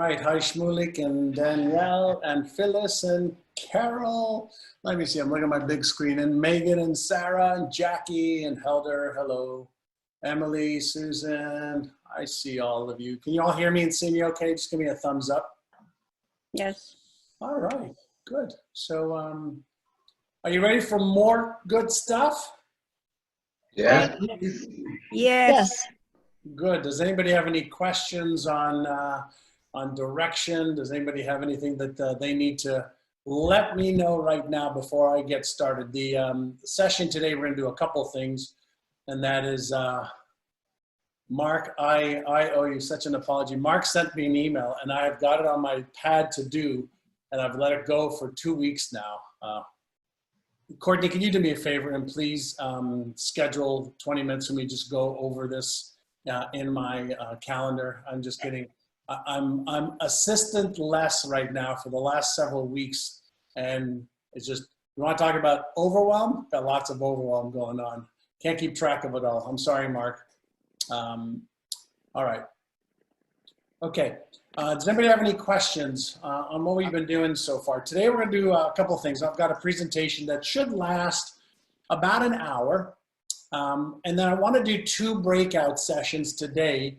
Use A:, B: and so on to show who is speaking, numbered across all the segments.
A: right. Hi, Shmulik and Danielle and Phyllis and Carol. Let me see. I'm looking at my big screen. And Megan and Sarah and Jackie and Helder. Hello. Emily, Susan. I see all of you. Can you all hear me and see me okay? Just give me a thumbs up.
B: Yes.
A: All right. Good. So are you ready for more good stuff?
C: Yeah.
B: Yes.
A: Good. Does anybody have any questions on direction? Does anybody have anything that they need to let me know right now before I get started? The session today, we're going to do a couple things, and that is, Mark, I owe you such an apology. Mark sent me an email, and I've got it on my pad to do, and I've let it go for 2 weeks now. Courtney, can you do me a favor and please schedule 20 minutes for me, just go over this in my calendar. I'm just getting, I'm assistant-less right now for the last several weeks, and it's just, you want to talk about overwhelm? Got lots of overwhelm going on. Can't keep track of it all. I'm sorry, Mark. All right. Okay. Does anybody have any questions on what we've been doing so far? Today we're going to do a couple of things. I've got a presentation that should last about an hour. And then I want to do 2 breakout sessions today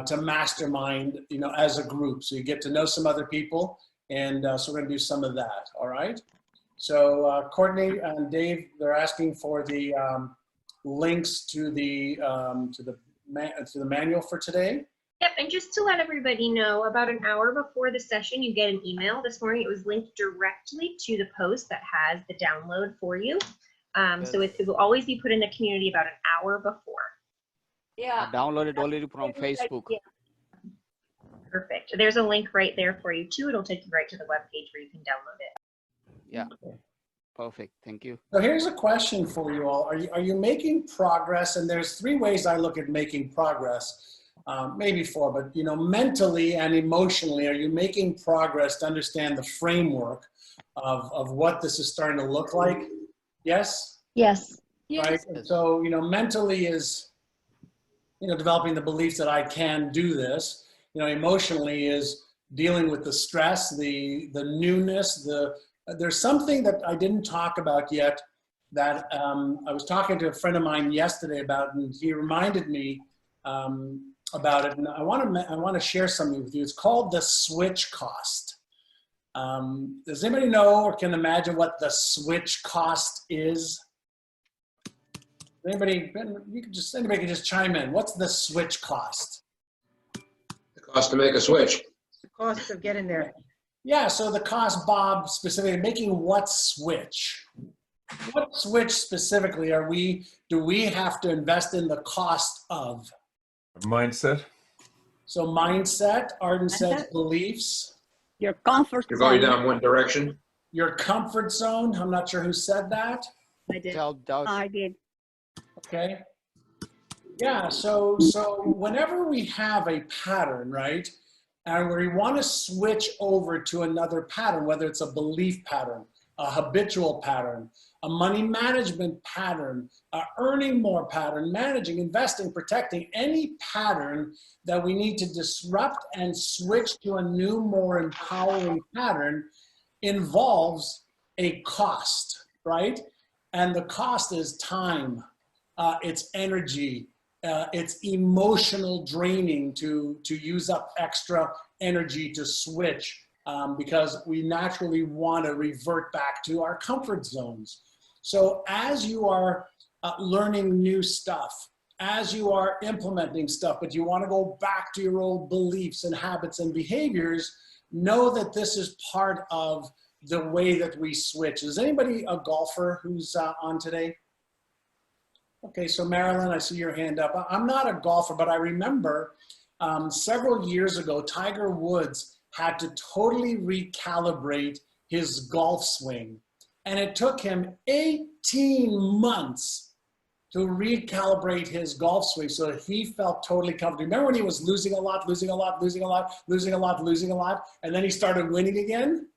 A: to mastermind, you know, as a group. So you get to know some other people. And so we're going to do some of that. All right. So Courtney and Dave, they're asking for the links to the manual for today.
D: Yep, and just to let everybody know, about an hour before the session, you get an email. This morning, it was linked directly to the post that has the download for you. So it will always be put in the community about an hour before.
E: Yeah. I downloaded already from Facebook.
D: Yeah. Perfect. There's a link right there for you too. It'll take you right to the web page where you can download it.
E: Yeah. Perfect. Thank you.
A: So here's a question for you all. Are you making progress? And there's 3 ways I look at making progress. Maybe 4, but you know, mentally and emotionally, are you making progress to understand the framework of what this is starting to look like? Yes?
B: Yes.
A: Right? And so, you know, mentally is, you know, developing the beliefs that I can do this. You know, emotionally is dealing with the stress, the newness, there's something that I didn't talk about yet that I was talking to a friend of mine yesterday about, and he reminded me about it, and I want to share something with you. It's called the switch cost. Does anybody know or can imagine what the switch cost is? Anybody can just chime in. What's the switch cost?
C: The cost to make a switch.
F: The cost of getting there.
A: Yeah, so the cost, Bob, specifically making what switch? What switch specifically do we have to invest in the cost of?
G: Mindset.
A: So mindset, Arden says beliefs.
B: Your comfort
C: You're
B: zone.
C: going down one direction.
A: Your comfort zone. I'm not sure who said that.
B: I did.
E: Self-doubt.
B: I did.
A: Okay. Yeah, so whenever we have a pattern, right, and we want to switch over to another pattern, whether it's a belief pattern, a habitual pattern, a money management pattern, a earning more pattern, managing, investing, protecting, any pattern that we need to disrupt and switch to a new, more empowering pattern involves a cost, right? And the cost is time, it's energy, it's emotional draining to use up extra energy to switch because we naturally want to revert back to our comfort zones. So as you are learning new stuff, as you are implementing stuff, but you want to go back to your old beliefs and habits and behaviors, know that this is part of the way that we switch. Is anybody a golfer who's on today? Okay, so Marilyn, I see your hand up. I'm not a golfer, but I remember several years ago, Tiger Woods had to totally recalibrate his golf swing. And it took him 18 months to recalibrate his golf swing so that he felt totally comfortable. Remember when he was losing a lot, and then he started winning again?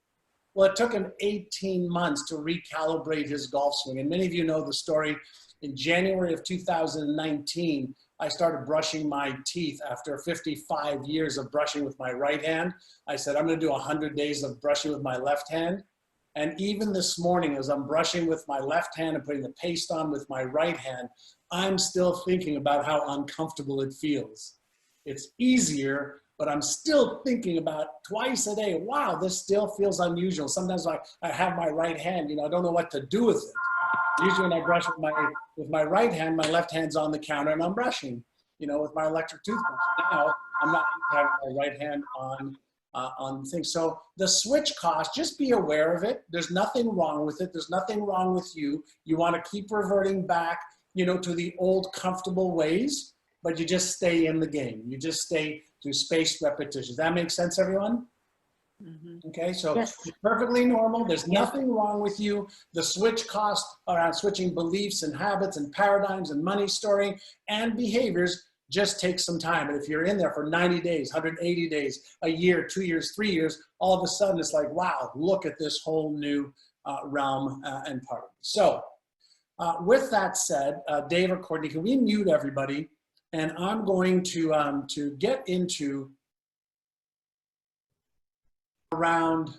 A: Well, it took him 18 months to recalibrate his golf swing. And many of you know the story. In January of 2019, I started brushing my teeth after 55 years of brushing with my right hand. I said, I'm going to do 100 days of brushing with my left hand. And even this morning, as I'm brushing with my left hand and putting the paste on with my right hand, I'm still thinking about how uncomfortable it feels. It's easier, but I'm still thinking about twice a day, wow, this still feels unusual. Sometimes I have my right hand, I don't know what to do with it. Usually when I brush with my right hand, my left hand's on the counter and I'm brushing, with my electric toothbrush. Now I'm not having my right hand on things. So the switch cost, just be aware of it. There's nothing wrong with it. There's nothing wrong with you. You want to keep reverting back, to the old comfortable ways, but you just stay in the game. You just stay through spaced repetitions. That makes sense, everyone?
B: Mm-hmm.
A: Okay, so
B: Yes.
A: it's perfectly normal. There's nothing wrong with you. The switch cost around switching beliefs and habits and paradigms and money storing and behaviors just takes some time. And if you're in there for 90 days, 180 days, a year, 2 years, 3 years, all of a sudden it's like, wow, look at this whole new realm and part of it. So with that said, Dave or Courtney, can we mute everybody? And I'm going to get into around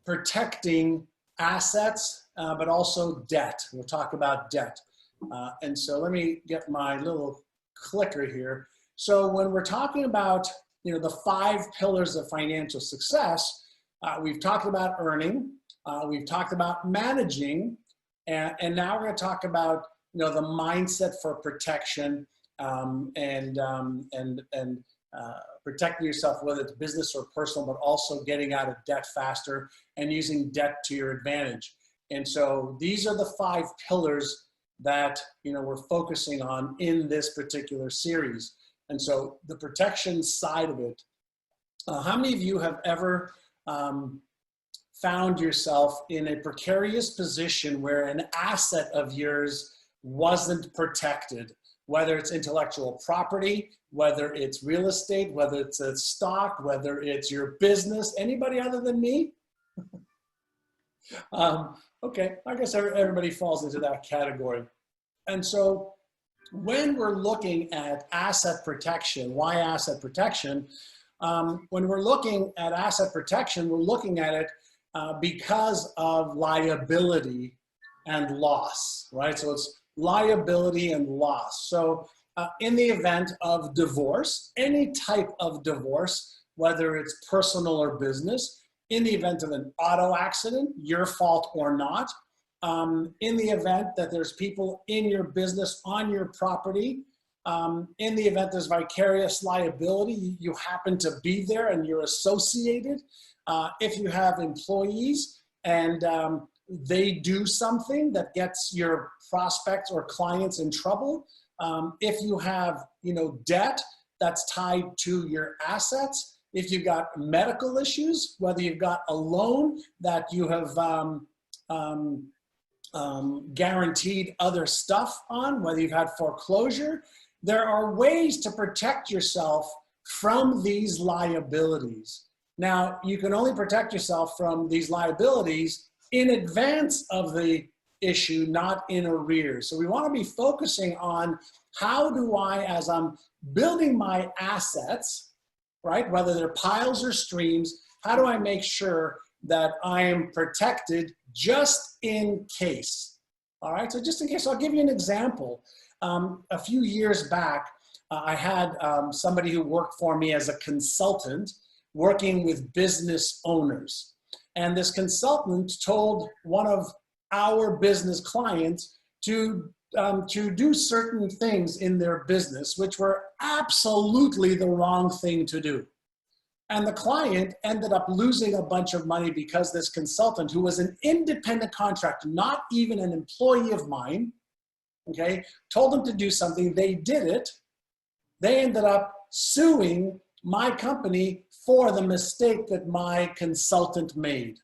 A: protecting assets, but also debt. We'll talk about debt. And so let me get my little clicker here. So when we're talking about, the 5 pillars of financial success, we've talked about earning, we've talked about managing, and now we're going to talk about, the mindset for protection and protecting yourself, whether it's business or personal, but also getting out of debt faster and using debt to your advantage. And so these are the 5 pillars that we're focusing on in this particular series. And so the protection side of it, how many of you have ever found yourself in a precarious position where an asset of yours wasn't protected? Whether it's intellectual property, whether it's real estate, whether it's a stock, whether it's your business. Anybody other than me? Okay, I guess everybody falls into that category. And so when we're looking at asset protection, why asset protection? When we're looking at asset protection, we're looking at it because of liability and loss, right? So it's liability and loss. So in the event of divorce, any type of divorce, whether it's personal or business, in the event of an auto accident, your fault or not, in the event that there's people in your business on your property, in the event there's vicarious liability, you happen to be there and you're associated. If you have employees and they do something that gets your prospects or clients in trouble, if you have debt that's tied to your assets, if you've got medical issues, whether you've got a loan that you have guaranteed other stuff on, whether you've had foreclosure, there are ways to protect yourself from these liabilities. Now, you can only protect yourself from these liabilities in advance of the issue, not in arrears. So we want to be focusing on how do I, as I'm building my assets, right, whether they're piles or streams, how do I make sure that I am protected just in case? All right, so just in case, I'll give you an example. A few years back, I had somebody who worked for me as a consultant working with business owners. And this consultant told one of our business clients to do certain things in their business, which were absolutely the wrong thing to do. And the client ended up losing a bunch of money because this consultant, who was an independent contractor, not even an employee of mine, okay, told them to do something, they did it, they ended up suing my company for the mistake that my consultant made.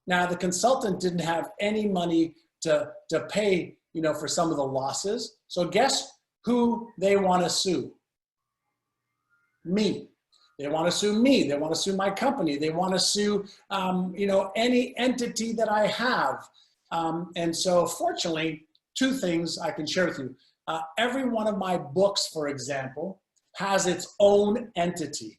A: Now, the consultant didn't have any money to pay, for some of the losses. So guess who they want to sue? Me. They want to sue me. They want to sue my company. They want to sue, any entity that I have. And so fortunately, 2 things I can share with you. every one of my books, for example, has its own entity.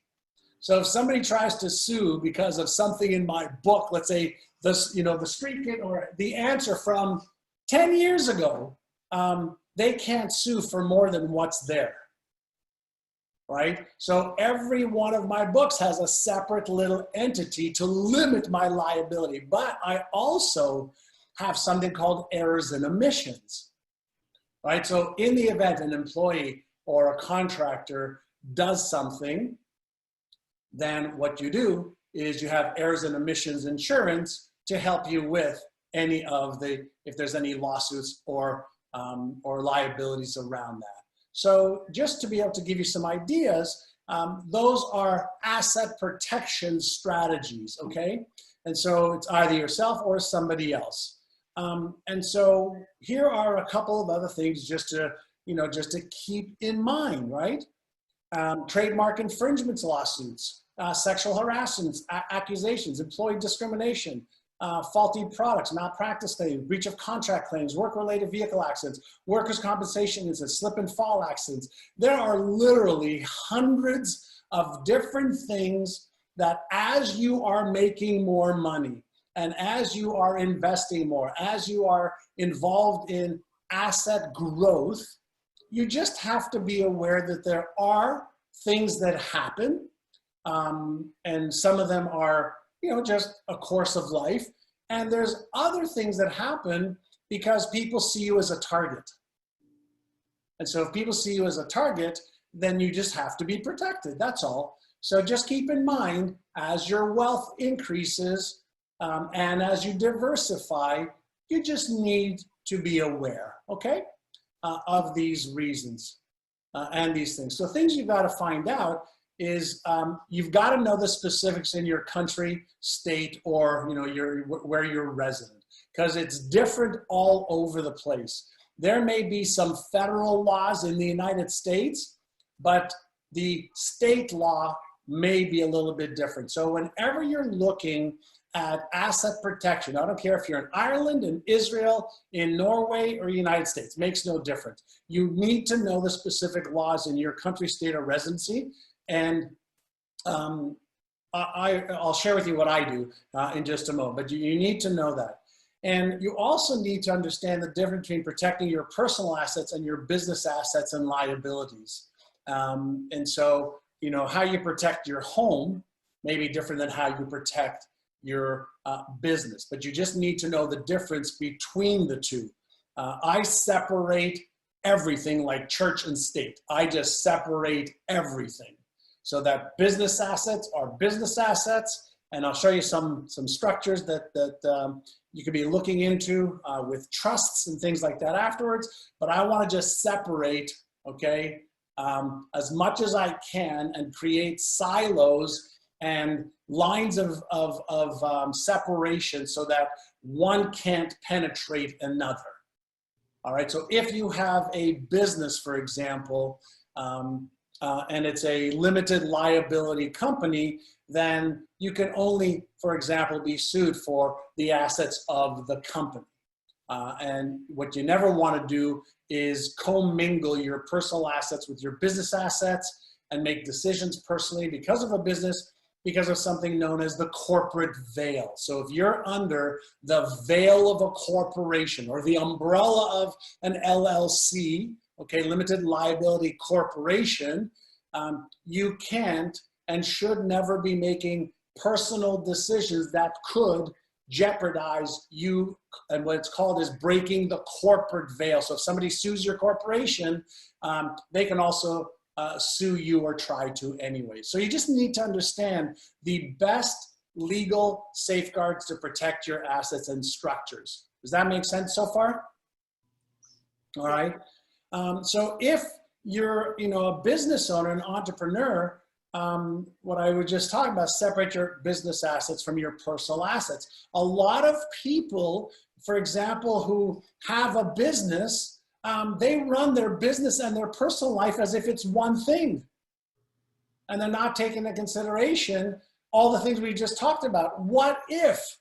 A: So if somebody tries to sue because of something in my book, let's say this, you know, the street kid or the answer from 10 years ago, they can't sue for more than what's there, right? So every one of my books has a separate little entity to limit my liability. But I also have something called errors and omissions, right? So in the event an employee or a contractor does something, then what you do is you have errors and omissions insurance to help you with any of the, if there's any lawsuits or liabilities around that. So just to be able to give you some ideas, those are asset protection strategies, okay? And so it's either yourself or somebody else. And so here are a couple of other things just to, you know, just to keep in mind, right? Trademark infringements lawsuits, sexual harassment accusations, employee discrimination, faulty products, malpractice claims, breach of contract claims, work-related vehicle accidents, workers' compensation incidents, slip and fall accidents. There are literally hundreds of different things that as you are making more money and as you are investing more, as you are involved in asset growth, you just have to be aware that there are things that happen, and some of them are, you know, just a course of life. And there's other things that happen because people see you as a target. And so if people see you as a target, then you just have to be protected, that's all. So just keep in mind, as your wealth increases and as you diversify, you just need to be aware, okay, of these reasons and these things. So things you've got to find out is you've got to know the specifics in your country, state, or, you know, where you're resident, because it's different all over the place. There may be some federal laws in the United States, but the state law may be a little bit different. So whenever you're looking at asset protection, I don't care if you're in Ireland, in Israel, in Norway, or United States, makes no difference. You need to know the specific laws in your country, state, or residency. And I'll share with you what I do in just a moment, but you need to know that. And you also need to understand the difference between protecting your personal assets and your business assets and liabilities. And so, you know, how you protect your home may be different than how you protect your business, but you just need to know the difference between the two. I separate everything like church and state. I just separate everything so that business assets are business assets. And I'll show you some structures that you could be looking into with trusts and things like that afterwards. But I want to just separate, okay, as much as I can and create silos and lines of separation so that one can't penetrate another. All right, so if you have a business, for example, and it's a limited liability company, then you can only, for example, be sued for the assets of the company. And what you never want to do is commingle your personal assets with your business assets and make decisions personally because of a business, because of something known as the corporate veil. So if you're under the veil of a corporation or the umbrella of an LLC, okay, limited liability corporation, you can't and should never be making personal decisions that could jeopardize you. And what it's called is breaking the corporate veil. So if somebody sues your corporation, they can also sue you or try to anyway. So you just need to understand the best legal safeguards to protect your assets and structures. Does that make sense so far? All right. So if you're, you know, a business owner, an entrepreneur, what I was just talking about, separate your business assets from your personal assets. A lot of people, for example, who have a business, they run their business and their personal life as if it's one thing. And they're not taking into consideration all the things we just talked about. What if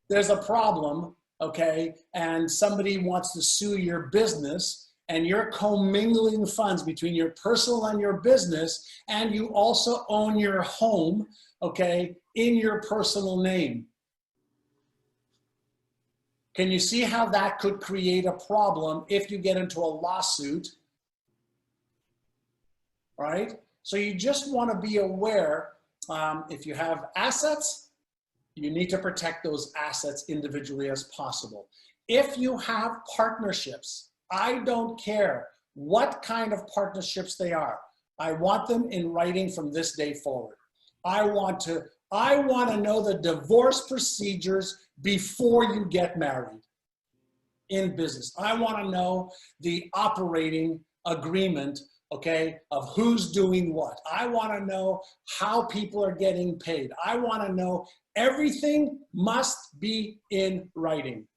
A: there's a problem, okay, and somebody wants to sue your business and you're commingling funds between your personal and your business, and you also own your home, okay, in your personal name. Can you see how that could create a problem if you get into a lawsuit? Right? So you just want to be aware, if you have assets, you need to protect those assets individually as possible. If you have partnerships, I don't care what kind of partnerships they are. I want them in writing from this day forward. I want to know the divorce procedures before you get married in business. I want to know the operating agreement, okay, of who's doing what. I want to know how people are getting paid. I want to know everything must be in writing,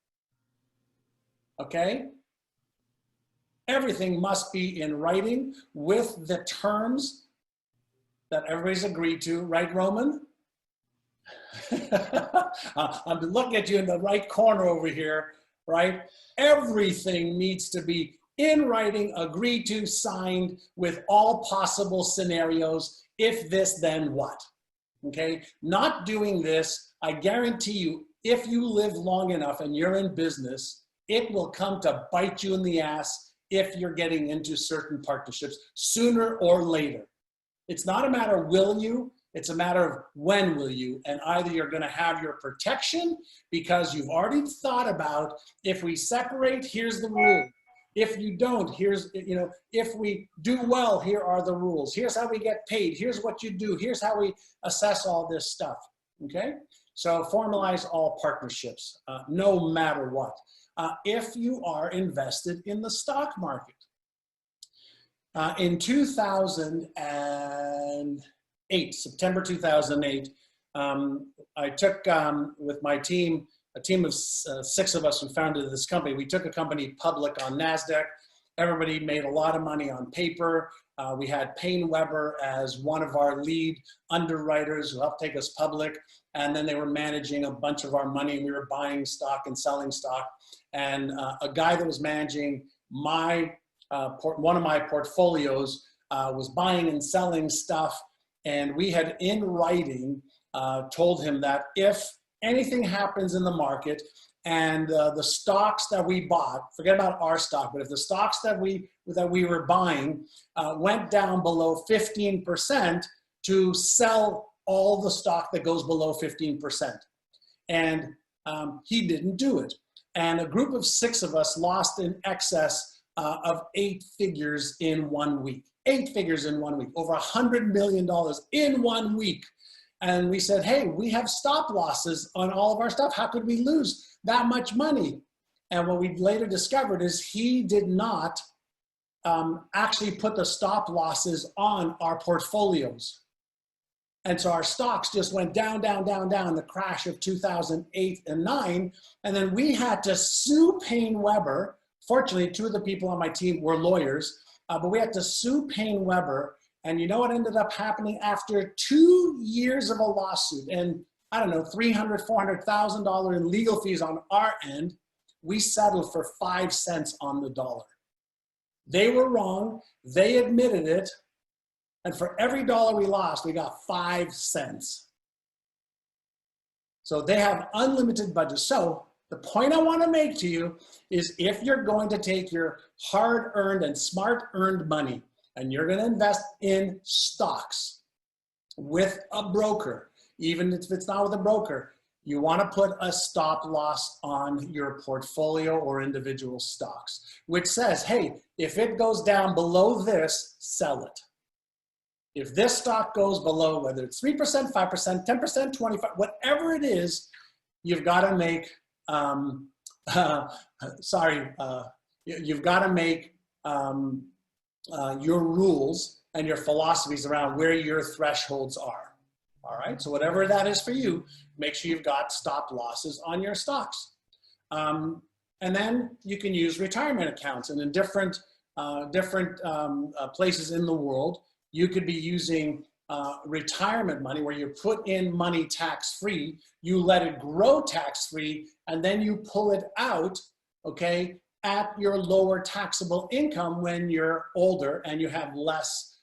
A: okay? Everything must be in writing with the terms that everybody's agreed to, right, Roman? I'm looking at you in the right corner over here, right? Everything needs to be in writing, agreed to, signed with all possible scenarios. If this, then what? Okay, not doing this, I guarantee you, if you live long enough and you're in business, it will come to bite you in the ass if you're getting into certain partnerships sooner or later. It's not a matter of will you, it's a matter of when will you, and either you're gonna have your protection because you've already thought about, if we separate, here's the rule. If you don't, here's, you know, if we do well, here are the rules. Here's how we get paid. Here's what you do. Here's how we assess all this stuff, okay? So formalize all partnerships, no matter what. If you are invested in the stock market. In 2008, September 2008, I took, with my team, a team of 6 of us who founded this company, we took a company public on NASDAQ. Everybody made a lot of money on paper. We had Payne Weber as one of our lead underwriters who helped take us public. And then they were managing a bunch of our money, and we were buying stock and selling stock. And a guy that was managing my, one of my portfolios was buying and selling stuff. And we had in writing told him that if anything happens in the market and the stocks that we bought, forget about our stock, but if the stocks that we were buying went down below 15%, to sell all the stock that goes below 15%. And he didn't do it. And a group of 6 of us lost in excess of 8 figures in 1 week. 8 figures in 1 week, over $100 million in 1 week. And we said, hey, we have stop losses on all of our stuff. How could we lose that much money? And what we later discovered is he did not actually put the stop losses on our portfolios. And so our stocks just went down, down, down, down, the crash of 2008 and 9. And then we had to sue Payne Weber. Fortunately, 2 of the people on my team were lawyers, but we had to sue Payne Weber. And you know what ended up happening after 2 years of a lawsuit and, I don't know, $300,000, $400,000 in legal fees on our end? We settled for 5 cents on the dollar. They were wrong. They admitted it. And for every dollar we lost, we got 5 cents. So they have unlimited budgets. So the point I want to make to you is, if you're going to take your hard-earned and smart-earned money and you're going to invest in stocks with a broker, even if it's not with a broker, you want to put a stop loss on your portfolio or individual stocks, which says, hey, if it goes down below this, sell it. If this stock goes below, whether it's 3%, 5%, 10%, 25%, whatever it is, you've got to make, you've got to make your rules and your philosophies around where your thresholds are. All right, so whatever that is for you, make sure you've got stop losses on your stocks. And then you can use retirement accounts, and in different places in the world, you could be using retirement money where you put in money tax-free, you let it grow tax-free, and then you pull it out, okay, at your lower taxable income when you're older and you have less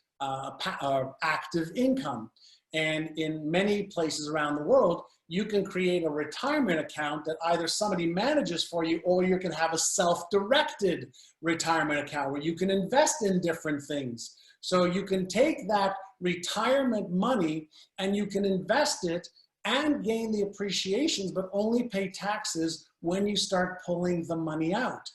A: active income. And in many places around the world, you can create a retirement account that either somebody manages for you, or you can have a self-directed retirement account where you can invest in different things. So you can take that retirement money and you can invest it and gain the appreciations, but only pay taxes when you start pulling the money out,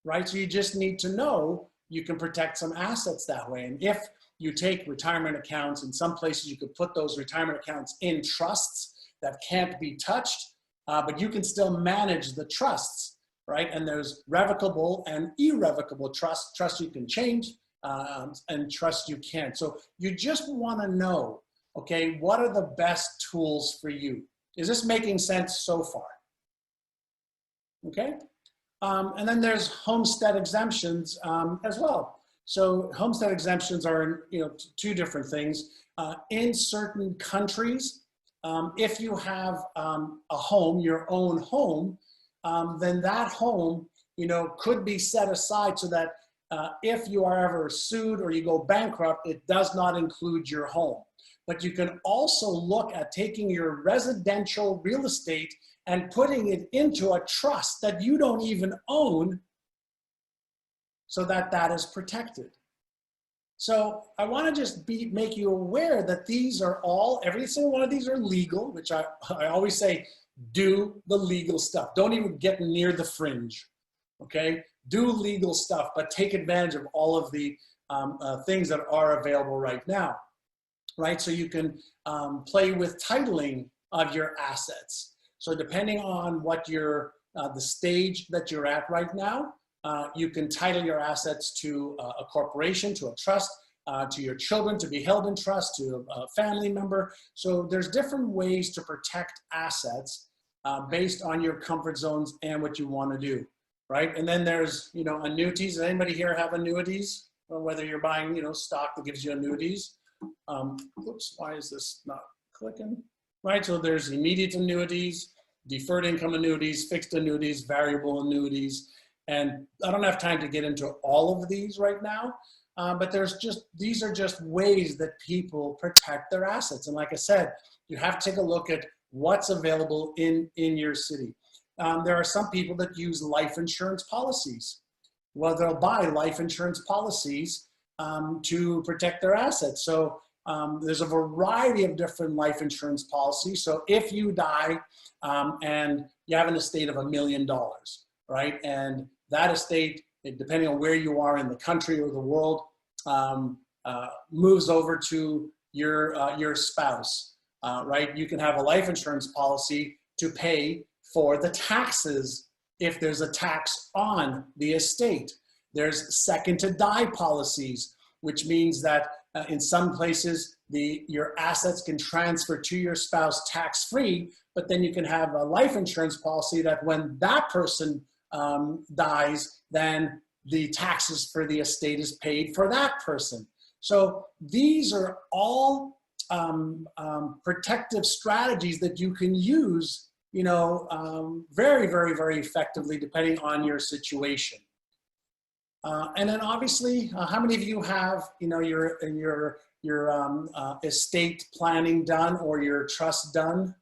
A: right? So you just need to know you can protect some assets that way. And if you take retirement accounts, in some places you could put those retirement accounts in trusts that can't be touched, but you can still manage the trusts, right? And there's revocable and irrevocable trusts. Trusts you can change and trusts you can't. So you just want to know, okay, what are the best tools for you? Is this making sense so far? Okay. And then there's homestead exemptions as well. So homestead exemptions are, two different things. In certain countries, if you have a home, your own home, then that home, could be set aside so that if you are ever sued or you go bankrupt, it does not include your home. But you can also look at taking your residential real estate and putting it into a trust that you don't even own, so that that is protected. So I want to just make you aware that these are all, every single one of these are legal, which I always say, do the legal stuff. Don't even get near the fringe, okay? Do legal stuff, but take advantage of all of the things that are available right now, right? So you can play with titling of your assets. So depending on what the stage that you're at right now, you can title your assets to a corporation, to a trust, to your children to be held in trust, to a family member. So there's different ways to protect assets based on your comfort zones and what you want to do, right? And then there's, annuities. Does anybody here have annuities? Or whether you're buying, stock that gives you annuities. Oops, why is this not clicking? Right, so there's immediate annuities, deferred income annuities, fixed annuities, variable annuities. And I don't have time to get into all of these right now, but these are just ways that people protect their assets. And like I said, you have to take a look at what's available in your city. There are some people that use life insurance policies. Well, they'll buy life insurance policies to protect their assets. So there's a variety of different life insurance policies. So if you die and you have an estate of $1 million, right? And that estate, depending on where you are in the country or the world, moves over to your spouse, right? You can have a life insurance policy to pay for the taxes if there's a tax on the estate. There's second to die policies, which means that in some places, your assets can transfer to your spouse tax-free, but then you can have a life insurance policy that when that person dies, then the taxes for the estate is paid for that person. So these are all protective strategies that you can use, very, very, very effectively depending on your situation. And then obviously, how many of you have, your estate planning done or your trust done?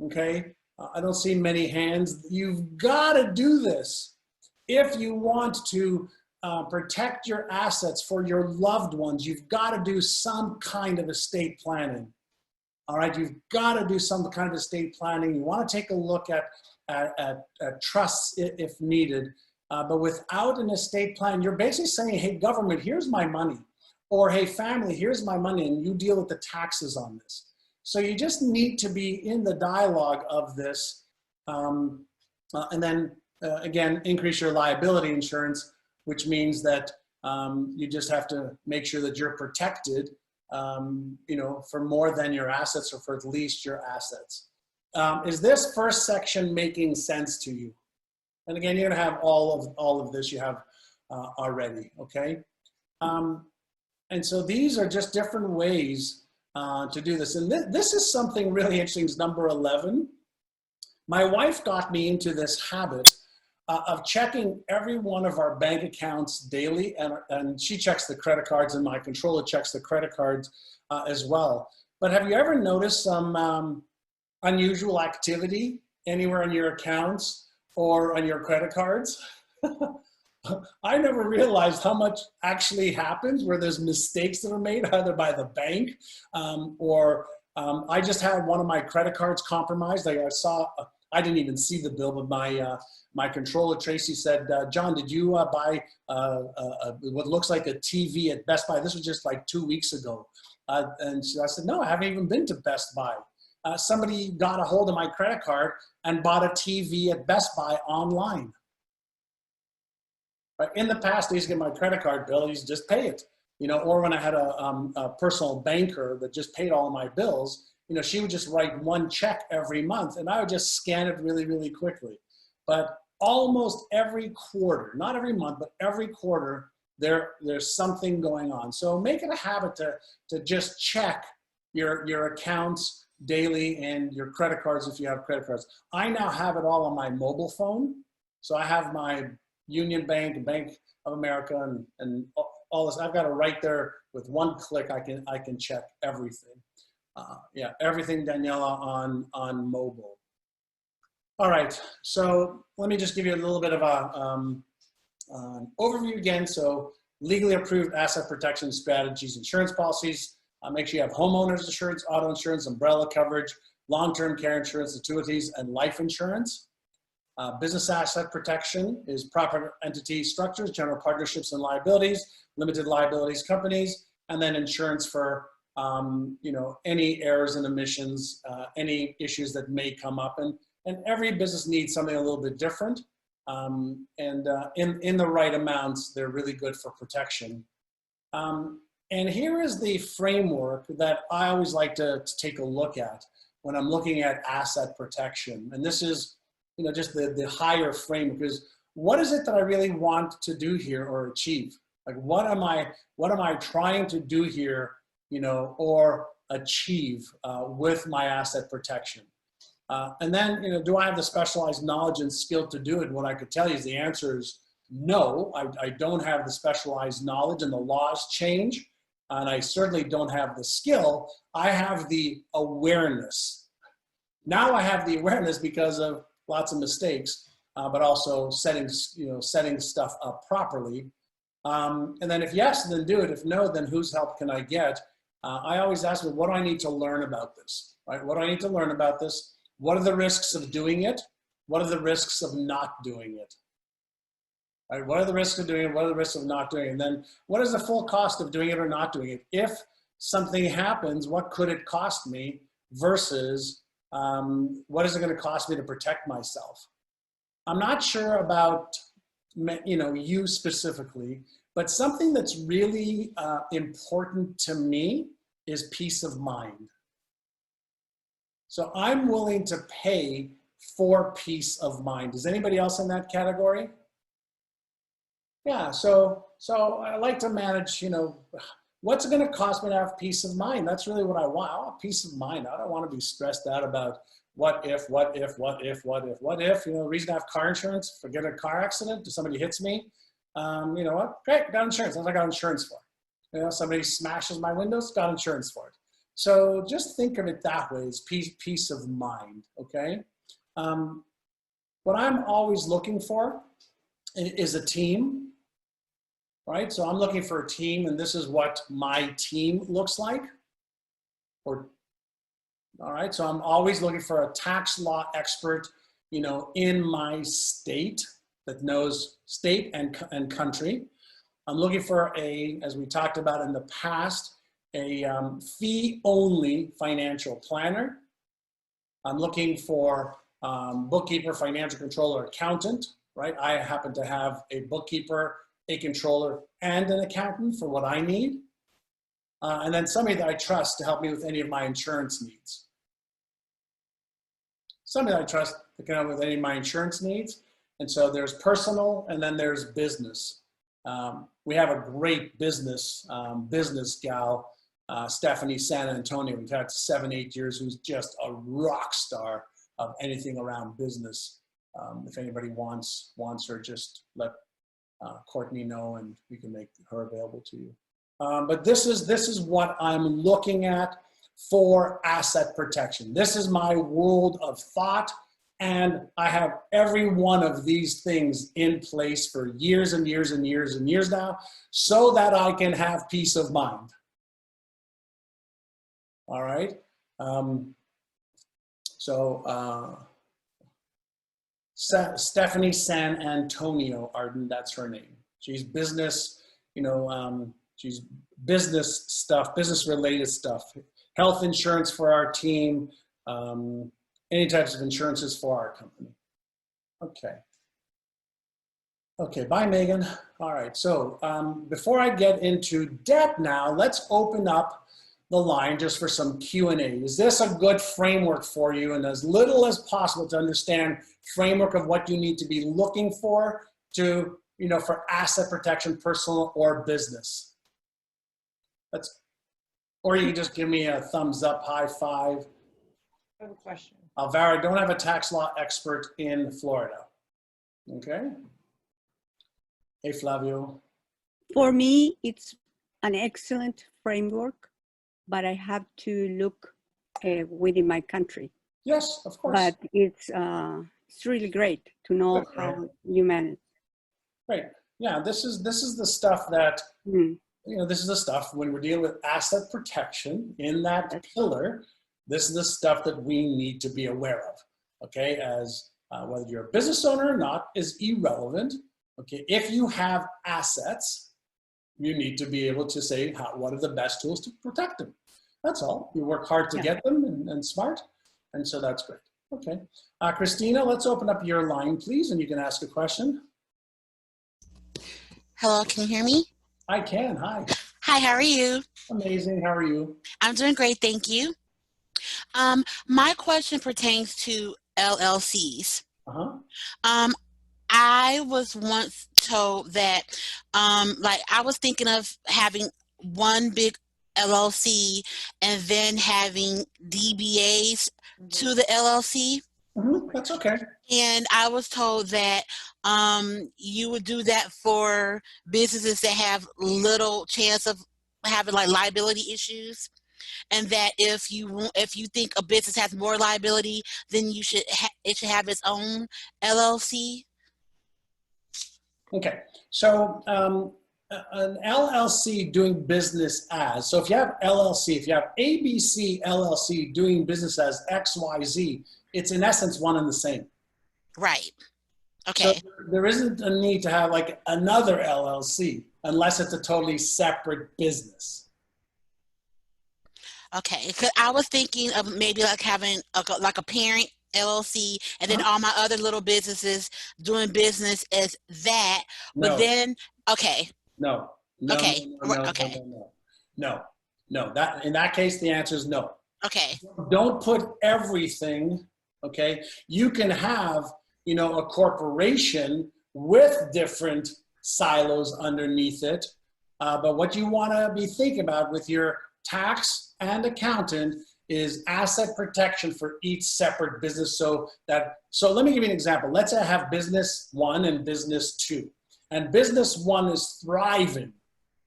A: Okay, I don't see many hands. You've got to do this if you want to protect your assets for your loved ones. You've got to do some kind of estate planning. All right, you've got to do some kind of estate planning. You want to take a look at trusts if needed. But without an estate plan, you're basically saying, hey, government, here's my money. Or, hey, family, here's my money, and you deal with the taxes on this. So you just need to be in the dialogue of this. And then, again, increase your liability insurance, which means that you just have to make sure that you're protected, for more than your assets or for at least your assets. Is this first section making sense to you? And again, you're going to have all of this you have already, okay? And so these are just different ways to do this. And this is something really interesting. It's number 11. My wife got me into this habit of checking every one of our bank accounts daily, and she checks the credit cards, and my controller checks the credit cards as well. But have you ever noticed some unusual activity anywhere in your accounts or on your credit cards? I never realized how much actually happens where there's mistakes that are made either by the bank or I just had one of my credit cards compromised. I didn't even see the bill, but my controller, Tracy, said, John, did you buy what looks like a TV at Best Buy? This was just like 2 weeks ago. And so I said, no, I haven't even been to Best Buy. Somebody got a hold of my credit card and bought a TV at Best Buy online. But in the past, I used to get my credit card bill, I used to just pay it. Or when I had a personal banker that just paid all of my bills, she would just write one check every month and I would just scan it really, really quickly. But almost every quarter, not every month, but every quarter, there's something going on. So make it a habit to just check your accounts daily and your credit cards if you have credit cards. I now have it all on my mobile phone. So I have my Union Bank, Bank of America, and all this. I've got it right there with one click. I can check everything. Yeah, everything, Daniela, on mobile. All right, so let me just give you a little bit of an overview again. So legally approved asset protection strategies, insurance policies. Make sure you have homeowners insurance, auto insurance, umbrella coverage, long-term care insurance, gratuities, and life insurance. Business asset protection is proper entity structures, general partnerships and liabilities, limited liabilities companies, and then insurance for any errors and omissions, any issues that may come up. And every business needs something a little bit different. In the right amounts, they're really good for protection. And here is the framework that I always like to take a look at when I'm looking at asset protection. And this is just the higher frame, because what is it that I really want to do here or achieve? Like, what am I trying to do here, or achieve with my asset protection? And then, do I have the specialized knowledge and skill to do it? What I could tell you is the answer is no, I don't have the specialized knowledge, and the laws change, and I certainly don't have the skill. I have the awareness. Now I have the awareness because of lots of mistakes, but also setting stuff up properly. And then if yes, then do it. If no, then whose help can I get? I always ask, what do I need to learn about this? Right? What do I need to learn about this? What are the risks of doing it? What are the risks of not doing it? Right? What are the risks of doing it? What are the risks of not doing it? And then what is the full cost of doing it or not doing it? If something happens, what could it cost me versus what is it going to cost me to protect myself? I'm not sure about you specifically, but something that's really important to me is peace of mind. So I'm willing to pay for peace of mind. Is anybody else in that category? Yeah, so I like to manage, what's it going to cost me to have peace of mind? That's really what I want. I want peace of mind. I don't want to be stressed out about what if. The reason I have car insurance, forget a car accident, if somebody hits me, you know what? Great, got insurance. That's what I got insurance for. Somebody smashes my windows, got insurance for it. So just think of it that way, as peace of mind, okay? What I'm always looking for is a team, right? So I'm looking for a team, and this is what my team looks like. All right, so I'm always looking for a tax law expert, in my state that knows state and country. I'm looking for as we talked about in the past, a fee-only financial planner. I'm looking for bookkeeper, financial controller, accountant, right? I happen to have a bookkeeper, a controller, and an accountant for what I need. And then somebody that I trust to help me with any of my insurance needs. Somebody that I trust that can help with any of my insurance needs. And so there's personal, and then there's business. We have a great business gal, Stephanie San Antonio. We've had 7-8 years, who's just a rock star of anything around business. if anybody wants her, just let Courtney know and we can make her available to you. But this is what I'm looking at for asset protection. This is my world of thought, and I have every one of these things in place for years and years and years and years now, so that I can have peace of mind. All right. Stephanie San Antonio Arden, that's her name. She's business, she's business stuff, business related stuff, health insurance for our team, any types of insurances for our company. Okay. Okay, bye, Megan. All right, so before I get into debt now, let's open up the line just for some Q&A. Is this a good framework for you, and as little as possible to understand framework of what you need to be looking for to, for asset protection, personal or business? Or you can just give me a thumbs up, high five.
F: I have a question.
A: Alvaro, don't have a tax law expert in Florida. Okay. Hey, Flavio.
B: For me, it's an excellent framework, but I have to look within my country.
A: Yes, of course.
B: But it's really great to know
A: Good,
B: how
A: right?
B: you manage.
A: Right. Yeah, this is the stuff that, this is the stuff when we're dealing with asset protection in that pillar, this is the stuff that we need to be aware of, okay? As whether you're a business owner or not is irrelevant, okay? If you have assets, you need to be able to say, what are the best tools to protect them? That's all. You work hard to get them and smart, and so that's great. Okay. Christina, let's open up your line, please, and you can ask a question.
G: Hello, can you hear me?
A: I can. Hi.
G: Hi, how are you?
A: Amazing. How are you?
G: I'm doing great, thank you. My question pertains to LLCs. I was once told that, I was thinking of having one big LLC and then having DBAs to the LLC.
A: That's okay.
G: And I was told that you would do that for businesses that have little chance of having liability issues, and that if you think a business has more liability, then it should have its own LLC.
A: Okay, so an LLC doing business as, so if you have LLC, if you have ABC LLC doing business as XYZ, it's in essence one and the same.
G: Right. Okay.
A: So there isn't a need to have another LLC unless it's a totally separate business.
G: Okay, because I was thinking of maybe having a parent LLC and then all my other little businesses doing business as that. But then, okay.
A: No.
G: Okay.
A: No. That in that case, the answer is no.
G: Okay.
A: Don't put everything. Okay. You can have, a corporation with different silos underneath it. But what you want to be thinking about with your tax and accountant is asset protection for each separate business. So let me give you an example. Let's say I have business 1 and business 2. And business 1 is thriving,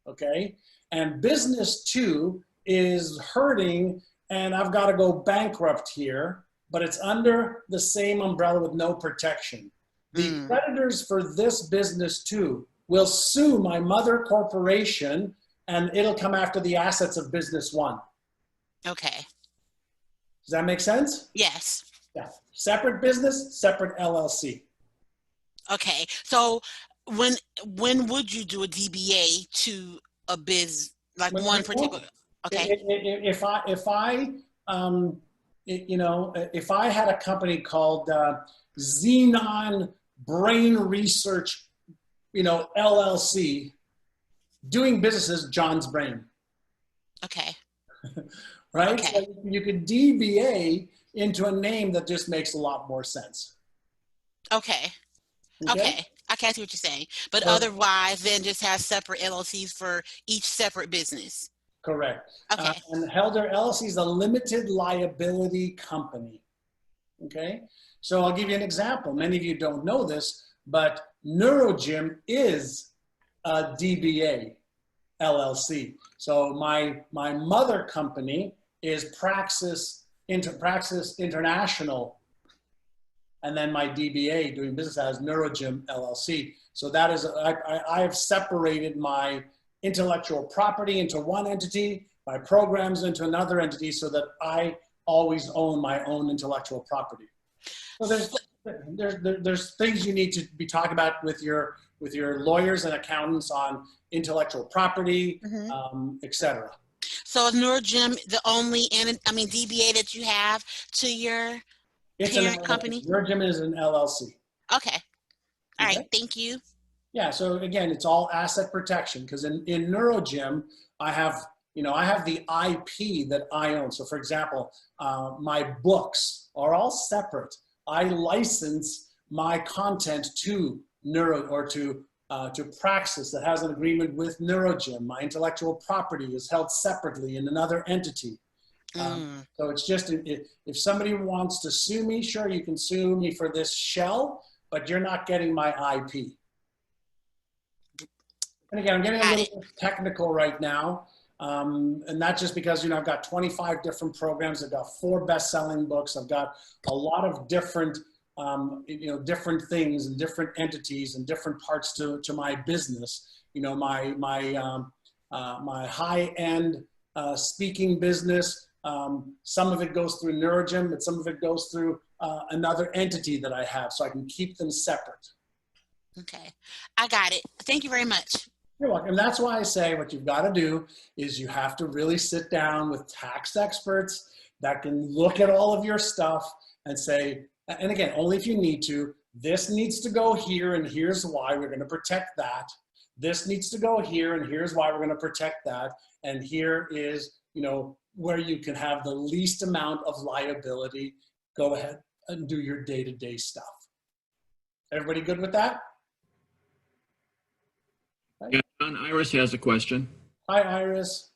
A: okay? And business 2 is hurting and I've got to go bankrupt here, but it's under the same umbrella with no protection. The creditors for this business 2 will sue my mother corporation and it'll come after the assets of business 1. Okay. Does that make sense?
G: Yes.
A: Yeah. Separate business, separate LLC.
G: Okay. So when would you do a DBA to a biz, one particular? Okay.
A: If I had a company called Xenon Brain Research, LLC, doing business as John's Brain.
G: Okay.
A: Right?
G: Okay.
A: So you could DBA into a name that just makes a lot more sense.
G: Okay. Okay. I can't see what you're saying. But otherwise, then just have separate LLCs for each separate business.
A: Correct.
G: Okay.
A: And Helder LLC is a limited liability company. Okay, so I'll give you an example. Many of you don't know this, but NeuroGym is a DBA LLC. So my mother company is Praxis International, and then my DBA doing business as NeuroGym LLC. So that is, I have separated my intellectual property into one entity, my programs into another entity, so that I always own my own intellectual property. So there's things you need to be talking about with your lawyers and accountants on intellectual property, etc.
G: So is NeuroGym the only, DBA that you have to your parent company?
A: NeuroGym is an LLC.
G: Okay. All right.
A: Okay.
G: Thank you.
A: Yeah. So again, it's all asset protection, because in NeuroGym, I have the IP that I own. So for example, my books are all separate. I license my content to to Praxis that has an agreement with NeuroGym. My intellectual property is held separately in another entity. So it's just, if somebody wants to sue me, sure, you can sue me for this shell, but you're not getting my IP. And again, I'm getting a little technical right now. And that's just because, I've got 25 different programs. I've got 4 best-selling books. I've got a lot of different, different things and different entities and different parts to my business. My high-end speaking business. Some of it goes through NeuroGym, but some of it goes through another entity that I have, so I can keep them separate.
G: Okay, I got it. Thank you very much.
A: You're welcome. And that's why I say what you've got to do is you have to really sit down with tax experts that can look at all of your stuff and say, and again, only if you need to, this needs to go here and here's why we're going to protect that. This needs to go here and here's why we're going to protect that. And here is, where you can have the least amount of liability. Go ahead and do your day-to-day stuff. Everybody good with that?
H: Yeah, John, Iris has a question.
A: Hi, Iris.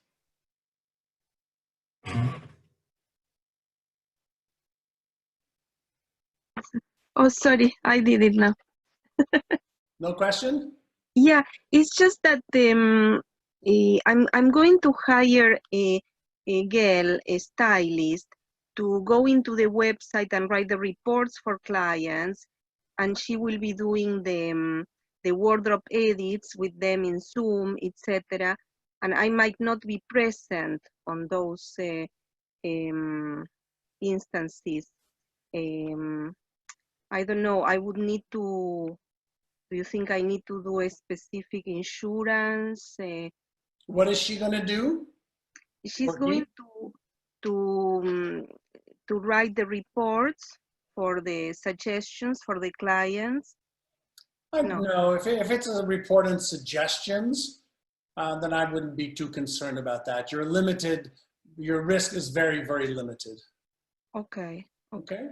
I: Oh, sorry, I did it now.
A: No question?
I: Yeah, it's just that I'm going to hire a girl, a stylist, to go into the website and write the reports for clients, and she will be doing the wardrobe edits with them in Zoom, etc. And I might not be present on those instances. I don't know. I would need to. Do you think I need to do a specific insurance?
A: What is she going to do?
I: She's going to write the reports for the suggestions for the clients.
A: No, if it's a report and suggestions, then I wouldn't be too concerned about that. You're limited. Your risk is very, very limited.
I: Okay.
A: Okay.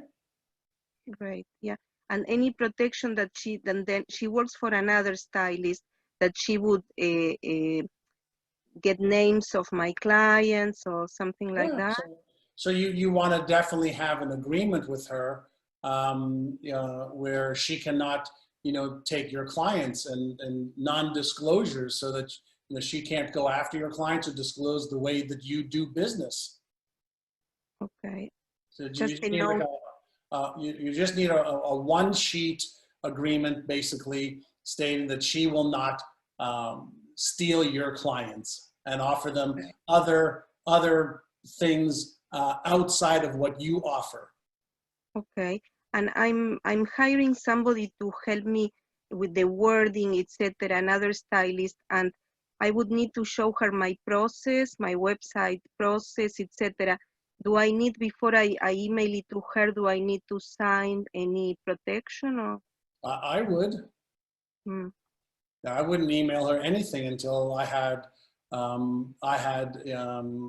I: Great. Yeah. And any protection that then she works for another stylist, that she would get names of my clients or something like that.
A: So you want to definitely have an agreement with her, where she cannot, take your clients and non-disclosures, so that she can't go after your clients or disclose the way that you do business.
I: Okay.
A: So you just need a one-sheet agreement, basically stating that she will not steal your clients and offer them other things outside of what you offer.
I: Okay, and I'm hiring somebody to help me with the wording, etc. Another stylist, and I would need to show her my process, my website process, etc. Do I need, before I email it to her, do I need to sign any protection? Or?
A: I would. I wouldn't email her anything until I had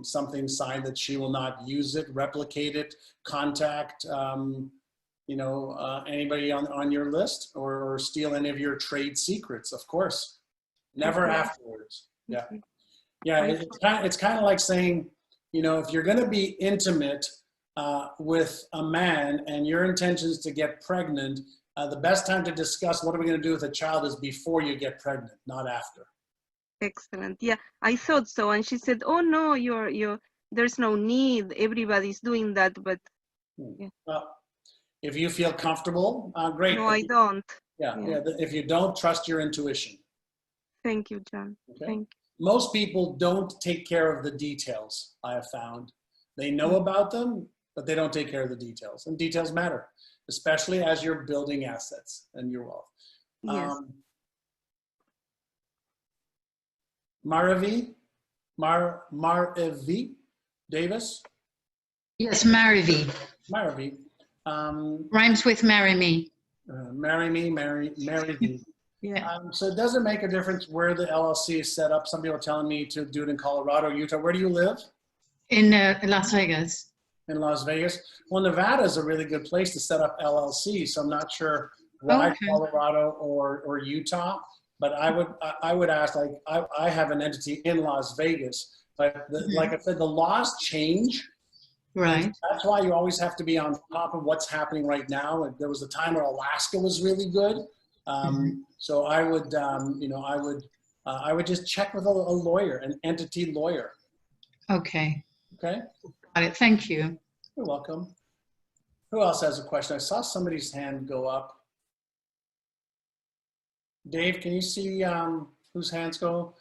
A: something signed that she will not use it, replicate it, contact anybody on your list, or steal any of your trade secrets. Of course, never afterwards. Yeah, yeah. It's kind of like saying, if you're going to be intimate with a man and your intention is to get pregnant, the best time to discuss what are we going to do with a child is before you get pregnant, not after.
I: Excellent. Yeah, I thought so. And she said, "Oh no, there's no need. Everybody's doing that." But yeah.
A: Well, if you feel comfortable, great.
I: No, I don't.
A: Yeah. If you don't, trust your intuition.
I: Thank you, John.
A: Okay.
I: Thank you.
A: Most people don't take care of the details, I have found. They know about them, but they don't take care of the details. And details matter, especially as you're building assets and your wealth.
I: Yes.
A: Maravi Davis?
J: Yes, Marivi.
A: Maravi.
J: Rhymes with marry me.
A: Marry me, marry me.
J: Yeah.
A: So it doesn't make a difference where the LLC is set up. Some people are telling me to do it in Colorado, Utah. Where do you live?
J: In Las Vegas.
A: In Las Vegas. Well, Nevada is a really good place to set up LLC. So I'm not sure why Colorado or Utah, but I would ask, like, I have an entity in Las Vegas, but like I said, the laws change.
J: Right.
A: That's why you always have to be on top of what's happening right now. And there was a time where Alaska was really good. So I would, I would just check with a lawyer, an entity lawyer.
J: Okay.
A: Okay.
J: Got it. Thank you.
A: You're welcome. Who else has a question? I saw somebody's hand go up. Dave, can you see whose hands goes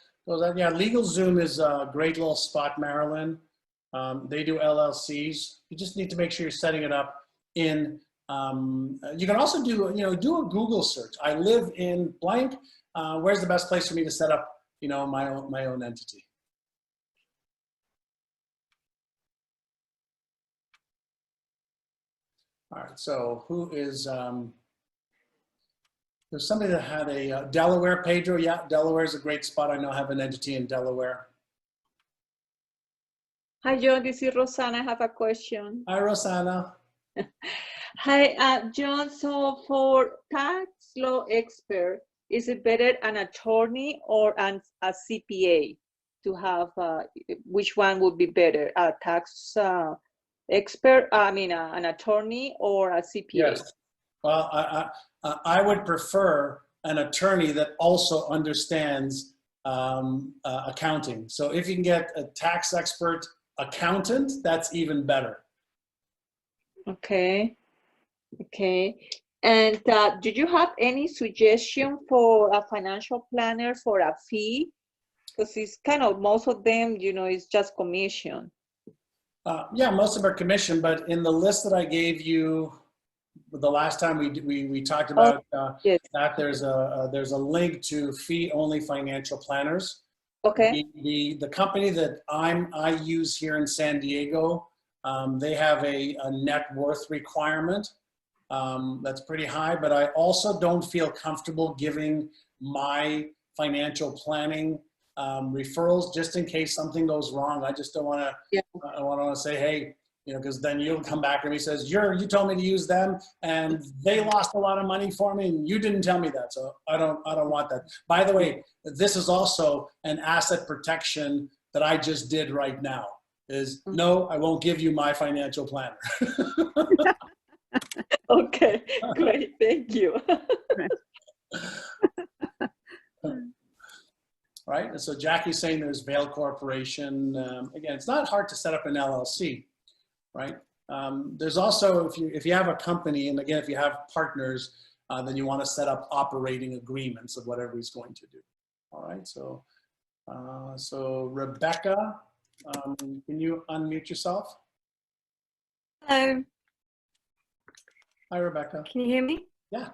A: up? Yeah, LegalZoom is a great little spot, Maryland. They do LLCs. You just need to make sure you're setting it up in, you can also do, do a Google search. I live in blank. Where's the best place for me to set up, my own entity? All right, so who is, there's somebody that had a Delaware, Pedro. Yeah, Delaware is a great spot. I know I have an entity in Delaware.
K: Hi, John. This is Rosanna. I have a question.
A: Hi, Rosanna.
K: Hi, John. So for tax law expert, is it better an attorney or a CPA to have? Which one would be better, a tax expert? I mean, an attorney or a CPA?
A: Yes. Well, I would prefer an attorney that also understands accounting. So if you can get a tax expert accountant, that's even better.
K: Okay. Okay. And did you have any suggestion for a financial planner for a fee? Because it's kind of, most of them, it's just commission.
A: Yeah, most of our commission, but in the list that I gave you the last time we talked about
K: yes.
A: that there's a link to fee-only financial planners.
K: Okay.
A: The company that I use here in San Diego, they have a net worth requirement that's pretty high, but I also don't feel comfortable giving my financial planning referrals just in case something goes wrong. I just don't want to. Yeah. I want to say, hey, because then you'll come back to me and says, you told me to use them and they lost a lot of money for me and you didn't tell me that. So I don't want that. By the way, this is also an asset protection that I just did right now is no, I won't give you my financial planner.
K: Okay, great. Thank you.
A: Right. And so Jackie's saying there's Vail Corporation. Again, it's not hard to set up an LLC. Right. There's also, if you have a company, and again, if you have partners, then you want to set up operating agreements of whatever he's going to do. All right. So, Rebecca, can you unmute yourself?
L: Hello.
A: Hi, Rebecca.
L: Can you hear me?
A: Yeah.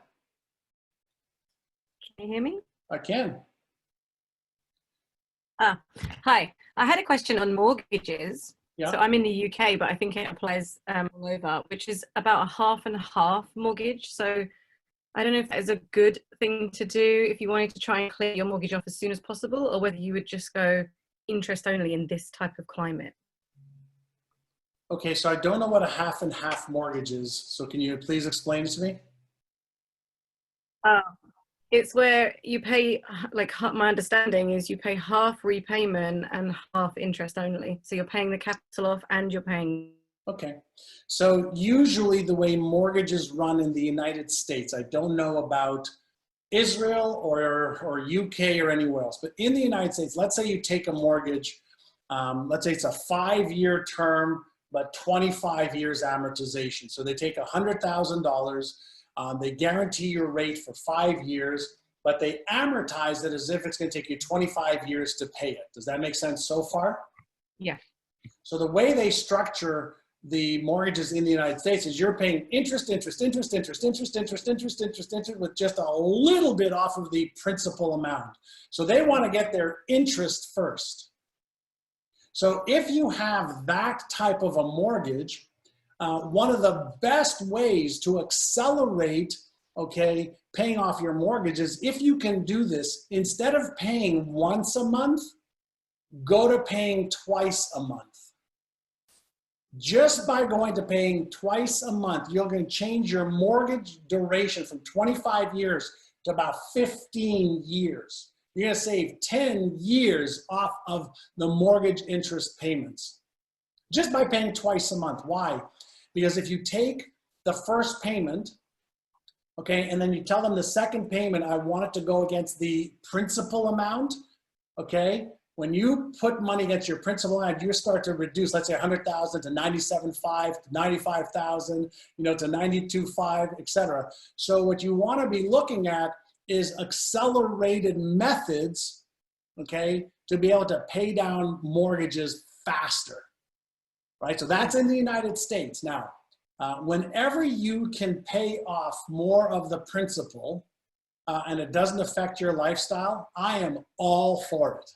L: Can you hear me?
A: I can.
L: Hi. I had a question on mortgages.
A: Yeah.
L: So I'm in the UK, but I think it applies all over, which is about a half and half mortgage. So I don't know if that is a good thing to do if you wanted to try and clear your mortgage off as soon as possible, or whether you would just go interest only in this type of climate.
A: Okay, so I don't know what a half and half mortgage is. So can you please explain to me?
L: It's where you pay, like my understanding is you pay half repayment and half interest only. So you're paying the capital off and you're paying
A: Okay. So usually the way mortgages run in the United States, I don't know about Israel or UK or anywhere else, but in the United States, let's say you take a mortgage, let's say it's a 5-year term, but 25 years amortization. So they take $100,000, they guarantee your rate for 5 years, but they amortize it as if it's going to take you 25 years to pay it. Does that make sense so far?
L: Yeah.
A: So the way they structure the mortgages in the United States is you're paying interest with just a little bit off of the principal amount. So they want to get their interest first. So if you have that type of a mortgage, one of the best ways to accelerate, okay, paying off your mortgage is if you can do this, instead of paying once a month, go to paying twice a month. Just by going to paying twice a month, you're going to change your mortgage duration from 25 years to about 15 years. You're going to save 10 years off of the mortgage interest payments. Just by paying twice a month. Why? Because if you take the first payment, okay, and then you tell them the second payment, I want it to go against the principal amount, okay? When you put money against your principal amount, you start to reduce, let's say 100,000 to 97.5, to 95,000, you know, to 92.5, etc. So what you want to be looking at is accelerated methods, okay, to be able to pay down mortgages faster, right? So that's in the United States. Now, whenever you can pay off more of the principal and it doesn't affect your lifestyle, I am all for it.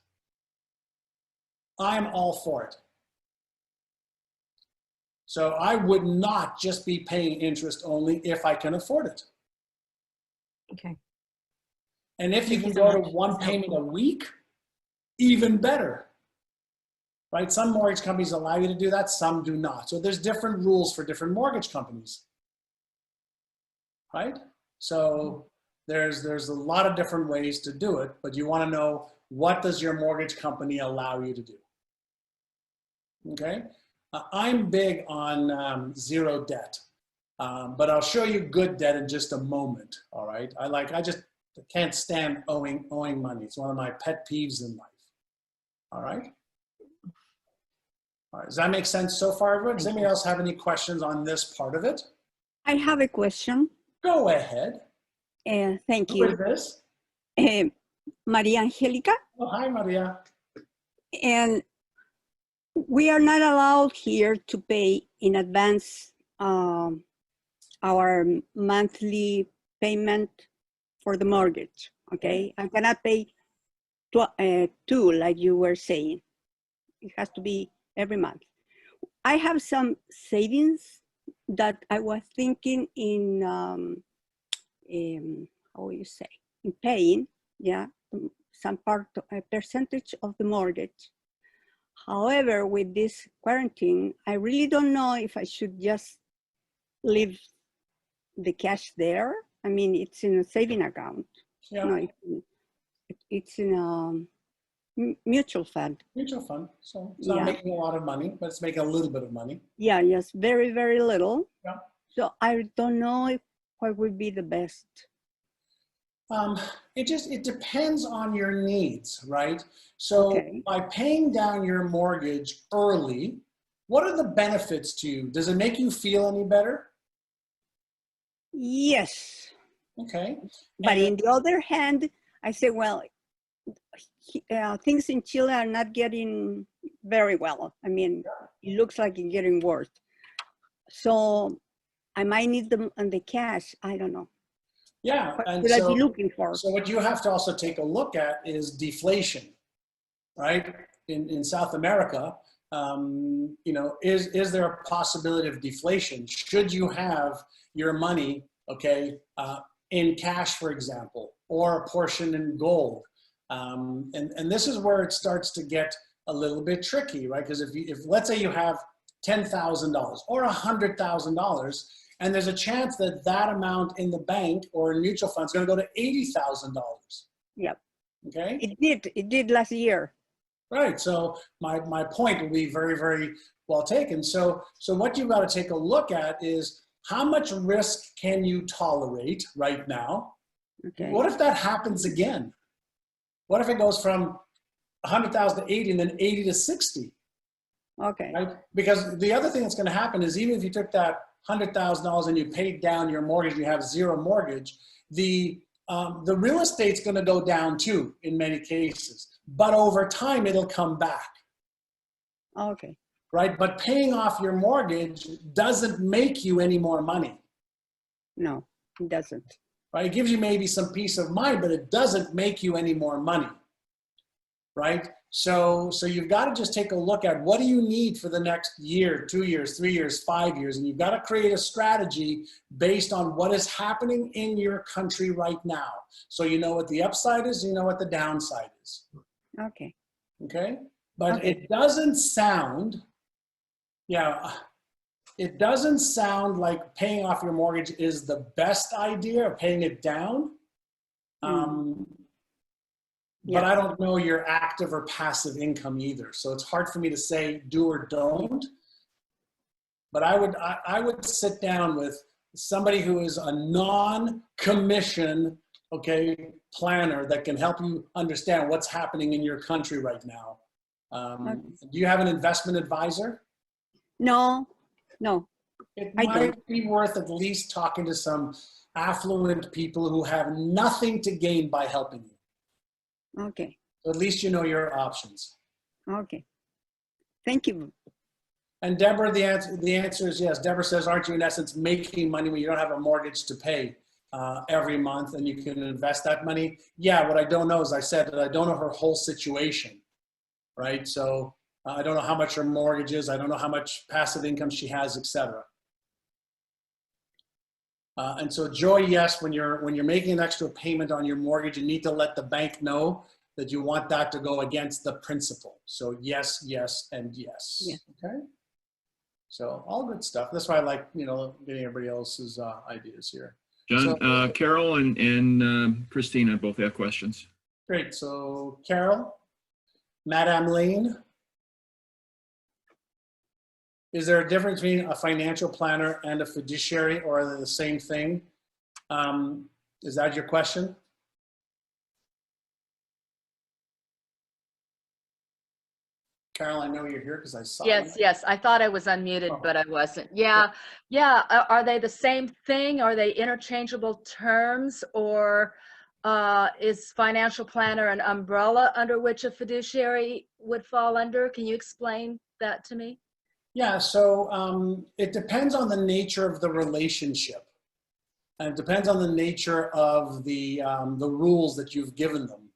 A: I'm all for it. So I would not just be paying interest only if I can afford it.
L: Okay.
A: And if you can go to one payment a week, even better. Right? Some mortgage companies allow you to do that, some do not. So there's different rules for different mortgage companies. Right? So there's a lot of different ways to do it, but you want to know, what does your mortgage company allow you to do? Okay, I'm big on zero debt, but I'll show you good debt in just a moment. All right, I just can't stand owing money. It's one of my pet peeves in life. All right. All right. Does that make sense so far, everyone? Does anybody else have any questions on this part of it?
B: I have a question.
A: Go ahead.
B: Thank
A: Who
B: you.
A: is this?
B: Maria Angelica.
A: Oh, hi, Maria.
B: And we are not allowed here to pay in advance our monthly payment for the mortgage, okay? I cannot pay two, like you were saying. It has to be every month. I have some savings that I was thinking in, how will you say, in paying, yeah, some part, a percentage of the mortgage. However, with this quarantine, I really don't know if I should just leave the cash there. I mean, it's in a saving account.
A: Yeah.
B: No, it's in a mutual fund.
A: Mutual fund. So it's not making a lot of money, but it's making a little bit of money.
B: Yeah, yes, very, very little.
A: Yeah.
B: So I don't know what would be the best.
A: It depends on your needs, right? So by paying down your mortgage early, what are the benefits to you? Does it make you feel any better?
B: Yes.
A: Okay.
B: But in the other hand, I say, well, things in Chile are not getting very well. I mean, it looks like it's getting worse. So I might need them on the cash. I don't know.
A: Yeah,
B: what
A: and
B: would I be looking for?
A: So what you have to also take a look at is deflation, right? In South America, you know, is there a possibility of deflation? Should you have your money, okay, in cash, for example, or a portion in gold? And this is where it starts to get a little bit tricky, right? Because if let's say you have $10,000 or $100,000, and there's a chance that that amount in the bank or in mutual funds is going to go to $80,000.
B: Yep.
A: Okay.
B: It did last year.
A: Right. So my point would be very, very well taken. So what you've got to take a look at is how much risk can you tolerate right now?
B: Okay.
A: What if that happens again? What if it goes from 100,000 to 80 and then 80 to 60?
B: Okay.
A: Right? Because the other thing that's going to happen is even if you took that $100,000 and you paid down your mortgage, you have zero mortgage, the real estate's going to go down too in many cases. But over time, it'll come back.
B: Okay.
A: Right? But paying off your mortgage doesn't make you any more money.
B: No, it doesn't.
A: Right? It gives you maybe some peace of mind, but it doesn't make you any more money. Right? So you've got to just take a look at what do you need for the next year, 2 years, 3 years, 5 years, and you've got to create a strategy based on what is happening in your country right now. So you know what the upside is, you know what the downside is.
B: Okay.
A: Okay? But
B: Okay.
A: it doesn't sound, it doesn't sound like paying off your mortgage is the best idea, or paying it down. But I don't know your active or passive income either. So it's hard for me to say do or don't. But I would sit down with somebody who is a non-commission, okay, planner that can help you understand what's happening in your country right now. Do you have an investment advisor?
B: No, no.
A: It
B: I
A: might
B: don't.
A: be worth at least talking to some affluent people who have nothing to gain by helping you.
B: Okay.
A: So at least you know your options.
B: Okay. Thank you.
A: And Deborah, the answer is yes. Deborah says, aren't you in essence making money when you don't have a mortgage to pay every month and you can invest that money? Yeah, what I don't know, as I said, I don't know her whole situation, right? So I don't know how much her mortgage is. I don't know how much passive income she has, etc. And so Joy, yes, when you're making an extra payment on your mortgage, you need to let the bank know that you want that to go against the principal. So yes, yes, and yes.
B: Yeah.
A: Okay. So all good stuff. That's why I like, getting everybody else's ideas here.
H: John,
A: So,
H: Carol and Christina both have questions.
A: great. So Carol, Madame Lane, is there a difference between a financial planner and a fiduciary, or are they the same thing? Is that your question? Carol, I know you're here because I saw you.
M: Yes. I thought I was unmuted, but I wasn't. Yeah. Are they the same thing? Are they interchangeable terms, or is financial planner an umbrella under which a fiduciary would fall under? Can you explain that to me?
A: Yeah, so it depends on the nature of the relationship. And it depends on the nature of the rules that you've given them,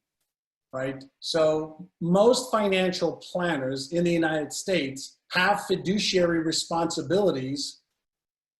A: right? So most financial planners in the United States have fiduciary responsibilities,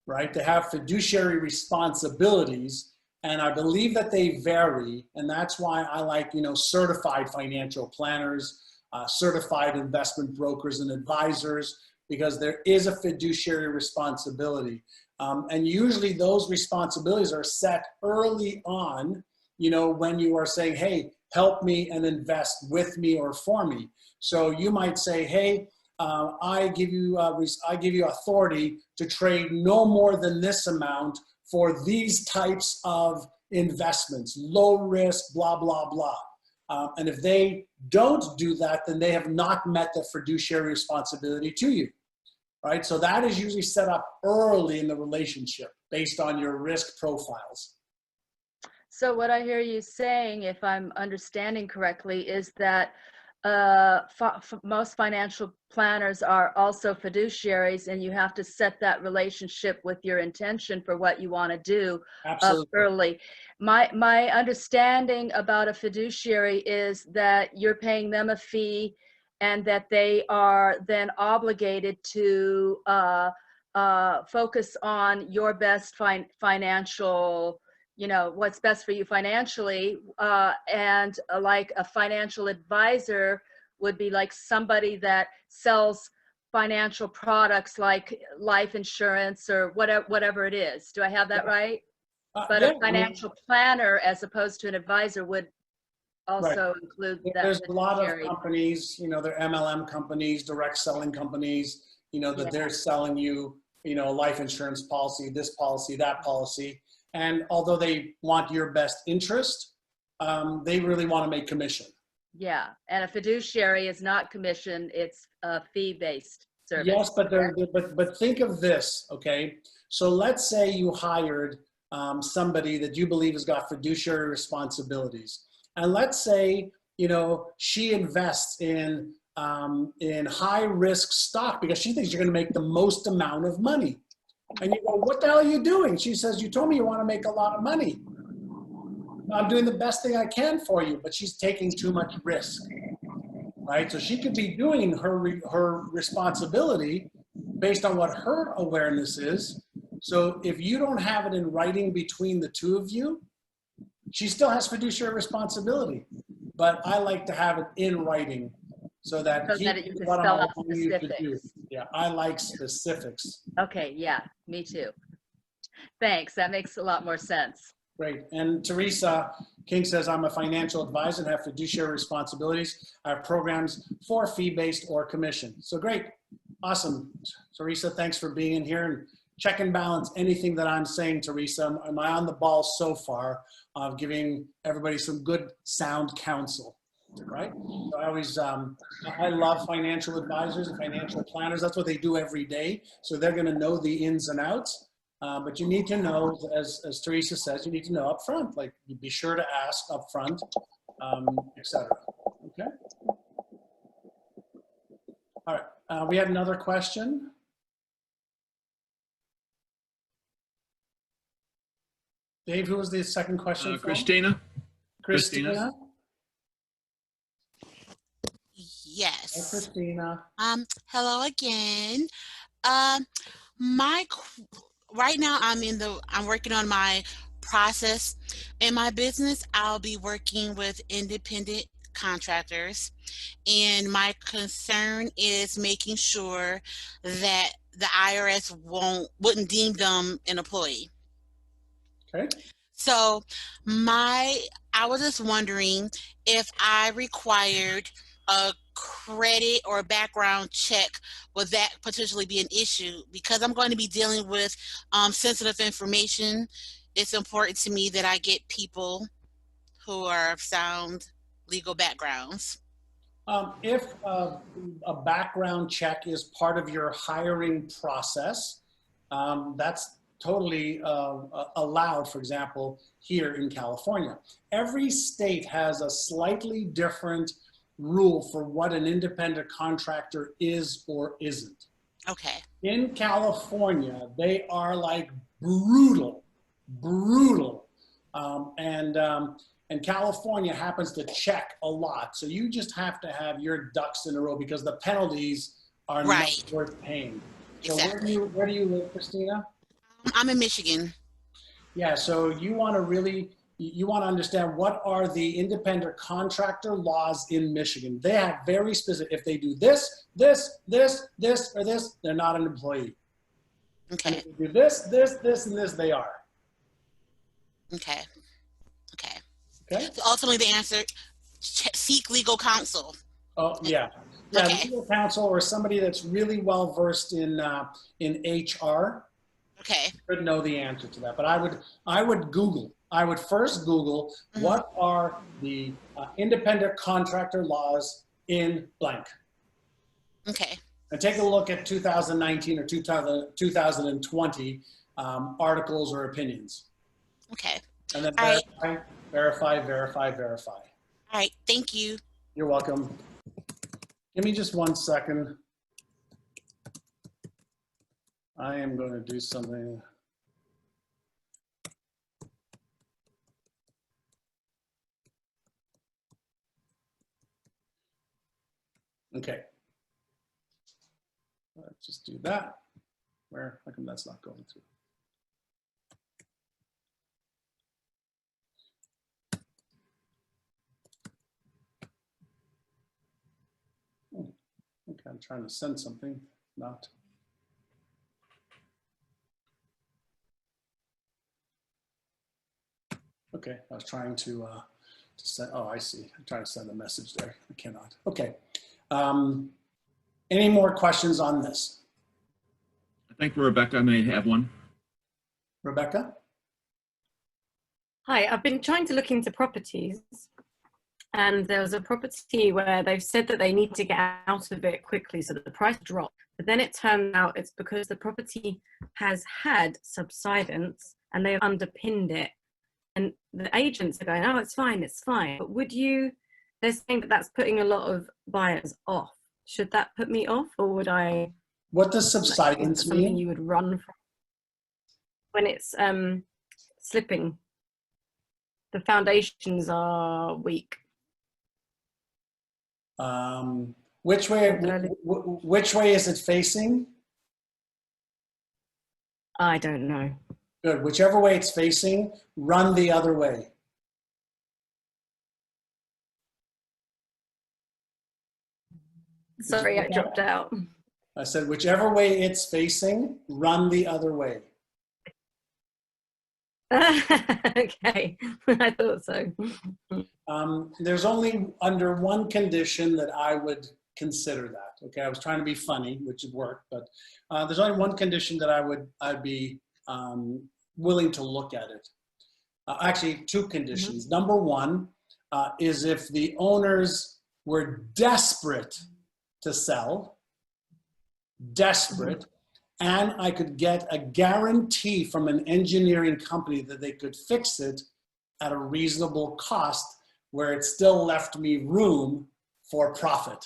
A: right? They have fiduciary responsibilities, and I believe that they vary, and that's why I like, certified financial planners, certified investment brokers and advisors, because there is a fiduciary responsibility. And usually those responsibilities are set early on, when you are saying, hey, help me and invest with me or for me. So you might say, hey, I give you authority to trade no more than this amount for these types of investments, low risk, blah, blah, blah. And if they don't do that, then they have not met the fiduciary responsibility to you, right? So that is usually set up early in the relationship based on your risk profiles.
M: So what I hear you saying, if I'm understanding correctly, is that most financial planners are also fiduciaries, and you have to set that relationship with your intention for what you want to do early. My understanding about a fiduciary is that you're paying them a fee, and that they are then obligated to focus on your best financial, what's best for you financially, and like a financial advisor would be like somebody that sells financial products like life insurance or whatever it is. Do I have that right? But a financial planner, as opposed to an advisor, would also include that.
A: There's a lot of companies, they're MLM companies, direct selling companies, you know, that they're selling you, you know, a life insurance policy, this policy, that policy. And although they want your best interest, they really want to make commission.
M: Yeah, and a fiduciary is not commission, it's a fee-based service.
A: Yes, but think of this, okay? So let's say you hired somebody that you believe has got fiduciary responsibilities. And let's say, you know, she invests in high risk stock because she thinks you're going to make the most amount of money. And you go, what the hell are you doing? She says, you told me you want to make a lot of money. I'm doing the best thing I can for you, but she's taking too much risk, right? So she could be doing her responsibility based on what her awareness is. So if you don't have it in writing between the two of you, she still has fiduciary responsibility. But I like to have it in writing so that
M: So that you can spell out specifics.
A: Yeah, I like specifics.
M: Okay, yeah, me too. Thanks, that makes a lot more sense.
A: Great. And Teresa King says, I'm a financial advisor and have fiduciary responsibilities. I have programs for fee-based or commission. So great. Awesome. Teresa, thanks for being in here and check and balance anything that I'm saying, Teresa. Am I on the ball so far of giving everybody some good sound counsel, right? So I always, I love financial advisors and financial planners. That's what they do every day. So they're going to know the ins and outs. But you need to know, as Teresa says, you need to know up front, like be sure to ask up front, etc. Okay. All right, we had another question. Dave, who was the second question from?
H: Christina.
A: Christina.
G: Yes.
A: Hi, Christina.
G: Hello again. Right now I'm working on my process in my business. I'll be working with independent contractors, and my concern is making sure that the IRS wouldn't deem them an employee.
A: Okay.
G: So I was just wondering if I required a credit or a background check, would that potentially be an issue? Because I'm going to be dealing with sensitive information. It's important to me that I get people who are of sound legal backgrounds.
A: If a background check is part of your hiring process, that's totally allowed, for example, here in California. Every state has a slightly different rule for what an independent contractor is or isn't.
G: Okay.
A: In California, they are like brutal. And California happens to check a lot. So you just have to have your ducks in a row because the penalties are not worth paying. So
G: exactly.
A: Where do you live, Christina?
G: I'm in Michigan.
A: Yeah, so you want to understand what are the independent contractor laws in Michigan. They have very specific, if they do this, or this, they're not an employee.
G: Okay.
A: And if they do this, and this, they are.
G: Okay.
A: Okay.
G: So ultimately the answer, seek legal counsel.
A: Oh, yeah. Yeah,
G: okay.
A: Legal counsel or somebody that's really well versed in HR.
G: Okay.
A: Should know the answer to that. But I would first Google what are the independent contractor laws in blank.
G: Okay.
A: And take a look at 2019 or 2020 articles or opinions.
G: Okay.
A: And then verify.
G: All right. Thank you.
A: You're welcome. Give me just 1 second. I am going to do something. Okay. Let's just do that. How come that's not going through? Okay, I'm trying to send something, not. Okay, I was trying to send, oh, I see. I'm trying to send a message there. I cannot. Okay. Any more questions on this?
H: think Rebecca may have one.
A: Rebecca?
L: Hi, I've been trying to look into properties, and there was a property where they've said that they need to get out of it quickly so that the price dropped. But then it turned out it's because the property has had subsidence and they've underpinned it. And the agents are going, oh, it's fine, it's fine. But would you, they're saying that that's putting a lot of buyers off. Should that put me off, or would I?
A: What does subsidence
L: something
A: mean?
L: You would run from when it's slipping. The foundations are weak.
A: Which way is it facing?
L: I don't know.
A: Good. Whichever way it's facing, run the other way.
L: Sorry, I dropped out.
A: I said, whichever way it's facing, run the other way.
L: Okay, I thought so.
A: There's only under one condition that I would consider that. Okay, I was trying to be funny, which would work, but there's only one condition that I'd be willing to look at it. Actually, two conditions. Number one is if the owners were desperate to sell, and I could get a guarantee from an engineering company that they could fix it at a reasonable cost where it still left me room for profit.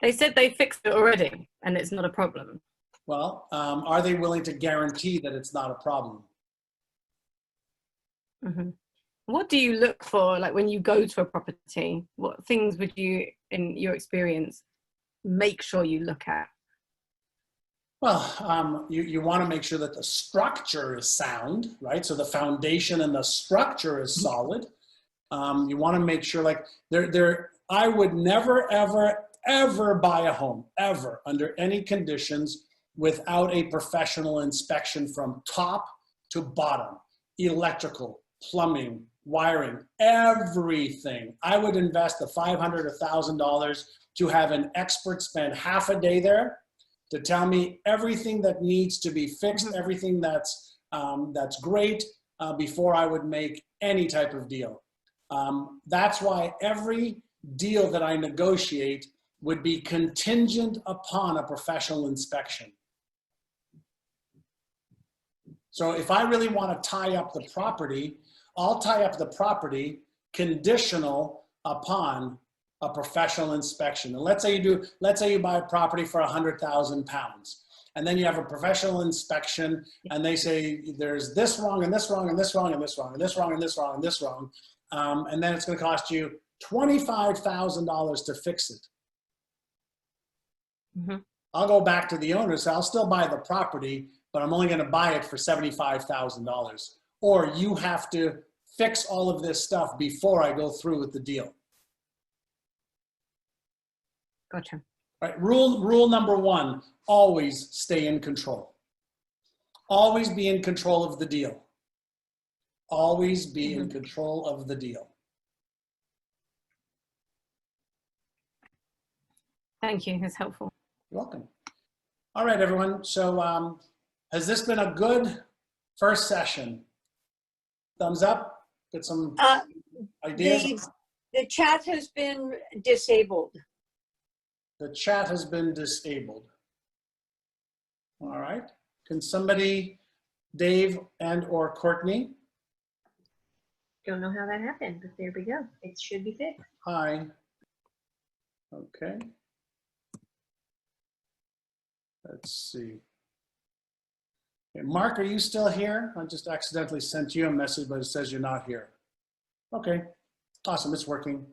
L: They said they fixed it already and it's not a problem.
A: Well, are they willing to guarantee that it's not a problem?
L: What do you look for, like when you go to a property? What things would you, in your experience, make sure you look at?
A: Well, you want to make sure that the structure is sound, right? So the foundation and the structure is solid. You want to make sure, like, I would never, ever, ever buy a home, ever, under any conditions, without a professional inspection from top to bottom. Electrical, plumbing, wiring, everything. I would invest the $500 or $1,000 to have an expert spend half a day there to tell me everything that needs to be fixed, everything that's great, before I would make any type of deal. That's why every deal that I negotiate would be contingent upon a professional inspection. So if I really want to tie up the property, I'll tie up the property conditional upon a professional inspection. And let's say you buy a property for £100,000, and then you have a professional inspection, and they say there's this wrong and this wrong and this wrong and this wrong and this wrong and this wrong and this wrong, and then it's going to cost you $25,000 to fix it. I'll go back to the owner and say, I'll still buy the property, but I'm only going to buy it for $75,000. Or you have to fix all of this stuff before I go through with the deal.
L: Gotcha.
A: Right. Rule number one, always stay in control. Always be in control of the deal. Always be in control of the deal.
L: Thank you, that's helpful.
A: You're welcome. All right, everyone. So has this been a good first session? Thumbs up? Get some ideas?
N: The chat has been disabled.
A: The chat has been disabled. All right. Can somebody, Dave and or Courtney?
D: Don't know how that happened, but there we go. It should be fixed.
A: Hi. Okay. Let's see. Okay, Mark, are you still here? I just accidentally sent you a message, but it says you're not here. Okay. Awesome. It's working.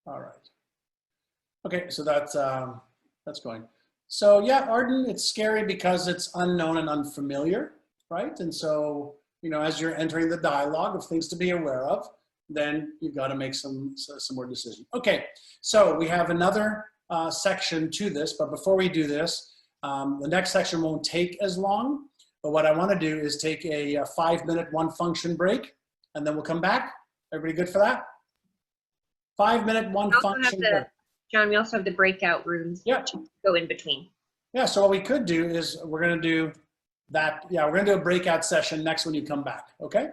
A: All right. Okay, so that's going. So yeah, Arden, it's scary because it's unknown and unfamiliar, right? And so, you know, as you're entering the dialogue of things to be aware of, then you've got to make some more decisions. Okay, so we have another section to this, but before we do this, the next section won't take as long, but what I want to do is take a 5-minute one function break, and then we'll come back. Everybody good for that? 5-minute, one
D: We also have
A: function.
D: the, John, we also have the breakout rooms
A: Yeah.
D: to go in between.
A: Yeah, so what we could do is we're going to do that. Yeah, we're going to do a breakout session next when you come back, okay?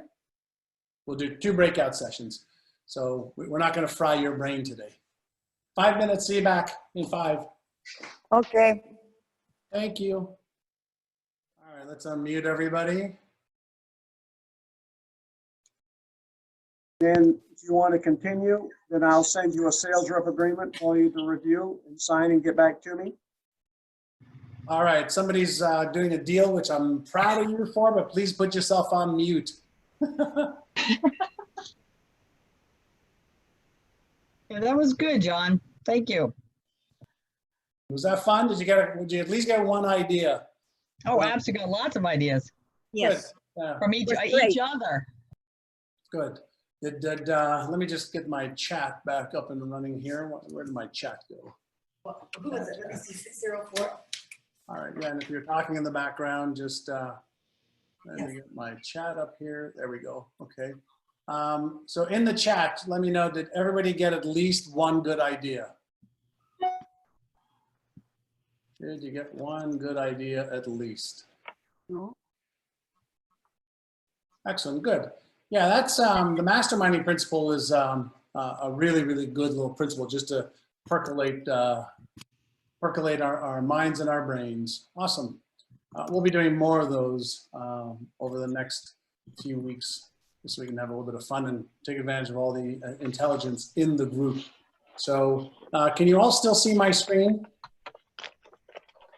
A: We'll do 2 breakout sessions. So we're not going to fry your brain today. 5 minutes, see you back in 5.
O: Okay.
A: Thank you. All right, let's unmute everybody.
P: And if you want to continue, then I'll send you a sales rep agreement for you to review and sign and get back to me.
A: All right, somebody's doing a deal, which I'm proud of you for, but please put yourself on mute.
Q: Yeah, that was good, John. Thank you.
A: Was that fun? Did you at least get one idea?
Q: Oh, absolutely, got lots of ideas.
A: Yes. Yeah.
Q: From each other.
A: Good. Let me just get my chat back up and running here. Where did my chat go?
O: Who was it? Let me see, 604.
A: All right, yeah, and if you're talking in the background, just let me get my chat up here. There we go. Okay. So in the chat, let me know, did everybody get at least one good idea? Did you get one good idea at least?
B: No.
A: Excellent, good. Yeah, that's the masterminding principle is a really, really good little principle just to percolate our minds and our brains. Awesome. We'll be doing more of those over the next few weeks, so we can have a little bit of fun and take advantage of all the intelligence in the group. So can you all still see my screen?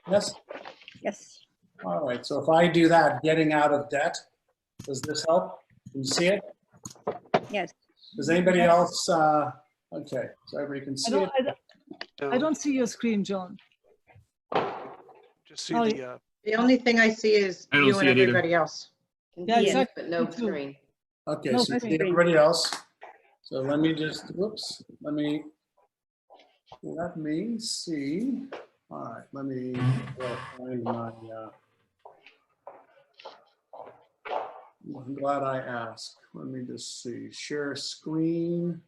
A: Yes?
B: Yes.
A: All right, so if I do that, getting out of debt, does this help? Can you see it?
B: Yes.
A: Does anybody else? Okay, so everybody can see it.
R: I don't see your screen, John.
S: Just see
R: Oh,
S: the.
F: The only thing I see is
H: I don't
F: you
H: see
F: and
H: it either.
F: everybody else.
R: Yeah, exactly.
F: But no
R: Me too.
F: screen.
A: Okay,
R: No
A: so you see
R: screen.
A: everybody else. So let me just, whoops, let me see. All right, let me find my, I'm glad I asked. Let me just see, share screen.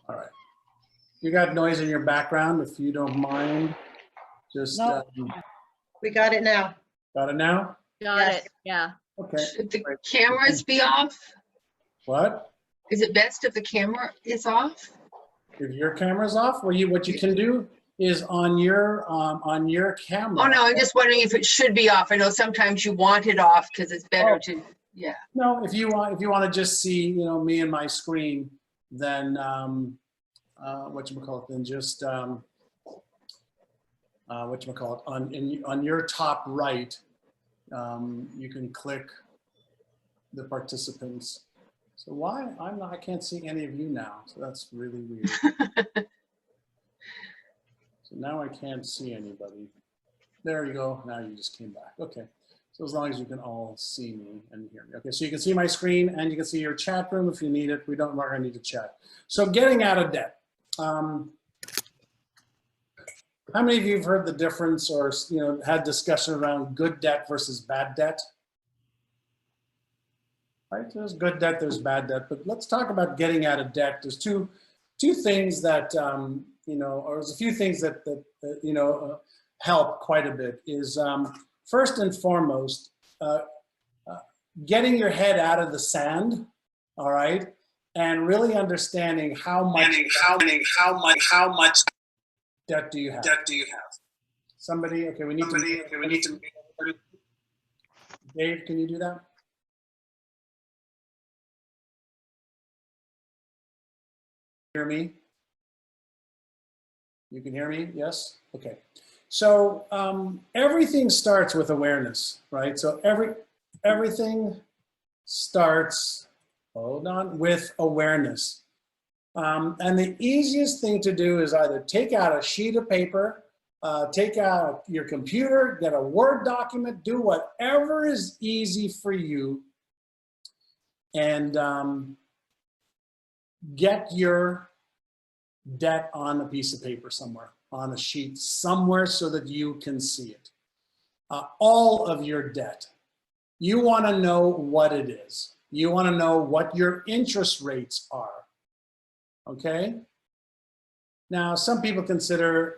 A: All right. You got noise in your background, if you don't mind. Just,
F: No. We got it now.
A: got it now?
M: Got it, yeah.
A: Okay.
T: Should the cameras be off?
A: What?
T: Is it best if the camera is off?
A: If your camera's off, what you can do is on your camera.
T: Oh, no, I'm just wondering if it should be off. I know sometimes you want it off because it's better to, yeah.
A: No, if you want to just see, me and my screen, then then just on your top right, you can click the participants. So why I can't see any of you now. So that's really weird. So now I can't see anybody. There you go. Now you just came back. Okay. So as long as you can all see me and hear me. Okay, so you can see my screen and you can see your chat room if you need it. We're not going to need to chat. So getting out of debt. How many of you have heard the difference or had discussion around good debt versus bad debt? Right, there's good debt, there's bad debt, but let's talk about getting out of debt. There's two things that or there's a few things that help quite a bit. Is first and foremost, getting your head out of the sand, all right, and really understanding how much debt do you have? Somebody, okay, we need to. Dave, can you do that? Hear me? You can hear me? Yes? Okay. So everything starts with awareness, right? So everything starts, hold on, with awareness. And the easiest thing to do is either take out a sheet of paper, take out your computer, get a Word document, do whatever is easy for you, and get your debt on a piece of paper somewhere, on a sheet somewhere so that you can see it. All of your debt. You want to know what it is. you want to know what your interest rates are. Okay? Now, some people consider,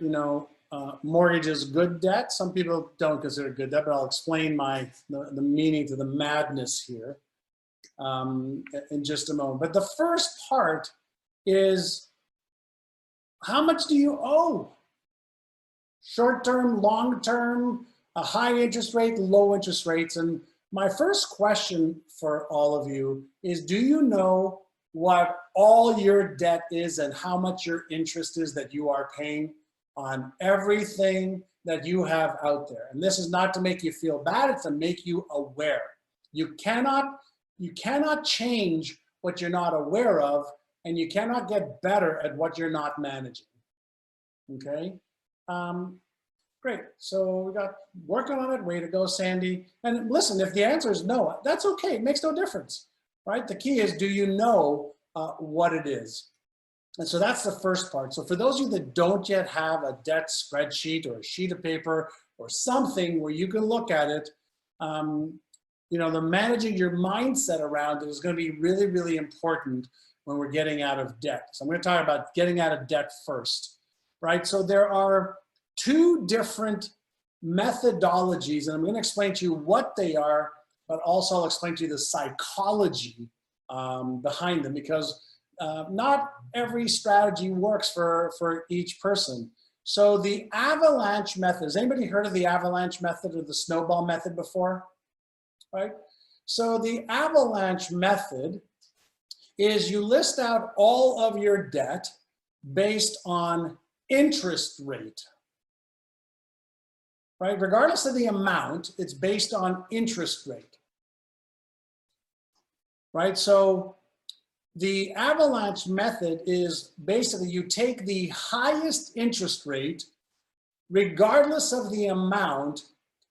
A: mortgages good debt. Some people don't consider good debt, but I'll explain the meaning to the madness here in just a moment. But the first part is, how much do you owe? Short-term, long-term, a high interest rate, low interest rates. And my first question for all of you is, do you know what all your debt is and how much your interest is that you are paying on everything that you have out there? And this is not to make you feel bad, it's to make you aware. You cannot change what you're not aware of, and you cannot get better at what you're not managing. Okay? Great, so we got working on it. Way to go, Sandy. And listen, if the answer is no, that's okay, it makes no difference, right? The key is, do you know what it is? And so that's the first part. So for those of you that don't yet have a debt spreadsheet or a sheet of paper or something where you can look at it, the managing your mindset around it is going to be really, really important when we're getting out of debt. So I'm going to talk about getting out of debt first, right? So there are two different methodologies, and I'm going to explain to you what they are, but also I'll explain to you the psychology behind them, because not every strategy works for each person. So the avalanche method, has anybody heard of the avalanche method or the snowball method before? Right? So the avalanche method is you list out all of your debt based on interest rate. Right? Regardless of the amount, it's based on interest rate. Right? So the avalanche method is basically you take the highest interest rate, regardless of the amount,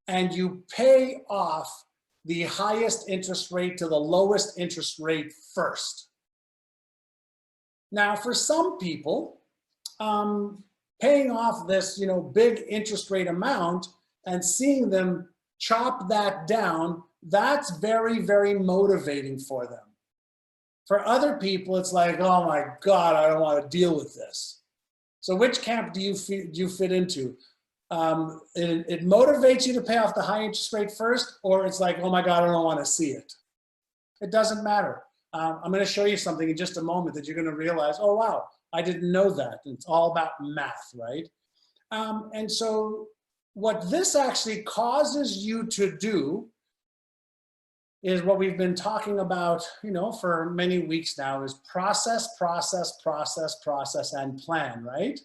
A: and you pay off the highest interest rate to the lowest interest rate first. Now, for some people, paying off this, big interest rate amount and seeing them chop that down, that's very, very motivating for them. For other people, it's like, oh my God, I don't want to deal with this. So which camp do you fit into? It motivates you to pay off the high interest rate first, or it's like, oh my God, I don't want to see it. It doesn't matter. I'm going to show you something in just a moment that you're going to realize, oh wow, I didn't know that. It's all about math, right? And so what this actually causes you to do is what we've been talking about, for many weeks now, is process, process, process, process, and plan, right?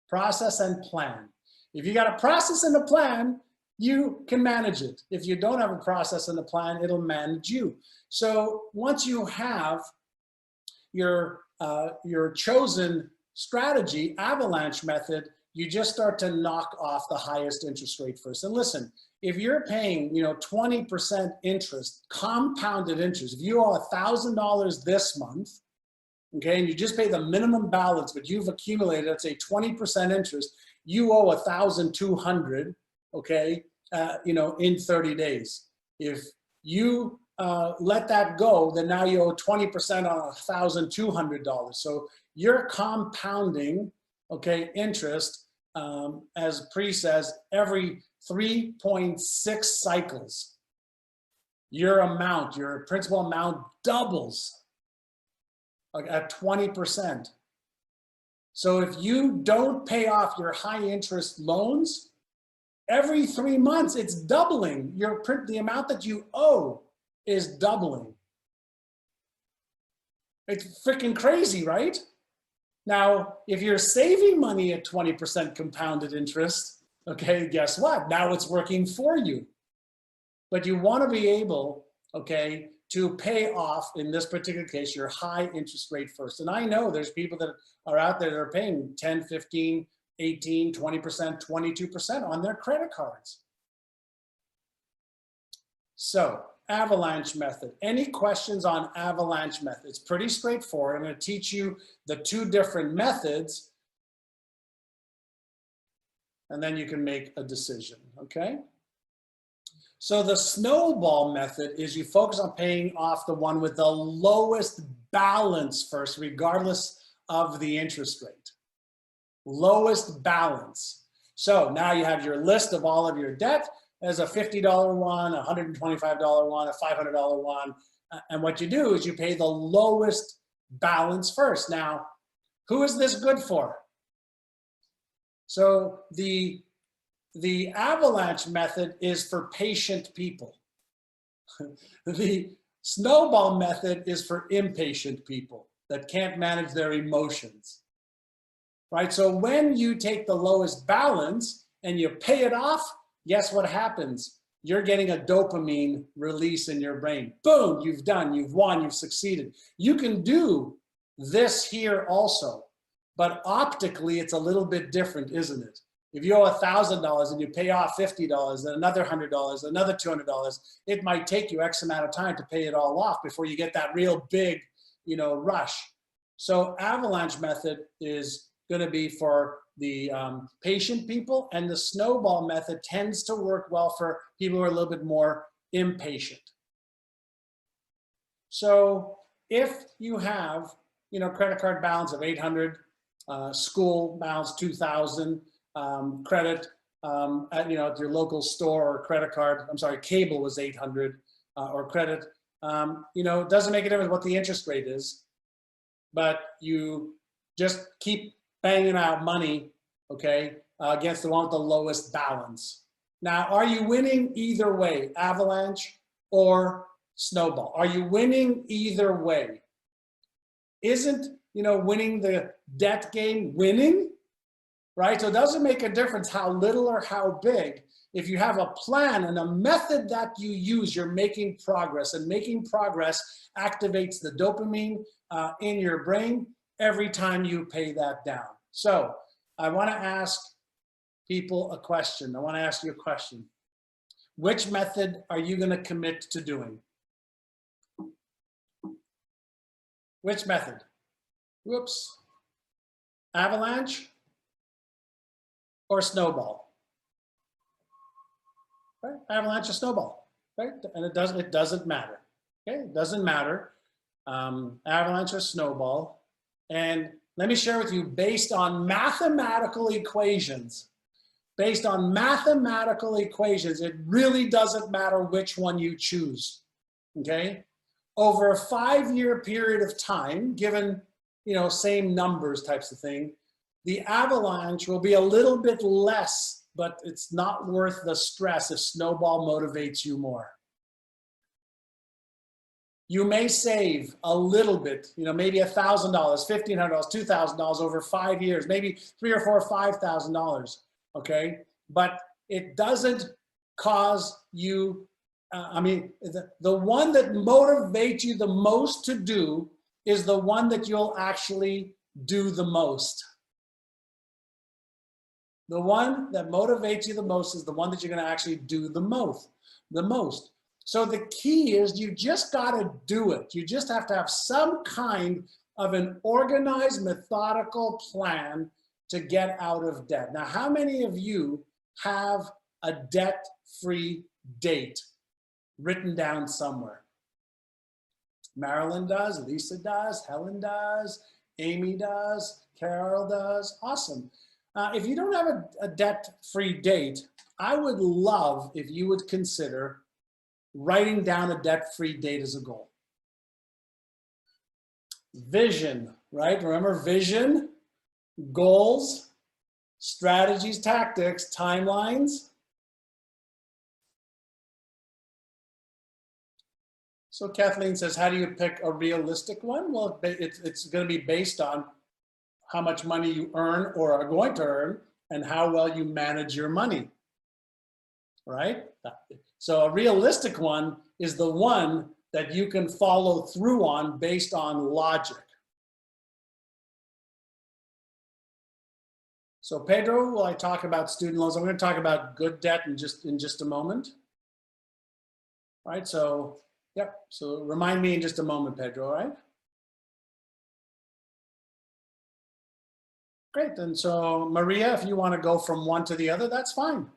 A: Process and plan. If you got a process and a plan, you can manage it. If you don't have a process and a plan, it'll manage you. So once you have your chosen strategy, avalanche method, you just start to knock off the highest interest rate first. And listen, if you're paying 20% interest, compounded interest, if you owe $1,000 this month, okay, and you just pay the minimum balance, but you've accumulated, let's say 20% interest, you owe $1,200, okay, in 30 days. If you let that go, then now you owe 20% on $1,200. So you're compounding, okay, interest, as Pri says, every 3.6 cycles. Your amount, your principal amount doubles at 20%. So if you don't pay off your high interest loans, every 3 months it's doubling. The amount that you owe is doubling. It's freaking crazy, right? Now, if you're saving money at 20% compounded interest, okay, guess what? Now it's working for you. But you want to be able, okay, to pay off, in this particular case, your high interest rate first. And I know there's people that are out there that are paying 10, 15, 18, 20%, 22% on their credit cards. So, avalanche method. Any questions on avalanche method? It's pretty straightforward. I'm going to teach you the two different methods, and then you can make a decision, okay? So the snowball method is you focus on paying off the one with the lowest balance first, regardless of the interest rate. Lowest balance. So now you have your list of all of your debt. There's a $50 one, a $125 one, a $500 one. And what you do is you pay the lowest balance first. Now, who is this good for? So the avalanche method is for patient people. The snowball method is for impatient people that can't manage their emotions, right? So when you take the lowest balance and you pay it off, guess what happens? You're getting a dopamine release in your brain. Boom, you've done, you've won, you've succeeded. You can do this here also, but optically it's a little bit different, isn't it? If you owe $1,000 and you pay off $50, then another $100, another $200, it might take you X amount of time to pay it all off before you get that real big, rush. So avalanche method is going to be for the patient people, and the snowball method tends to work well for people who are a little bit more impatient. So if you have, credit card balance of 800, school balance 2,000, credit at your local store, or credit card, cable was 800, or credit, it doesn't make a difference what the interest rate is, but you just keep banging out money, okay, against the one with the lowest balance. Now, are you winning either way, avalanche or snowball? Are you winning either way? Isn't, winning the debt game winning? Right? So it doesn't make a difference how little or how big. If you have a plan and a method that you use, you're making progress, and making progress activates the dopamine in your brain every time you pay that down. So I want to ask people a question. I want to ask you a question. Which method are you going to commit to doing? Which method? Whoops. Avalanche or snowball? Right? Avalanche or snowball, right? And it doesn't matter. Okay, it doesn't matter. Avalanche or snowball. And let me share with you, based on mathematical equations, it really doesn't matter which one you choose. Okay? Over a 5-year period of time, given same numbers types of thing, the avalanche will be a little bit less, but it's not worth the stress if snowball motivates you more. You may save a little bit, maybe $1,000, $1,500, $2,000 over 5 years, maybe $3,000 or $4,000 or $5,000, okay? But it doesn't cause you, the one that motivates you the most to do is the one that you'll actually do the most. The one that motivates you the most is the one that you're going to actually do the most. So the key is you just got to do it. You just have to have some kind of an organized, methodical plan to get out of debt. Now, how many of you have a debt-free date written down somewhere? Marilyn does, Lisa does, Helen does, Amy does, Carol does. Awesome. If you don't have a debt-free date, I would love if you would consider writing down a debt-free date as a goal. Vision, right? Remember vision, goals, strategies, tactics, timelines. So Kathleen says, how do you pick a realistic one? Well, it's going to be based on how much money you earn or are going to earn and how well you manage your money, right? So a realistic one is the one that you can follow through on based on logic. So Pedro, will I talk about student loans? I'm going to talk about good debt in just a moment. All right, so, yep. So remind me in just a moment, Pedro, all right? Great, and so Maria, if you want to go from one to the other, that's fine.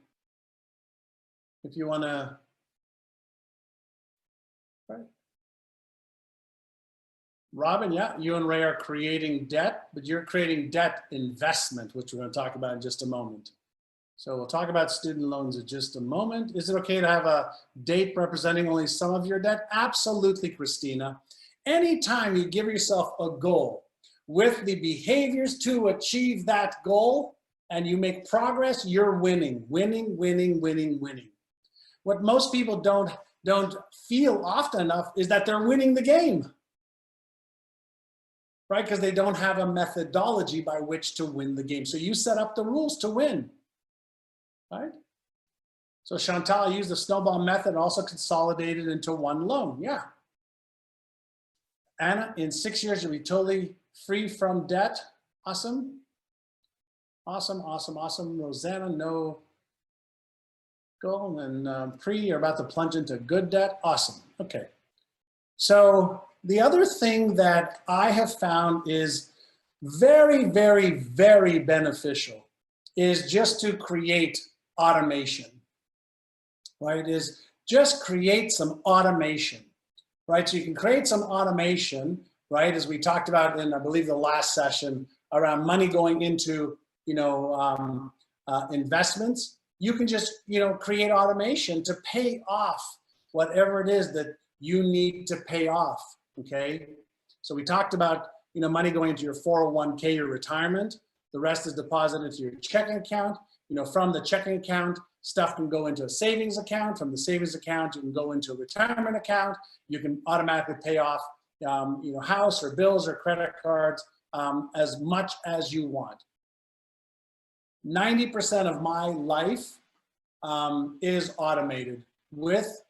A: If you want to Robin, yeah, you and Ray are creating debt, but you're creating debt investment, which we're going to talk about in just a moment. So we'll talk about student loans in just a moment. Is it okay to have a date representing only some of your debt? Absolutely, Christina. Anytime you give yourself a goal with the behaviors to achieve that goal and you make progress, you're winning, winning, winning, winning, winning. What most people don't feel often enough is that they're winning the game. Right? Because they don't have a methodology by which to win the game. So you set up the rules to win, right? So Chantal used the snowball method and also consolidated into one loan. Yeah. Anna, in 6 years, you'll be totally free from debt. Awesome. Awesome, awesome, awesome. Rosanna, no goal. And Pre, you're about to plunge into good debt. Awesome. Okay. So the other thing that I have found is very, very, very beneficial is just to create automation, right? Is just create some automation, right? So you can create some automation, right? As we talked about in, I believe, the last session around money going into, investments. You can just, create automation to pay off whatever it is that you need to pay off, okay? So we talked about, money going into your 401k, your retirement. The rest is deposited into your checking account. From the checking account, stuff can go into a savings account. From the savings account, you can go into a retirement account. You can automatically pay off, house or bills or credit cards as much as you want. 90% of my life is automated with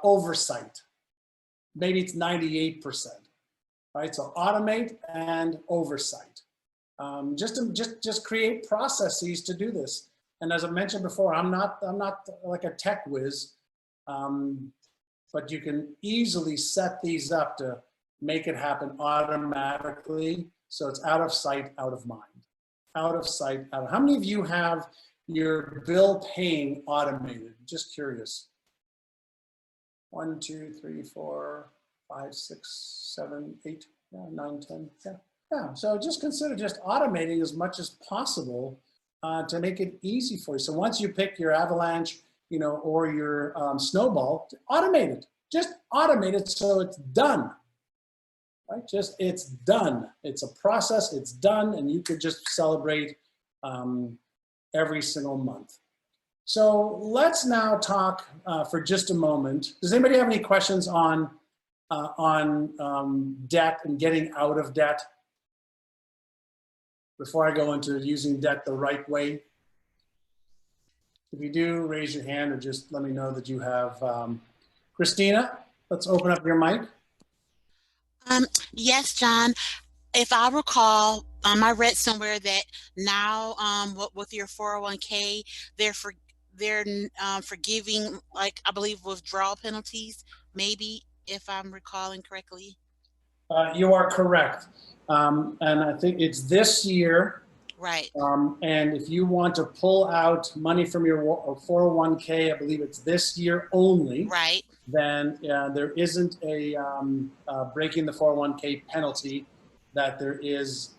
A: oversight. Maybe it's 98%, right? So automate and oversight. Just create processes to do this. And as I mentioned before, I'm not like a tech whiz, but you can easily set these up to make it happen automatically. So it's out of sight, out of mind. Out of sight, out of. How many of you have your bill paying automated? Just curious. 1, 2, 3, 4, 5, 6, 7, 8, 9, 10. Yeah. So just consider just automating as much as possible to make it easy for you. So once you pick your avalanche, or your snowball, automate it. Just automate it so it's done. Right? It's done. It's a process. It's done, and you could just celebrate every single month. So let's now talk for just a moment. Does anybody have any questions on debt and getting out of debt before I go into using debt the right way? If you do, raise your hand or just let me know that you have. Christina, let's open up your mic.
G: Yes, John. If I recall, I read somewhere that now with your 401k, they're forgiving, like, I believe, withdrawal penalties, maybe, if I'm recalling correctly.
A: You are correct. And I think it's this year.
G: Right.
A: And if you want to pull out money from your 401k, I believe it's this year only.
G: Right.
A: Then there isn't a breaking the 401k penalty that there is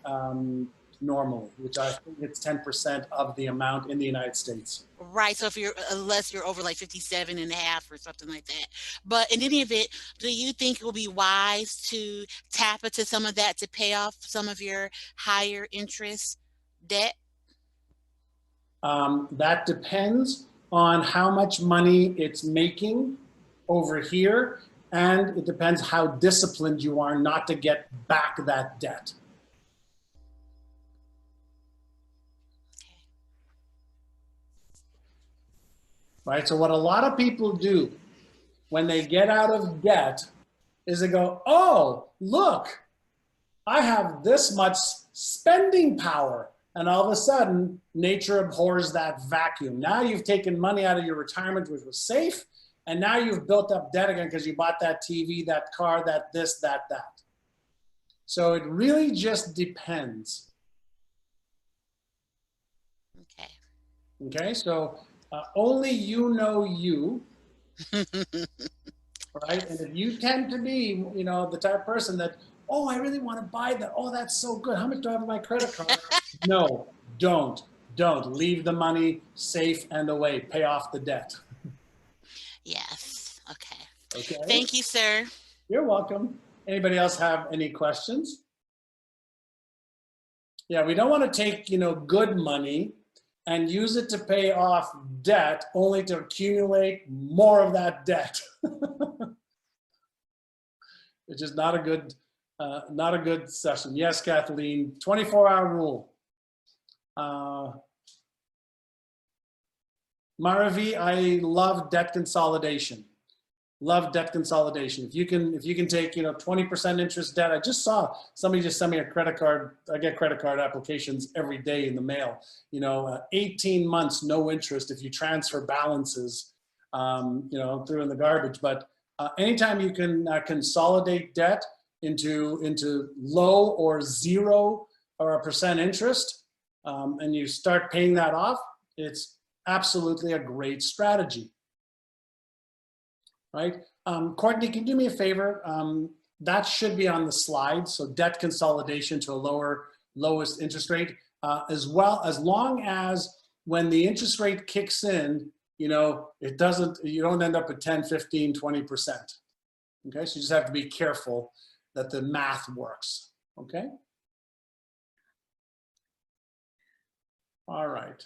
A: normally, which I think it's 10% of the amount in the United States.
G: Right. So unless you're over like 57.5 or something like that. But in any event, do you think it will be wise to tap into some of that to pay off some of your higher interest debt?
A: That depends on how much money it's making over here, and it depends how disciplined you are not to get back that debt. Right? So what a lot of people do when they get out of debt is they go, oh, look, I have this much spending power. And all of a sudden, nature abhors that vacuum. Now you've taken money out of your retirement, which was safe, and now you've built up debt again because you bought that TV, that car, that this, that. So it really just depends. Okay, so only you know you. right? And if you tend to be, you know, the type of person that, oh, I really want to buy that. Oh, that's so good. How much do I have on my credit card? No, don't. Leave the money safe and away. Pay off the debt.
G: Yes. Okay.
A: Okay.
G: Thank you, sir.
A: You're welcome. Anybody else have any questions? Yeah, we don't want to take, you know, good money and use it to pay off debt only to accumulate more of that debt. Which is not a good session. Yes, Kathleen, 24-hour rule. Maravi, I love debt consolidation. Love debt consolidation. If you can take, you know, 20% interest debt. I just saw somebody just send me a credit card. I get credit card applications every day in the mail. You know, 18 months, no interest if you transfer balances, you know, through in the garbage. But anytime you can consolidate debt into low or 0 or a percent interest, and you start paying that off, it's absolutely a great strategy. Right? Courtney, can you do me a favor? That should be on the slide. So debt consolidation to a lowest interest rate, as well, as long as when the interest rate kicks in, you know, you don't end up at 10, 15, 20%. Okay, so you just have to be careful that the math works. Okay? All right.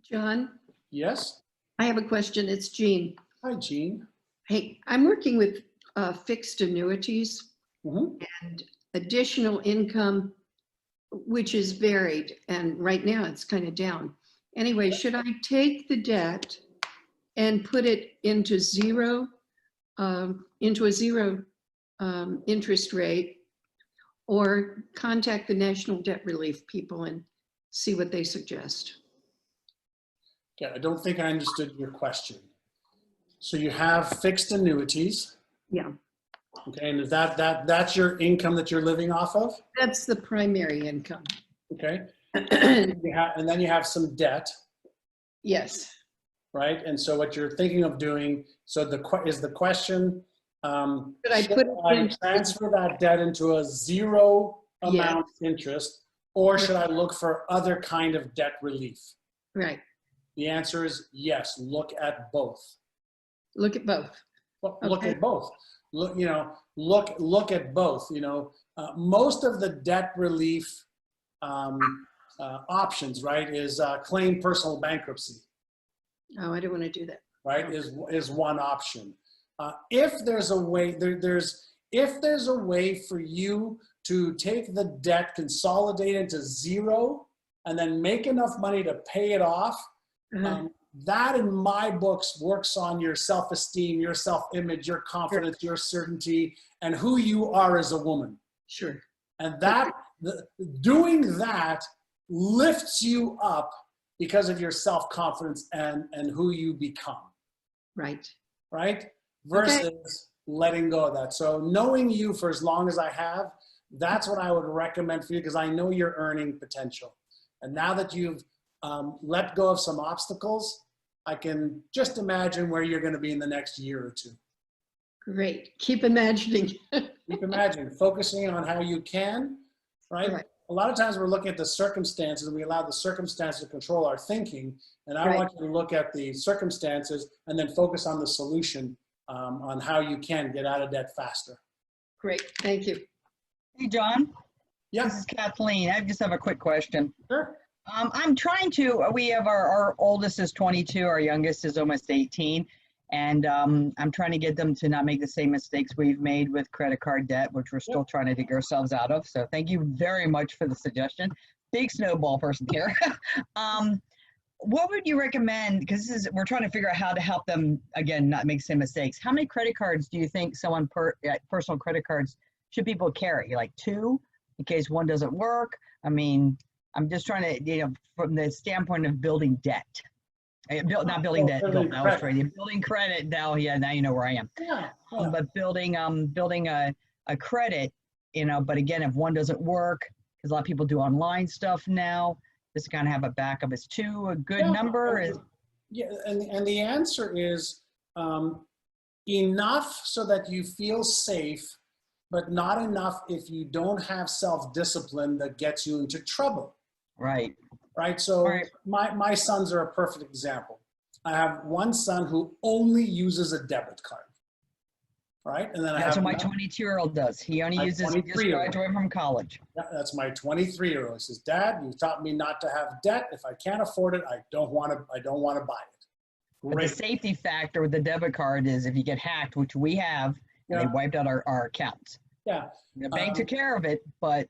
U: John,
A: Yes?
U: I have a question. It's Jean.
A: Hi, Jean.
U: Hey, I'm working with fixed annuities and additional income, which is varied. And right now it's kind of down. Anyway, should I take the debt and put it into zero, into a zero interest rate, or contact the National Debt Relief people and see what they suggest?
A: Okay, I don't think I understood your question. So you have fixed annuities.
U: Yeah.
A: Okay, and is that's your income that you're living off of?
U: That's the primary income.
A: Okay. And then you have some debt.
U: Yes.
A: Right, and so what you're thinking of doing, so the question,
U: should
A: I transfer that debt into a 0 amount interest, or should I look for other kind of debt relief?
U: Right.
A: The answer is yes, look at both.
U: Look at both.
A: Well, look at both. Look, you know, look at both. You know, most of the debt relief options, right, is claim personal bankruptcy.
U: Oh, I don't want to do that.
A: Right, is one option. If there's a way, if there's a way for you to take the debt, consolidate into 0, and then make enough money to pay it off, that in my books works on your self-esteem, your self-image, your confidence, your certainty, and who you are as a woman.
U: Sure.
A: And doing that lifts you up because of your self-confidence and who you become.
U: Right.
A: Right? Versus letting go of that. So knowing you for as long as I have, that's what I would recommend for you, because I know your earning potential. And now that you've let go of some obstacles, I can just imagine where you're going to be in the next year or 2.
U: Great. Keep imagining.
A: Keep imagining, focusing on how you can, right? A lot of times we're looking at the circumstances and we allow the circumstances to control our thinking. And I want you to look at the circumstances and then focus on the solution, on how you can get out of debt faster.
U: Great. Thank you.
Q: Hey, John.
A: Yeah.
Q: This is Kathleen. I just have a quick question.
A: Sure.
Q: I'm trying to, we have our oldest is 22, our youngest is almost 18. And I'm trying to get them to not make the same mistakes we've made with credit card debt, which we're still trying to dig ourselves out of. So thank you very much for the suggestion. Big snowball person here. What would you recommend? Because we're trying to figure out how to help them, again, not make the same mistakes. How many credit cards do you think personal credit cards should people carry? Like 2 in case one doesn't work? I mean, I'm just trying to, from the standpoint of building debt. Not building debt, building credit. Now you know where I am.
A: Yeah.
Q: But building a credit, but again, if one doesn't work, because a lot of people do online stuff now, just kind of have a backup. Is 2 a good number?
A: Yeah, and the answer is enough so that you feel safe, but not enough if you don't have self-discipline that gets you into trouble.
Q: Right.
A: Right. So
Q: Right.
A: my sons are a perfect example. I have one son who only uses a debit card. Right. And then I
Q: That's
A: have
Q: what my 22-year-old does. He only
A: my
Q: uses, he just
A: 23-year-old.
Q: graduated from college.
A: Yeah, that's my 23-year-old. He says, Dad, you taught me not to have debt. If I can't afford it, I don't want to buy it.
Q: But
A: Great.
Q: the safety factor with the debit card is if you get hacked, which we have, and they
A: Yeah.
Q: wiped out our accounts.
A: Yeah.
Q: The bank took care of it, but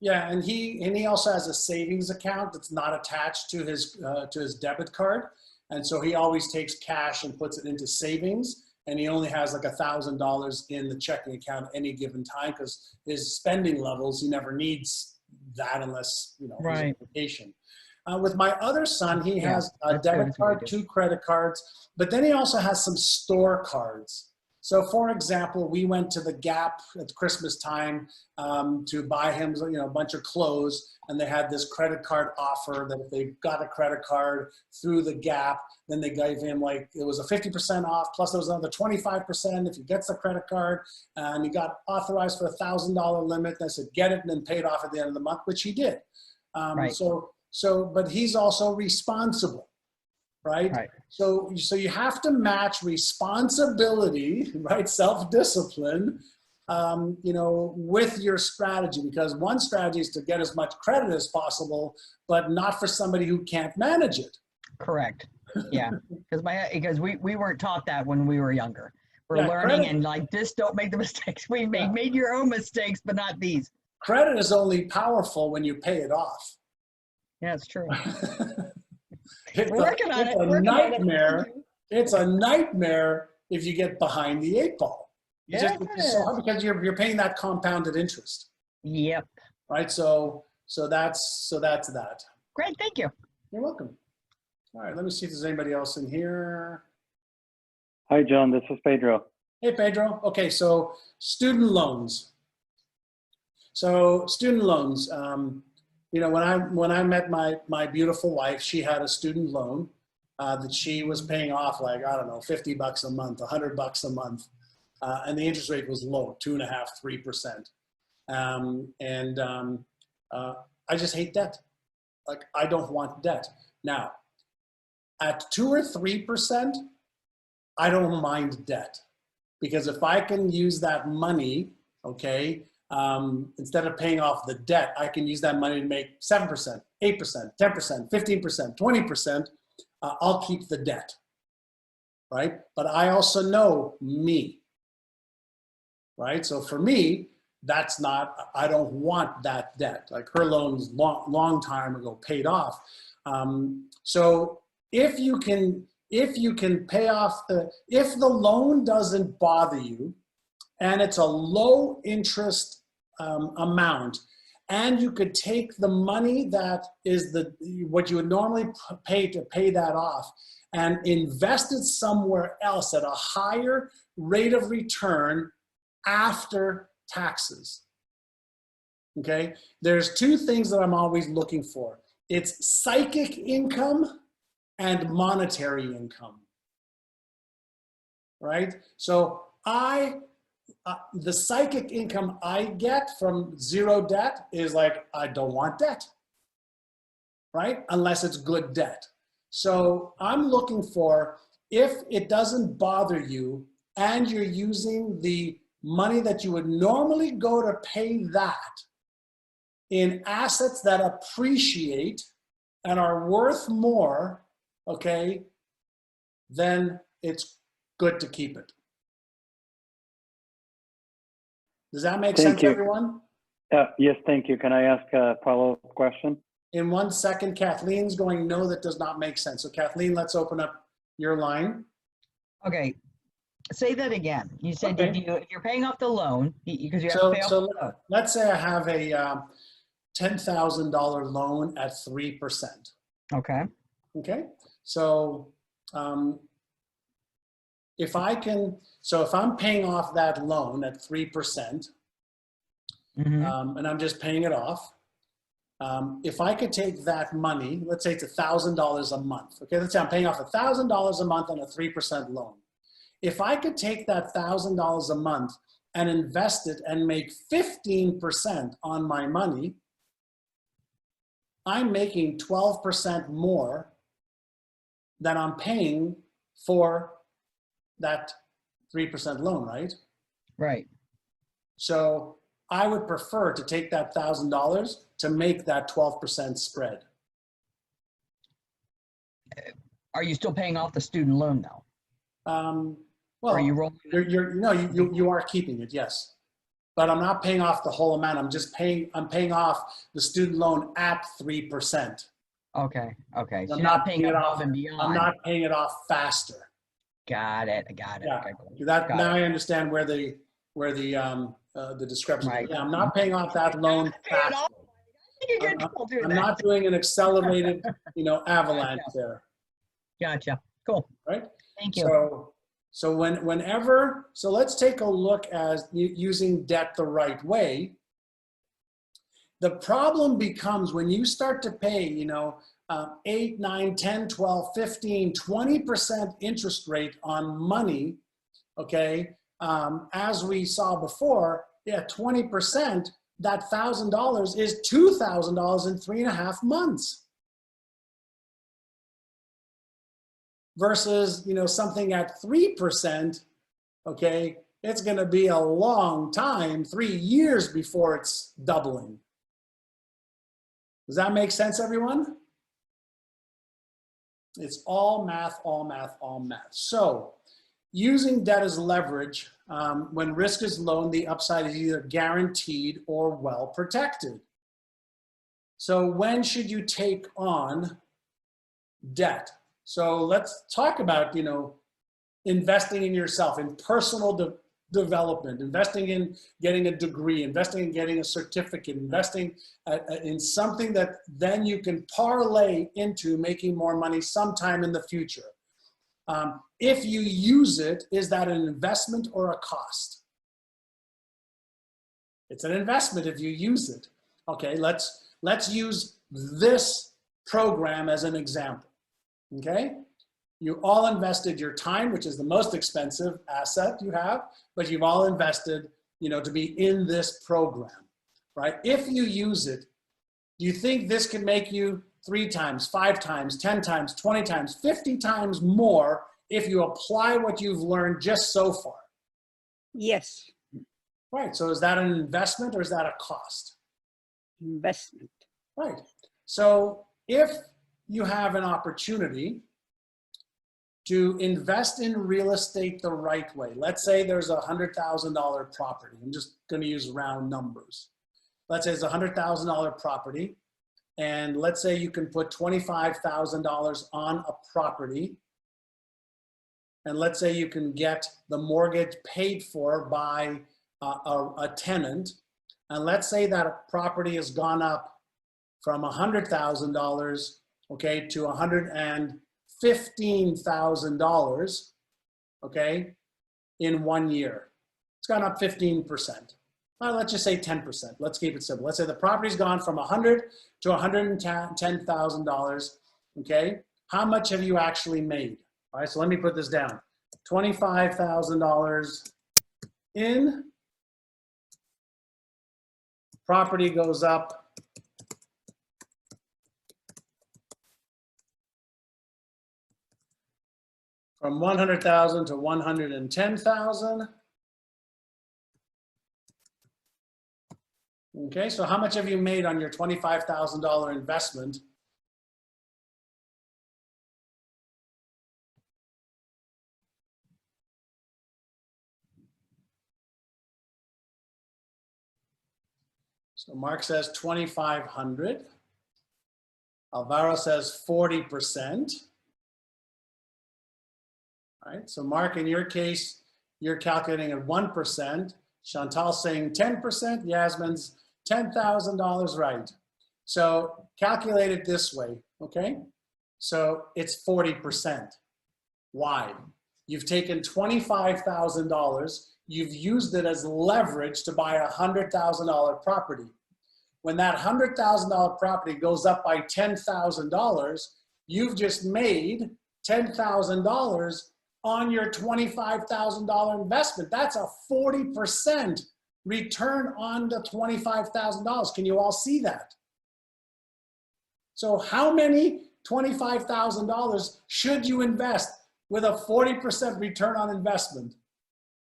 A: Yeah, and he also has a savings account that's not attached to his debit card, and so he always takes cash and puts it into savings, and he only has like $1,000 in the checking account at any given time because his spending levels, he never needs that unless he's on
Q: Right.
A: vacation. With my other son, he
Q: Yeah,
A: has a
Q: that's good.
A: debit
Q: That's what we
A: card,
Q: do.
A: 2 credit cards, but then he also has some store cards. So for example, we went to the Gap at Christmas time to buy him a bunch of clothes, and they had this credit card offer that if they got a credit card through the Gap, then they gave him it was a 50% off, plus there was another 25% if he gets the credit card, and he got authorized for a $1,000 limit. And I said, get it and then pay it off at the end of the month, which he did.
Q: Right.
A: But he's also responsible. Right?
Q: Right.
A: So you have to match responsibility, right? Self-discipline, with your strategy, because one strategy is to get as much credit as possible, but not for somebody who can't manage it.
Q: correct. Yeah, because we weren't taught that when we were younger. We're
A: Yeah,
Q: learning
A: credit-
Q: and just don't make the mistakes. We made your own mistakes, but not these.
A: Credit is only powerful when you pay it off.
Q: Yeah, it's true.
A: It's
Q: Working on it, working on it.
A: nightmare. It's a nightmare if you get behind the 8 ball. It's just so hard because you're paying that compounded interest.
Q: Yep.
A: Right. So that's that.
Q: Great. Thank you.
A: You're welcome. All right. Let me see if there's anybody else in here.
C: Hi, John. This is Pedro.
A: Hey, Pedro. Okay. So student loans. When I met my beautiful wife, she had a student loan that she was paying off like, I don't know, $50 a month, $100 a month. And the interest rate was low, 2.5%, 3%. I just hate debt. Like, I don't want debt. Now, at 2 or 3%, I don't mind debt. Because if I can use that money, okay, instead of paying off the debt, I can use that money to make 7%, 8%, 10%, 15%, 20%. I'll keep the debt, right? But I also know me, right? So for me, I don't want that debt. Like her loan is long time ago paid off. So if you can pay off if the loan doesn't bother you, and it's a low interest amount, and you could take the money that is what you would normally pay to pay that off and invest it somewhere else at a higher rate of return after taxes. Okay, there's 2 things that I'm always looking for. It's psychic income and monetary income, right? So the psychic income I get from zero debt is like, I don't want debt, right? Unless it's good debt. So I'm looking for, if it doesn't bother you and you're using the money that you would normally go to pay that in assets that appreciate and are worth more, okay, then it's good to keep it. Does that make sense, everyone?
C: Yes, thank you. Can I ask a follow-up question?
A: In 1 second, Kathleen's going, no, that does not make sense. So Kathleen, let's open up your line.
Q: Okay. Say that again. You said
A: Okay.
Q: if you're paying off the loan, because you have to pay off the loan.
A: Let's say I have a $10,000 loan at 3%.
Q: Okay.
A: Okay. So if I'm paying off that loan at 3%, and I'm just paying it off, if I could take that money, let's say it's $1,000 a month. Okay, let's say I'm paying off $1,000 a month on a 3% loan. If I could take that $1,000 a month and invest it and make 15% on my money, I'm making 12% more than I'm paying for that 3% loan, right?
Q: Right.
A: So I would prefer to take that $1,000 to make that 12% spread.
Q: Are you still paying off the student loan though?
A: Well,
Q: Are you rolling?
A: you are keeping it, yes. But I'm not paying off the whole amount. I'm paying off the student loan at 3%.
Q: Okay. Okay. So
A: I'm
Q: you're not paying
A: it
Q: above
A: off,
Q: and beyond.
A: I'm not paying it off faster.
Q: Got it. Got it.
A: Yeah.
Q: Okay, cool.
A: That
Q: Got
A: now
Q: it.
A: I understand where the discrepancy.
Q: Right.
A: Yeah, I'm not paying off that loan faster. I'm not doing an accelerated, avalanche there.
Q: Gotcha. Cool.
A: Right.
Q: Thank you.
A: So whenever, let's take a look at using debt the right way. The problem becomes when you start to pay, 8, 9, 10, 12, 15, 20% interest rate on money, okay? As we saw before, 20%, that $1,000 is $2,000 in 3.5 months. Versus, something at 3%, okay, it's gonna be a long time, 3 years before it's doubling. Does that make sense, everyone? It's all math, all math, all math. So using debt as leverage, when risk is low, the upside is either guaranteed or well protected. So when should you take on debt? So let's talk about, investing in yourself, in personal development, investing in getting a degree, investing in getting a certificate, investing in something that then you can parlay into making more money sometime in the future. If you use it, is that an investment or a cost? It's an investment if you use it. Okay, let's use this program as an example. Okay, you all invested your time, which is the most expensive asset you have, but you've all invested, to be in this program, right? If you use it, do you think this can make you 3 times, 5 times, 10 times, 20 times, 50 times more if you apply what you've learned just so far?
B: Yes.
A: Right, so is that an investment or is that a cost?
B: Investment.
A: Right, so if you have an opportunity to invest in real estate the right way. Let's say there's a $100,000 property. I'm just going to use round numbers. Let's say it's a $100,000 property, and let's say you can put $25,000 on a property, and let's say you can get the mortgage paid for by a tenant, and let's say that property has gone up from $100,000, okay, to $115,000, okay, in 1 year. It's gone up 15%. Well, let's just say 10%. Let's keep it simple. Let's say the property's gone from $100,000 to $110,000, okay? How much have you actually made? All right, so let me put this down. $25,000 in, property goes up from 100,000 to 110,000. Okay, so how much have you made on your $25,000 investment? So Mark says 2,500. Alvaro says 40%. All right, so Mark, in your case, you're calculating at 1%. Chantal's saying 10%. Yasmin's $10,000, right? So calculate it this way, okay? So it's 40%. Why? You've taken $25,000, you've used it as leverage to buy a $100,000 property. When that $100,000 property goes up by $10,000, you've just made $10,000 on your $25,000 investment. That's a 40% return on the $25,000. Can you all see that? So how many $25,000 should you invest with a 40% return on investment?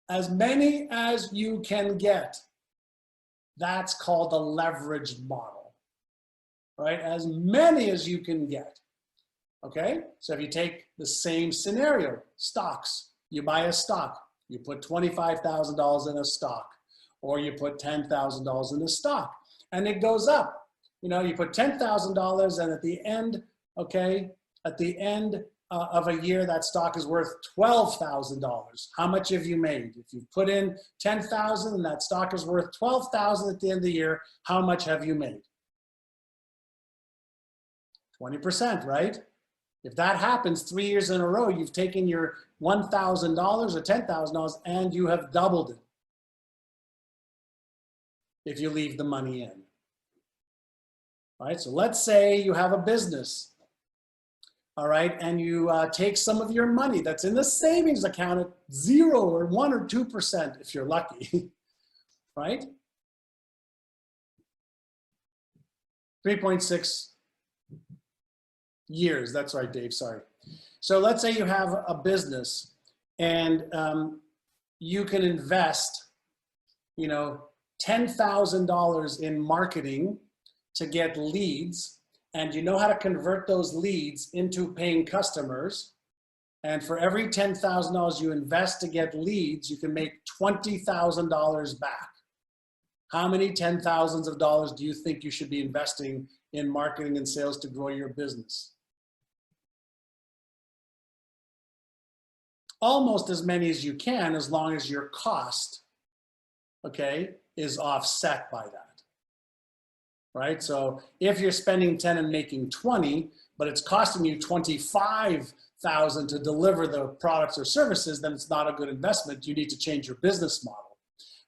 A: As many as you can get. That's called the leveraged model, right? As many as you can get. Okay, so if you take the same scenario, stocks, you buy a stock, you put $25,000 in a stock, or you put $10,000 in a stock, and it goes up. You know, you put $10,000, and at the end, okay, at the end of a year, that stock is worth $12,000. How much have you made? If you put in $10,000 and that stock is worth $12,000 at the end of the year, how much have you made? 20%, right? If that happens 3 years in a row, you've taken your $1,000 or $10,000 and you have doubled it. If you leave the money in. All right, so let's say you have a business, all right, and you take some of your money that's in the savings account at 0 or 1 or 2% if you're lucky, right? 3.6 years, that's right, Dave, sorry. So let's say you have a business and you can invest, you know, $10,000 in marketing to get leads, and you know how to convert those leads into paying customers. And for every $10,000 you invest to get leads, you can make $20,000 back. How many $10,000s of dollars do you think you should be investing in marketing and sales to grow your business? Almost as many as you can, as long as your cost, okay, is offset by that. Right? So if you're spending 10 and making 20, but it's costing you 25,000 to deliver the products or services, then it's not a good investment. You need to change your business model.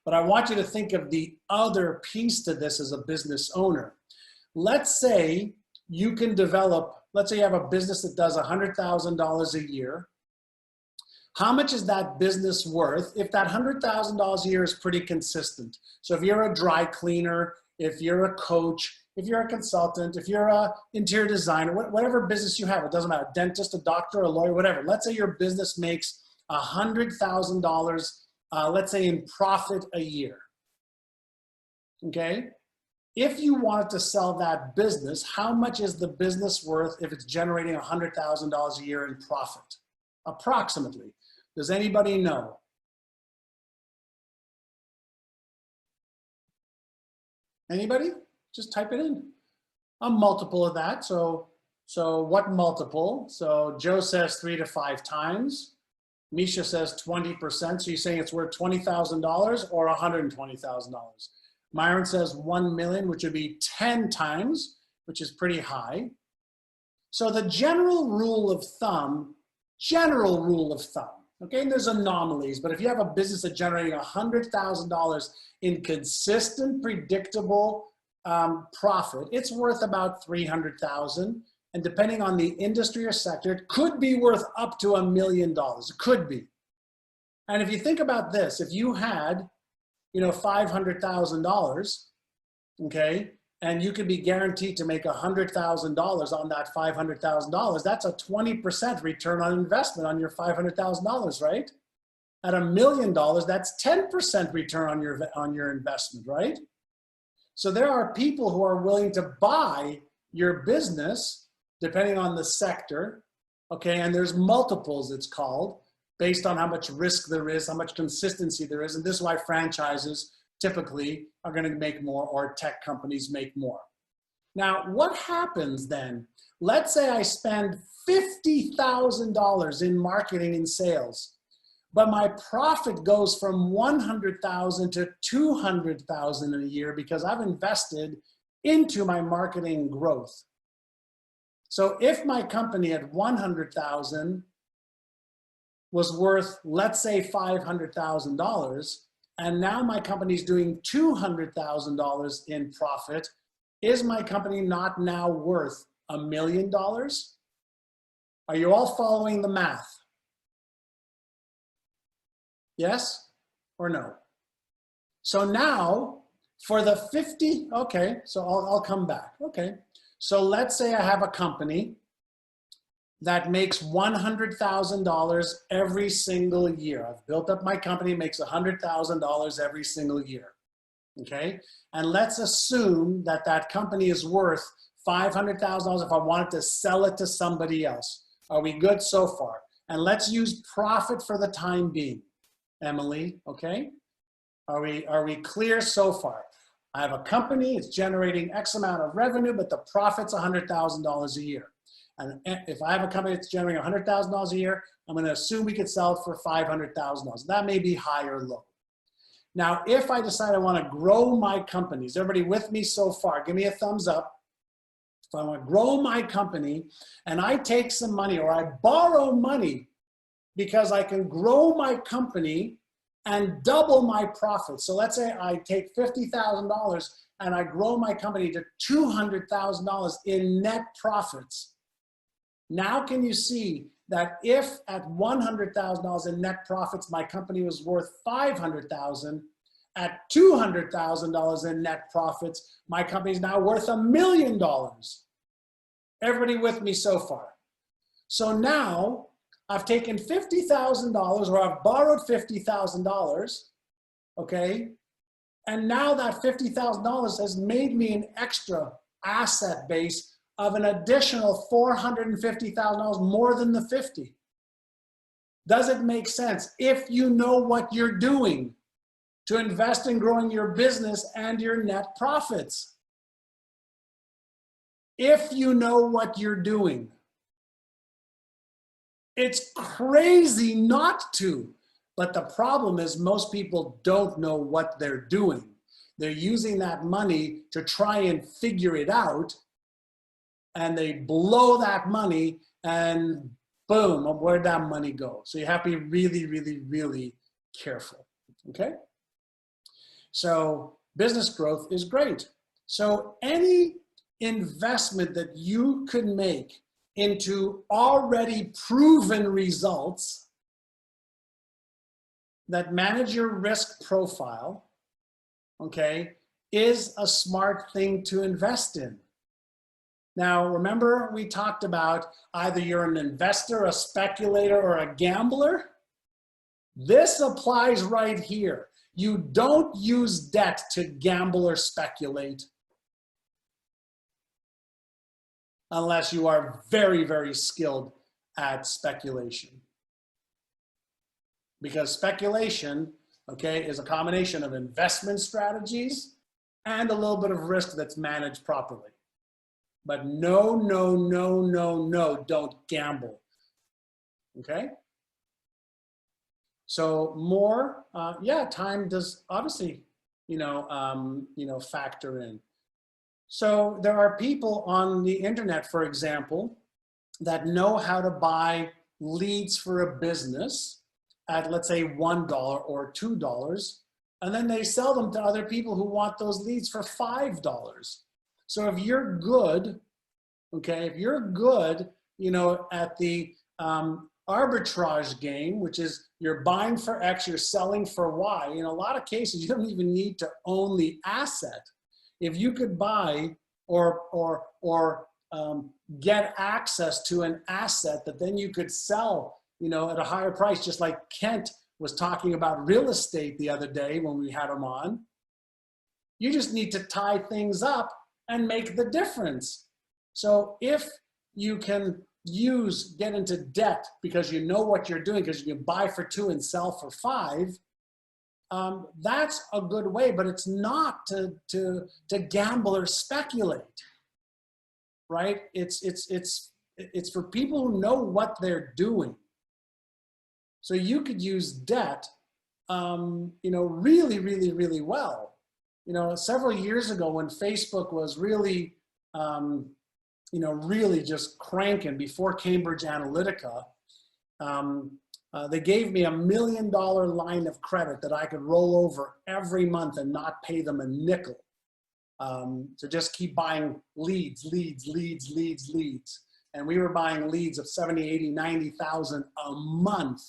A: But I want you to think of the other piece to this as a business owner. Let's say you can develop, let's say you have a business that does $100,000 a year. How much is that business worth if that $100,000 a year is pretty consistent? So if you're a dry cleaner, if you're a coach, if you're a consultant, if you're an interior designer, whatever business you have, it doesn't matter, a dentist, a doctor, a lawyer, whatever. Let's say your business makes $100,000, let's say in profit a year, okay? If you wanted to sell that business, how much is the business worth if it's generating $100,000 a year in profit? Approximately. Does anybody know? Anybody? Just type it in. A multiple of that. So what multiple? So Joe says 3 to 5 times. Misha says 20%. So you're saying it's worth $20,000 or $120,000. Myron says 1 million, which would be 10 times, which is pretty high. So the general rule of thumb, okay, and there's anomalies, but if you have a business that's generating $100,000 in consistent, predictable profit, it's worth about $300,000. And depending on the industry or sector, it could be worth up to $1 million. It could be. And if you think about this, if you had, you know, $500,000, okay, and you could be guaranteed to make $100,000 on that $500,000, that's a 20% return on investment on your $500,000, right? At $1 million, that's 10% return on your investment, right? So there are people who are willing to buy your business, depending on the sector, okay? And there's multiples, it's called, based on how much risk there is, how much consistency there is, and this is why franchises typically are going to make more, or tech companies make more. Now, what happens then? Let's say I spend $50,000 in marketing and sales, but my profit goes from $100,000 to $200,000 in a year because I've invested into my marketing growth. So if my company at $100,000 was worth, let's say, $500,000, and now my company's doing $200,000 in profit, is my company not now worth $1 million? Are you all following the math? Yes or no? So now for the 50, okay, so I'll come back. Okay, so let's say I have a company that makes $100,000 every single year. I've built up my company, makes $100,000 every single year. Okay, and let's assume that that company is worth $500,000 if I wanted to sell it to somebody else. Are we good so far? And let's use profit for the time being. Emily, okay? Are we clear so far? I have a company, it's generating X amount of revenue, but the profit's $100,000 a year. And if I have a company that's generating $100,000 a year, I'm going to assume we could sell it for $500,000. That may be high or low. Now, if I decide I want to grow my company, is everybody with me so far? Give me a thumbs up. If I want to grow my company and I take some money or I borrow money because I can grow my company and double my profit. So let's say I take $50,000 and I grow my company to $200,000 in net profits. Now can you see that if at $100,000 in net profits, my company was worth $500,000, at $200,000 in net profits, my company is now worth $1 million. Everybody with me so far? So now I've taken $50,000 or I've borrowed $50,000, okay? And now that $50,000 has made me an extra asset base of an additional $450,000 more than the 50. Does it make sense? If you know what you're doing to invest in growing your business and your net profits. If you know what you're doing. It's crazy not to, but the problem is most people don't know what they're doing. They're using that money to try and figure it out, and they blow that money and boom, where'd that money go? So you have to be really, really, really careful, okay? So business growth is great. So any investment that you can make into already proven results that manage your risk profile, okay, is a smart thing to invest in. Now, remember we talked about either you're an investor, a speculator, or a gambler? This applies right here. You don't use debt to gamble or speculate unless you are very, very skilled at speculation. Because speculation, okay, is a combination of investment strategies and a little bit of risk that's managed properly. But no, no, no, no, no, don't gamble, okay? So more, yeah, time does obviously, factor in. So there are people on the internet, for example, that know how to buy leads for a business at, let's say, $1 or $2, and then they sell them to other people who want those leads for $5. So if you're good, okay, if you're good, at the arbitrage game, which is you're buying for X, you're selling for Y. In a lot of cases, you don't even need to own the asset. If you could buy or get access to an asset that then you could sell, at a higher price, just like Kent was talking about real estate the other day when we had him on. You just need to tie things up and make the difference. So if you can get into debt because you know what you're doing, because you can buy for 2 and sell for 5, that's a good way, but it's not to gamble or speculate, right? It's for people who know what they're doing. So you could use debt, really, really, really well. Several years ago when Facebook was really, really just cranking before Cambridge Analytica, they gave me $1 million line of credit that I could roll over every month and not pay them a nickel. To just keep buying leads. And we were buying leads of 70, 80, 90,000 a month.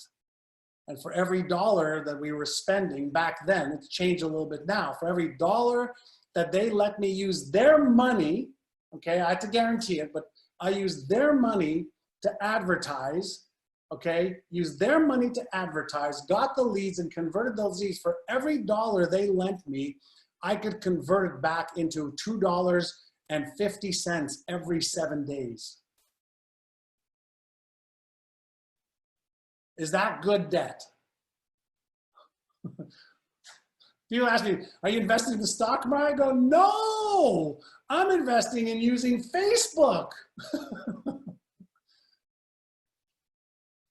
A: And for every dollar that we were spending back then, it's changed a little bit now. For every dollar that they let me use their money, okay, I had to guarantee it, but I used their money to advertise, okay, used their money to advertise, got the leads and converted those leads. For every dollar they lent me, I could convert it back into $2.50 every 7 days. Is that good debt? People ask me, are you investing in the stock market? I go, no, I'm investing in using Facebook.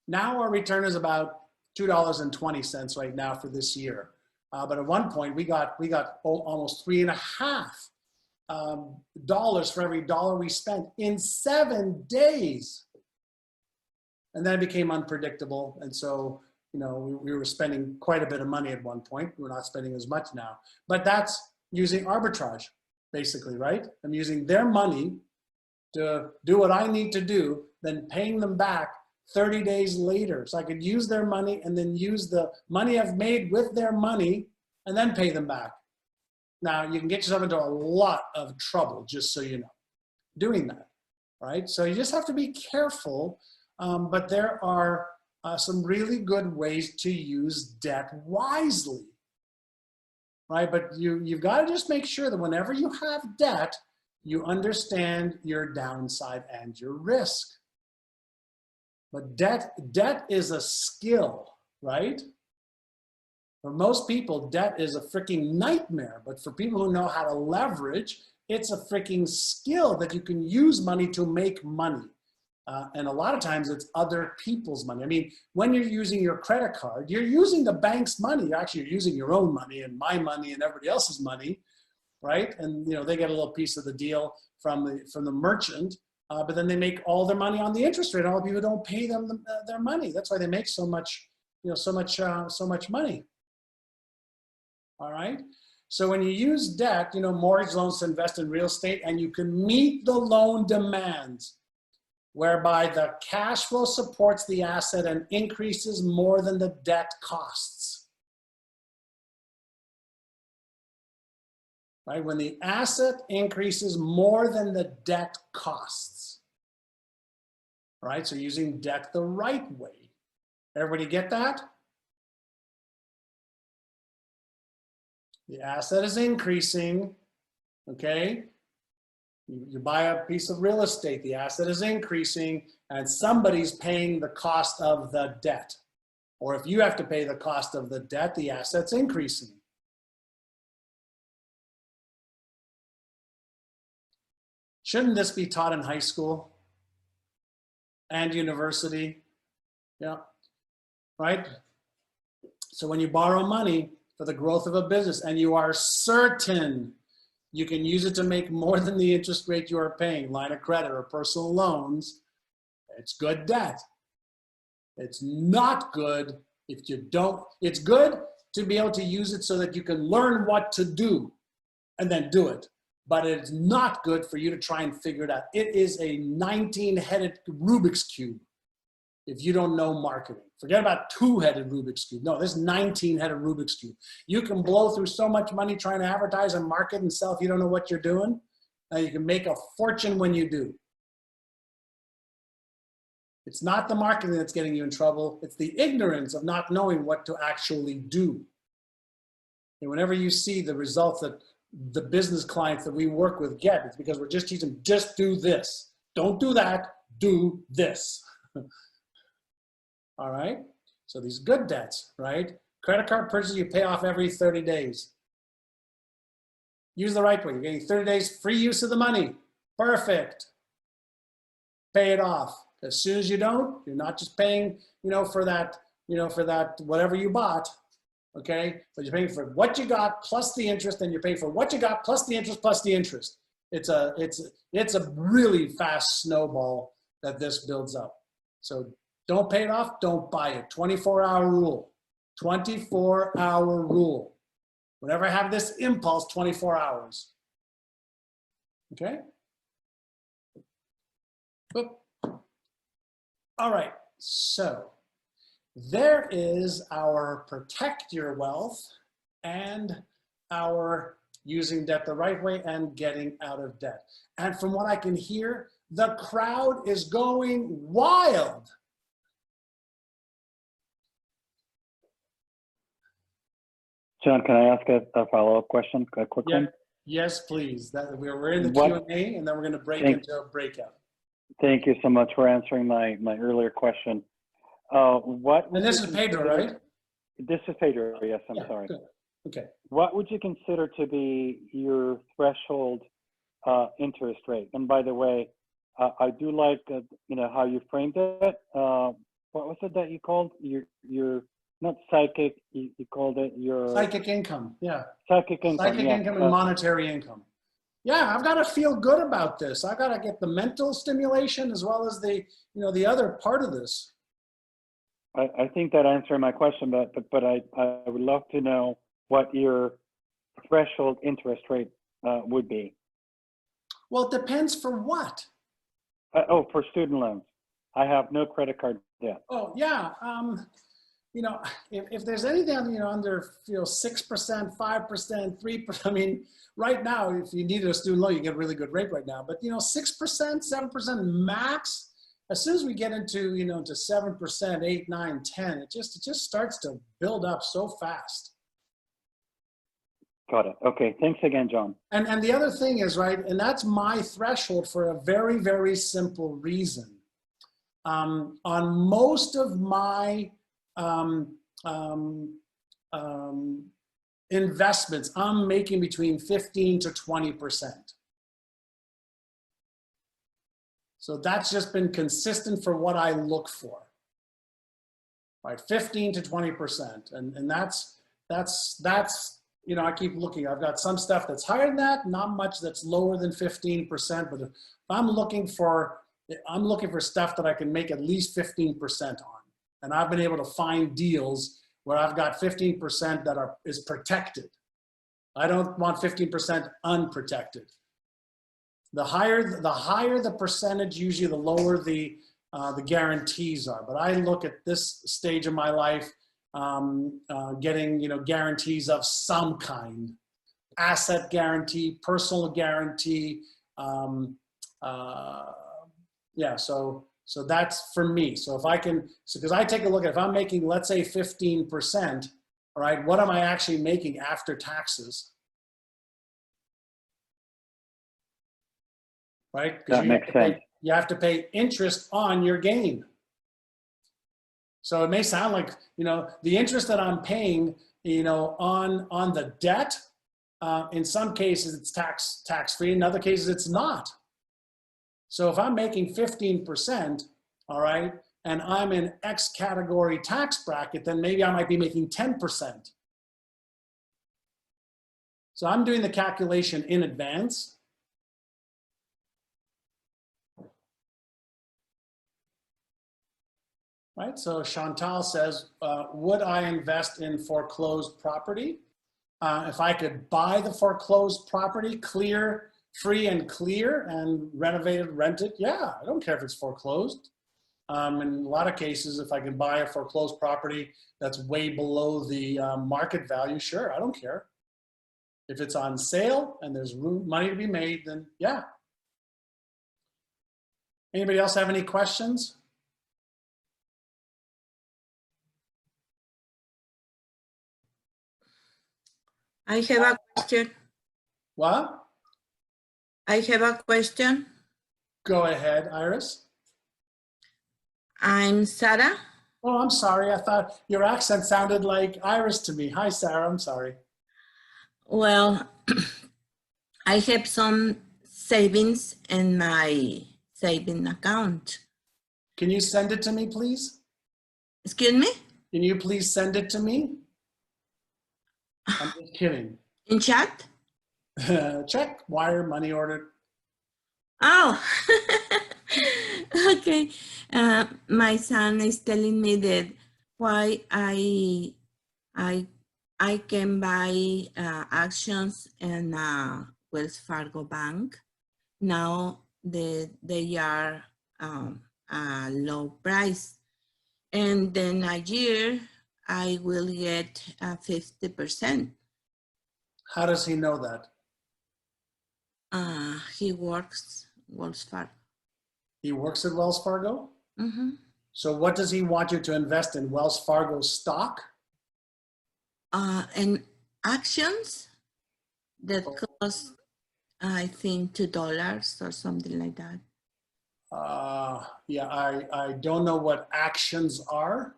A: Now our return is about $2.20 right now for this year. But at one point we got almost $3.50 for every dollar we spent in 7 days. And then it became unpredictable. And so, you know, we were spending quite a bit of money at one point. We're not spending as much now, but that's using arbitrage basically, right? I'm using their money to do what I need to do, then paying them back 30 days later. So I could use their money and then use the money I've made with their money and then pay them back. Now you can get yourself into a lot of trouble, just so you know, doing that, right? So you just have to be careful, but there are some really good ways to use debt wisely, right? But you've got to just make sure that whenever you have debt, you understand your downside and your risk. But debt is a skill, right? For most people, debt is a freaking nightmare. But for people who know how to leverage, it's a freaking skill that you can use money to make money. And a lot of times it's other people's money. I mean, when you're using your credit card, you're using the bank's money. Actually, you're using your own money and my money and everybody else's money, right? And you know, they get a little piece of the deal from the merchant. But then they make all their money on the interest rate. All the people don't pay them their money. That's why they make so much, you know, so much money. All right. So when you use debt, you know, mortgage loans to invest in real estate, and you can meet the loan demands, whereby the cash flow supports the asset and increases more than the debt costs. Right? When the asset increases more than the debt costs. Right? So using debt the right way. Everybody get that? The asset is increasing, okay? You buy a piece of real estate, the asset is increasing, and somebody's paying the cost of the debt. Or if you have to pay the cost of the debt, the asset's increasing. Shouldn't this be taught in high school and university? Yeah, right? So when you borrow money for the growth of a business and you are certain you can use it to make more than the interest rate you are paying, line of credit or personal loans, it's good debt. It's not good if you don't. It's good to be able to use it so that you can learn what to do and then do it. But it's not good for you to try and figure it out. It is a 19-headed Rubik's Cube if you don't know marketing. Forget about 2-headed Rubik's Cube. No, this 19-headed Rubik's Cube. You can blow through so much money trying to advertise and market and sell if you don't know what you're doing. Now you can make a fortune when you do. It's not the marketing that's getting you in trouble. It's the ignorance of not knowing what to actually do. And whenever you see the results that the business clients that we work with get, it's because we're just teaching them, just do this. Don't do that, do this. All right, so these good debts, right? Credit card purchases you pay off every 30 days. Use the right way. You're getting 30 days free use of the money. Perfect. Pay it off. As soon as you don't, you're not just paying, you know, for that, whatever you bought, okay? But you're paying for what you got plus the interest, and you're paying for what you got plus the interest plus the interest. It's a really fast snowball that this builds up. So don't pay it off, don't buy it. 24-hour rule. 24-hour rule. Whenever I have this impulse, 24 hours. Okay? Boop. All right, so there is our protect your wealth and our using debt the right way and getting out of debt. And from what I can hear, the crowd is going wild.
C: John, can I ask a follow-up question, a quick one?
A: Yes, please. We're in the
C: What-
A: Q&A, and then we're going to break
C: Thank-
A: into a breakout.
C: Thank you so much for answering my earlier question. What would
A: And this
C: you
A: is Pedro,
C: consider-
A: right?
C: This is Pedro, yes, I'm
A: Yeah,
C: sorry.
A: good. Okay.
C: What would you consider to be your threshold interest rate? And by the way, I do like how you framed it. What was it that you called your not psychic? You called it your
A: Psychic income, yeah.
C: psychic income.
A: Psychic
C: yeah.
A: income and monetary income. Yeah, I've got to feel good about this. I've got to get the mental stimulation as well as the other part of this.
C: I think that answered my question, but I would love to know what your threshold interest rate would be.
A: Well, it depends for what.
C: For student loans. I have no credit card debt.
A: Oh, yeah. If there's anything, under 6%, 5%, 3%, I mean, right now, if you needed a student loan, you get a really good rate right now. But, 6%, 7% max, as soon as we get into, to 7%, 8, 9, 10, it just starts to build up so fast.
C: Got it. Okay. Thanks again, John.
A: And the other thing is, right, and that's my threshold for a very, very simple reason. On most of my investments, I'm making between 15 to 20%. So that's just been consistent for what I look for, right? 15 to 20%. And that's, I keep looking. I've got some stuff that's higher than that, not much that's lower than 15%, but if I'm looking for stuff that I can make at least 15% on. And I've been able to find deals where I've got 15% that is protected. I don't want 15% unprotected. The higher the percentage, usually the lower the guarantees are. But I look at this stage of my life, getting guarantees of some kind, asset guarantee, personal guarantee. So that's for me. So if I can, because I take a look at, if I'm making, let's say 15%, all right, what am I actually making after taxes? Right?
C: That makes sense.
A: You have to pay interest on your gain. So it may sound like, the interest that I'm paying, on the debt, in some cases it's tax-free, in other cases it's not. So if I'm making 15%, all right, and I'm in X category tax bracket, then maybe I might be making 10%. So I'm doing the calculation in advance. Right, so Chantal says, would I invest in foreclosed property? If I could buy the foreclosed property, free and clear, and renovate it, rent it, yeah, I don't care if it's foreclosed. In a lot of cases, if I can buy a foreclosed property that's way below the market value, sure, I don't care. If it's on sale and there's money to be made, then yeah. Anybody else have any questions?
E: I have a question.
A: What?
E: I have a question.
A: Go ahead, Iris.
E: I'm Sarah.
A: Oh, I'm sorry. I thought your accent sounded like Iris to me. Hi, Sarah. I'm sorry.
E: Well, I have some savings in my saving account.
A: Can you send it to me, please?
E: Excuse me?
A: Can you please send it to me? I'm just kidding.
E: In chat?
A: Check, wire, money order.
E: Oh, okay. My son is telling me that why I can buy actions in Wells Fargo Bank. Now they are a low price. And then a year, I will get 50%.
A: How does he know that?
E: He works Wells Fargo.
A: He works at Wells Fargo?
E: Mm-hmm.
A: So what does he want you to invest in? Wells Fargo stock?
E: And actions that cost, I think, $2 or something like that.
A: Yeah, I don't know what actions are.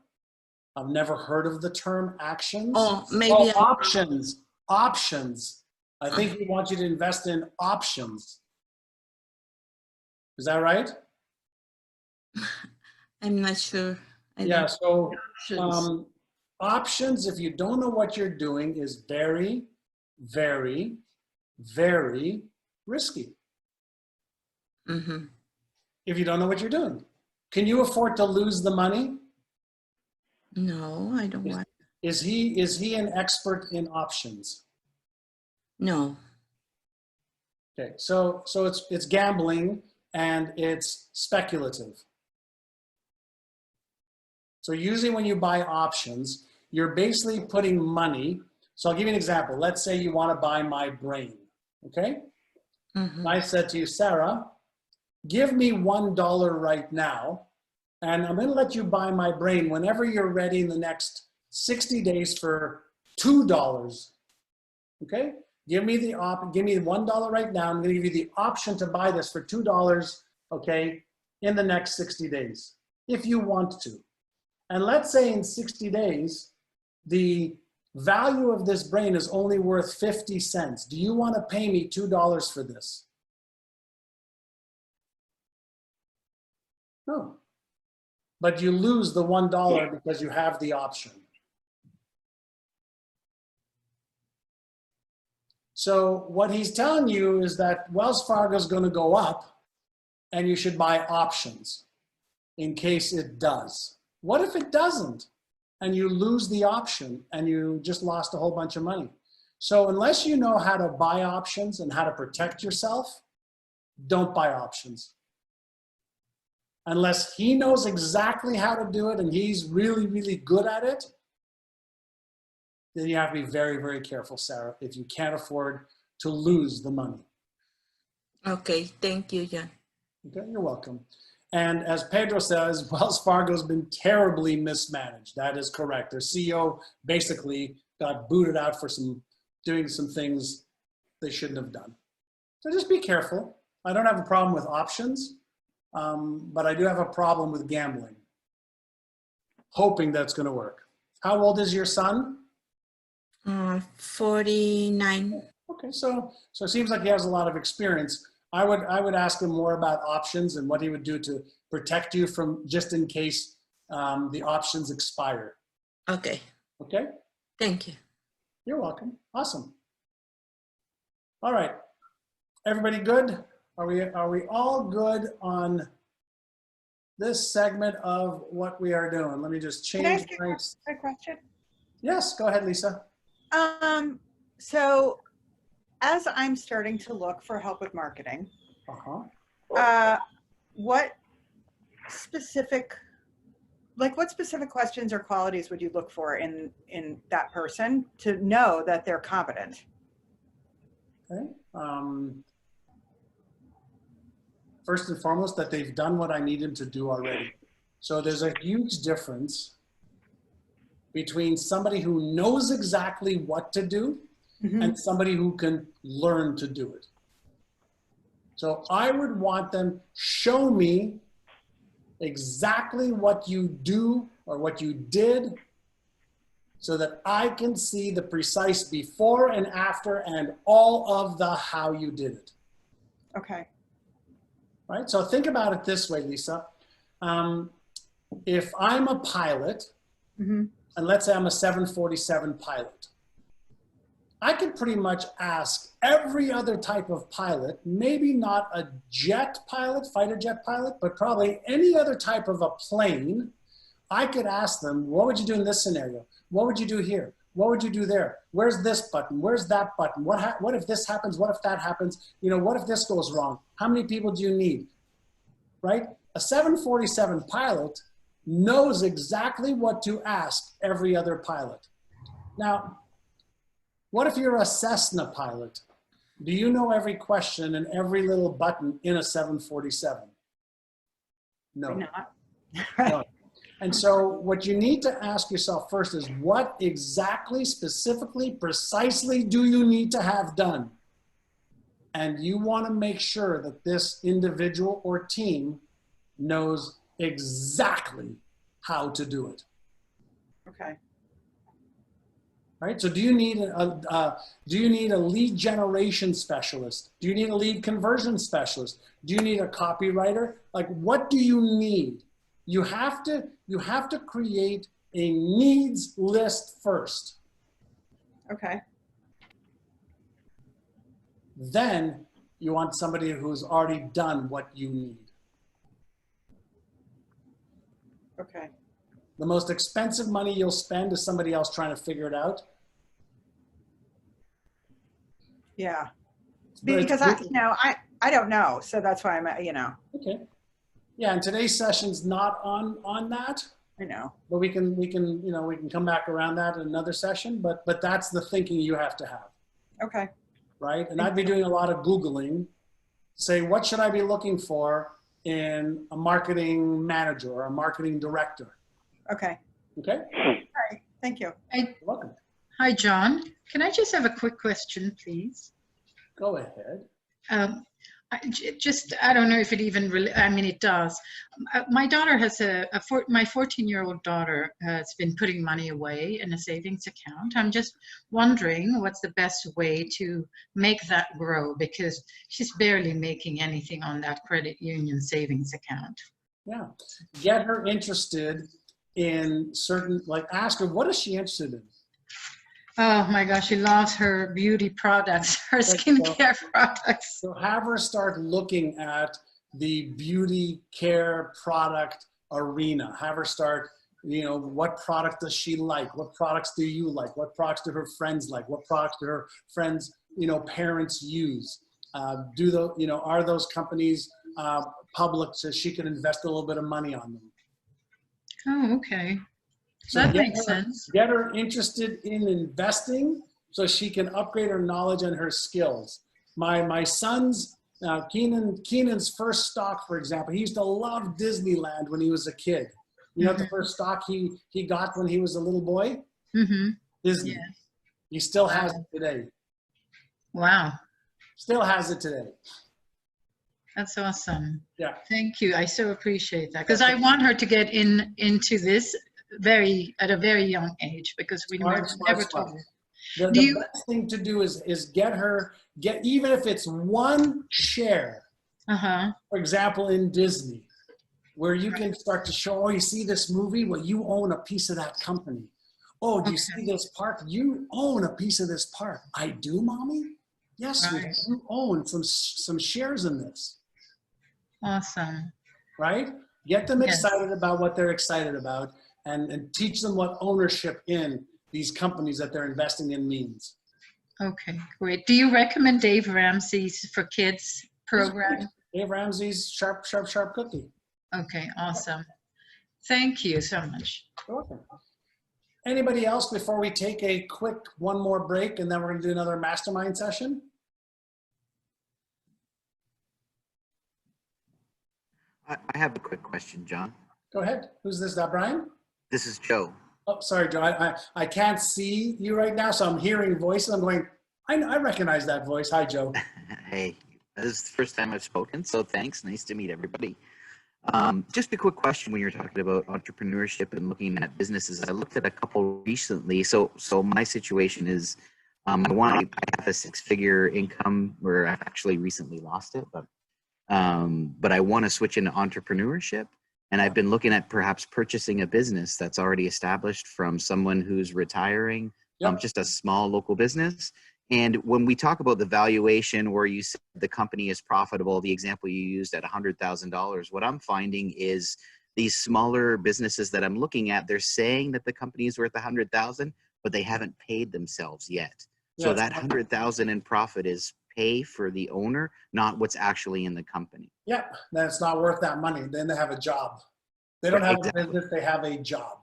A: I've never heard of the term actions.
E: Oh, maybe
A: options. Options. I think he wants you to invest in options. Is that right?
E: I'm not sure.
A: Yeah, so options, if you don't know what you're doing, is very, very, very risky.
E: Mm-hmm.
A: If you don't know what you're doing. Can you afford to lose the money?
E: No, I don't want.
A: Is he an expert in options?
E: No.
A: Okay, so it's gambling and it's speculative. So usually when you buy options, you're basically putting money. So I'll give you an example. Let's say you want to buy my brain, okay?
E: Mm-hmm.
A: I said to you, Sarah, give me $1 right now, and I'm going to let you buy my brain whenever you're ready in the next 60 days for $2. Okay? Give me $1 right now. I'm going to give you the option to buy this for $2, okay, in the next 60 days, if you want to. And let's say in 60 days, the value of this brain is only worth 50 cents. Do you want to pay me $2 for this? No. But you lose the $1 because you have the option. So what he's telling you is that Wells Fargo is going to go up and you should buy options in case it does. What if it doesn't and you lose the option and you just lost a whole bunch of money? So unless you know how to buy options and how to protect yourself, don't buy options. Unless he knows exactly how to do it and he's really, really good at it, then you have to be very, very careful, Sarah, if you can't afford to lose the money.
E: Okay, thank you, John.
A: Okay, you're welcome. And as Pedro says, Wells Fargo's been terribly mismanaged. That is correct. Their CEO basically got booted out for doing some things they shouldn't have done. So just be careful. I don't have a problem with options, but I do have a problem with gambling, hoping that's going to work. How old is your son?
E: 49.
A: Okay, so it seems like he has a lot of experience. I would ask him more about options and what he would do to protect you from, just in case the options expire.
E: Okay.
A: Okay?
E: Thank you.
A: You're welcome. Awesome. All right. Everybody good? Are we all good on this segment of what we are doing? Let me just change.
I: Can I ask a question?
A: Yes, go ahead, Lisa.
I: So as I'm starting to look for help with marketing, what specific questions or qualities would you look for in that person to know that they're competent?
A: Okay. First and foremost, that they've done what I need them to do already. So there's a huge difference between somebody who knows exactly what to do and somebody who can learn to do it. So I would want them, show me exactly what you do or what you did so that I can see the precise before and after and all of the how you did it.
I: Okay.
A: Right? So think about it this way, Lisa. If I'm a pilot, and let's say I'm a 747 pilot, I can pretty much ask every other type of pilot, maybe not a jet pilot, fighter jet pilot, but probably any other type of a plane. I could ask them, what would you do in this scenario? What would you do here? What would you do there? Where's this button? Where's that button? What if this happens? What if that happens? You know, what if this goes wrong? How many people do you need? Right? A 747 pilot knows exactly what to ask every other pilot. Now, what if you're a Cessna pilot? Do you know every question and every little button in a 747? No.
I: Not.
A: No. And so what you need to ask yourself first is, what exactly, specifically, precisely do you need to have done? And you want to make sure that this individual or team knows exactly how to do it.
I: Okay.
A: Right? So do you need a lead generation specialist? Do you need a lead conversion specialist? Do you need a copywriter? Like, what do you need? You have to create a needs list first.
I: Okay.
A: Then you want somebody who's already done what you need.
I: Okay.
A: The most expensive money you'll spend is somebody else trying to figure it out.
I: Yeah.
A: But
I: Because I don't know. So that's why I'm,
A: Okay. Yeah, and today's session's not on that.
I: I know.
A: But we can come back around that in another session, but that's the thinking you have to have.
I: Okay.
A: Right? And I'd be doing a lot of Googling, say, what should I be looking for in a marketing manager or a marketing director?
I: Okay.
A: Okay?
I: All right. Thank you.
A: You're welcome.
J: Hi, John. Can I just have a quick question, please?
A: Go ahead.
J: I don't know if it even really, I mean, it does. My daughter has my 14-year-old daughter has been putting money away in a savings account. I'm just wondering what's the best way to make that grow, because she's barely making anything on that credit union savings account.
A: Yeah. Get her interested in certain, like, ask her, what is she interested in?
J: Oh my gosh, she loves her beauty products, her skincare products.
A: So have her start looking at the beauty care product arena. Have her start, what product does she like? What products do you like? What products do her friends like? What products do her friends, parents use? Are those companies public so she can invest a little bit of money on them?
J: Oh, okay.
A: So
J: that makes sense.
A: Get her interested in investing so she can upgrade her knowledge and her skills. My son's, Keenan's first stock, for example, he used to love Disneyland when he was a kid. You know what the first stock he got when he was a little boy?
J: Mm-hmm.
A: Disney.
J: Yeah.
A: He still has it today.
J: Wow.
A: Still has it today.
J: That's awesome.
A: Yeah.
J: Thank you. I so appreciate that, because I want her to get into this at a very young age, because we never told her.
A: The best thing to do is get even if it's one share, for example, in Disney, where you can start to show, oh, you see this movie? Well, you own a piece of that company. Oh, do you see this park? You own a piece of this park. I do, Mommy? Yes, we do own some shares in this.
J: Awesome.
A: Right? Get them excited about what they're excited about, and teach them what ownership in these companies that they're investing in means.
J: Okay, great. Do you recommend Dave Ramsey's for Kids program?
A: Dave Ramsey's Sharp Cookie.
J: Okay, awesome. Thank you so much.
A: You're welcome. Anybody else before we take a quick one more break, and then we're going to do another mastermind session?
V: I have a quick question, John.
A: Go ahead. Who's this? Brian?
V: This is Joe.
A: Oh, sorry, Joe. I can't see you right now, so I'm hearing voices. I'm going, I recognize that voice. Hi, Joe.
V: Hey, this is the first time I've spoken, so thanks. Nice to meet everybody. Just a quick question when you're talking about entrepreneurship and looking at businesses. I looked at a couple recently. So my situation is I have a six-figure income where I've actually recently lost it, but I want to switch into entrepreneurship. And I've been looking at perhaps purchasing a business that's already established from someone who's retiring, just a small local business. And when we talk about the valuation where you said the company is profitable, the example you used at $100,000, what I'm finding is these smaller businesses that I'm looking at, they're saying that the company is worth $100,000, but they haven't paid themselves yet. So that $100,000 in profit is pay for the owner, not what's actually in the company.
A: Yep, then it's not worth that money. Then they have a job. They don't
V: Right,
A: have
V: exactly.
A: a business, they have a job.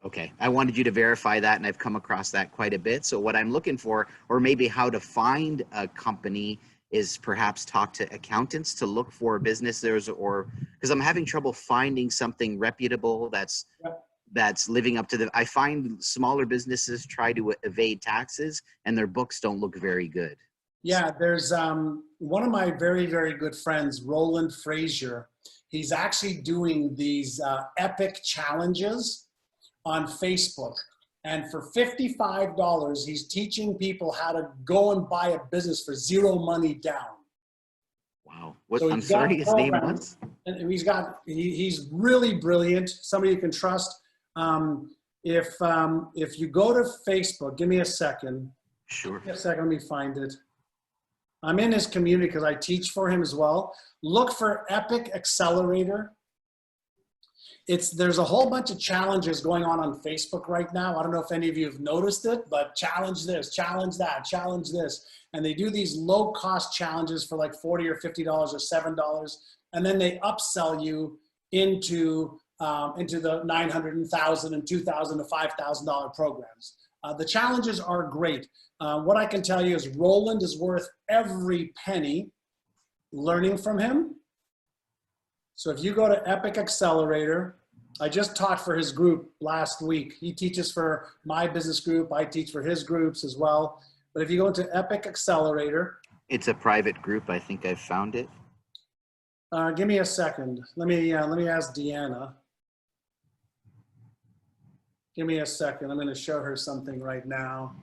V: Okay, I wanted you to verify that, and I've come across that quite a bit. So what I'm looking for, or maybe how to find a company, is perhaps talk to accountants to look for businesses, or because I'm having trouble finding something reputable that's living up to the. I find smaller businesses try to evade taxes, and their books don't look very good.
A: Yeah, there's one of my very, very good friends, Roland Frazier. He's actually doing these epic challenges on Facebook. And for $55, he's teaching people how to go and buy a business for zero money down.
V: Wow. What,
A: So
V: I'm
A: he's got
V: sorry, his name
A: programs,
V: was?
A: and he's really brilliant, somebody you can trust. If you go to Facebook, give me a second.
V: Sure.
A: Give me a second, let me find it. I'm in his community because I teach for him as well. Look for Epic Accelerator. There's a whole bunch of challenges going on Facebook right now. I don't know if any of you have noticed it, but challenge this, challenge that, challenge this. And they do these low cost challenges for like $40 or $50 or $7. And then they upsell you into the $900 and $1,000 and $2,000 to $5,000 programs. The challenges are great. What I can tell you is Roland is worth every penny learning from him. So if you go to Epic Accelerator, I just taught for his group last week. He teaches for my business group. I teach for his groups as well. But if you go into Epic Accelerator.
V: It's a private group. I think I've found it.
A: Give me a second. Let me ask Deanna. Give me a second. I'm going to show her something right now.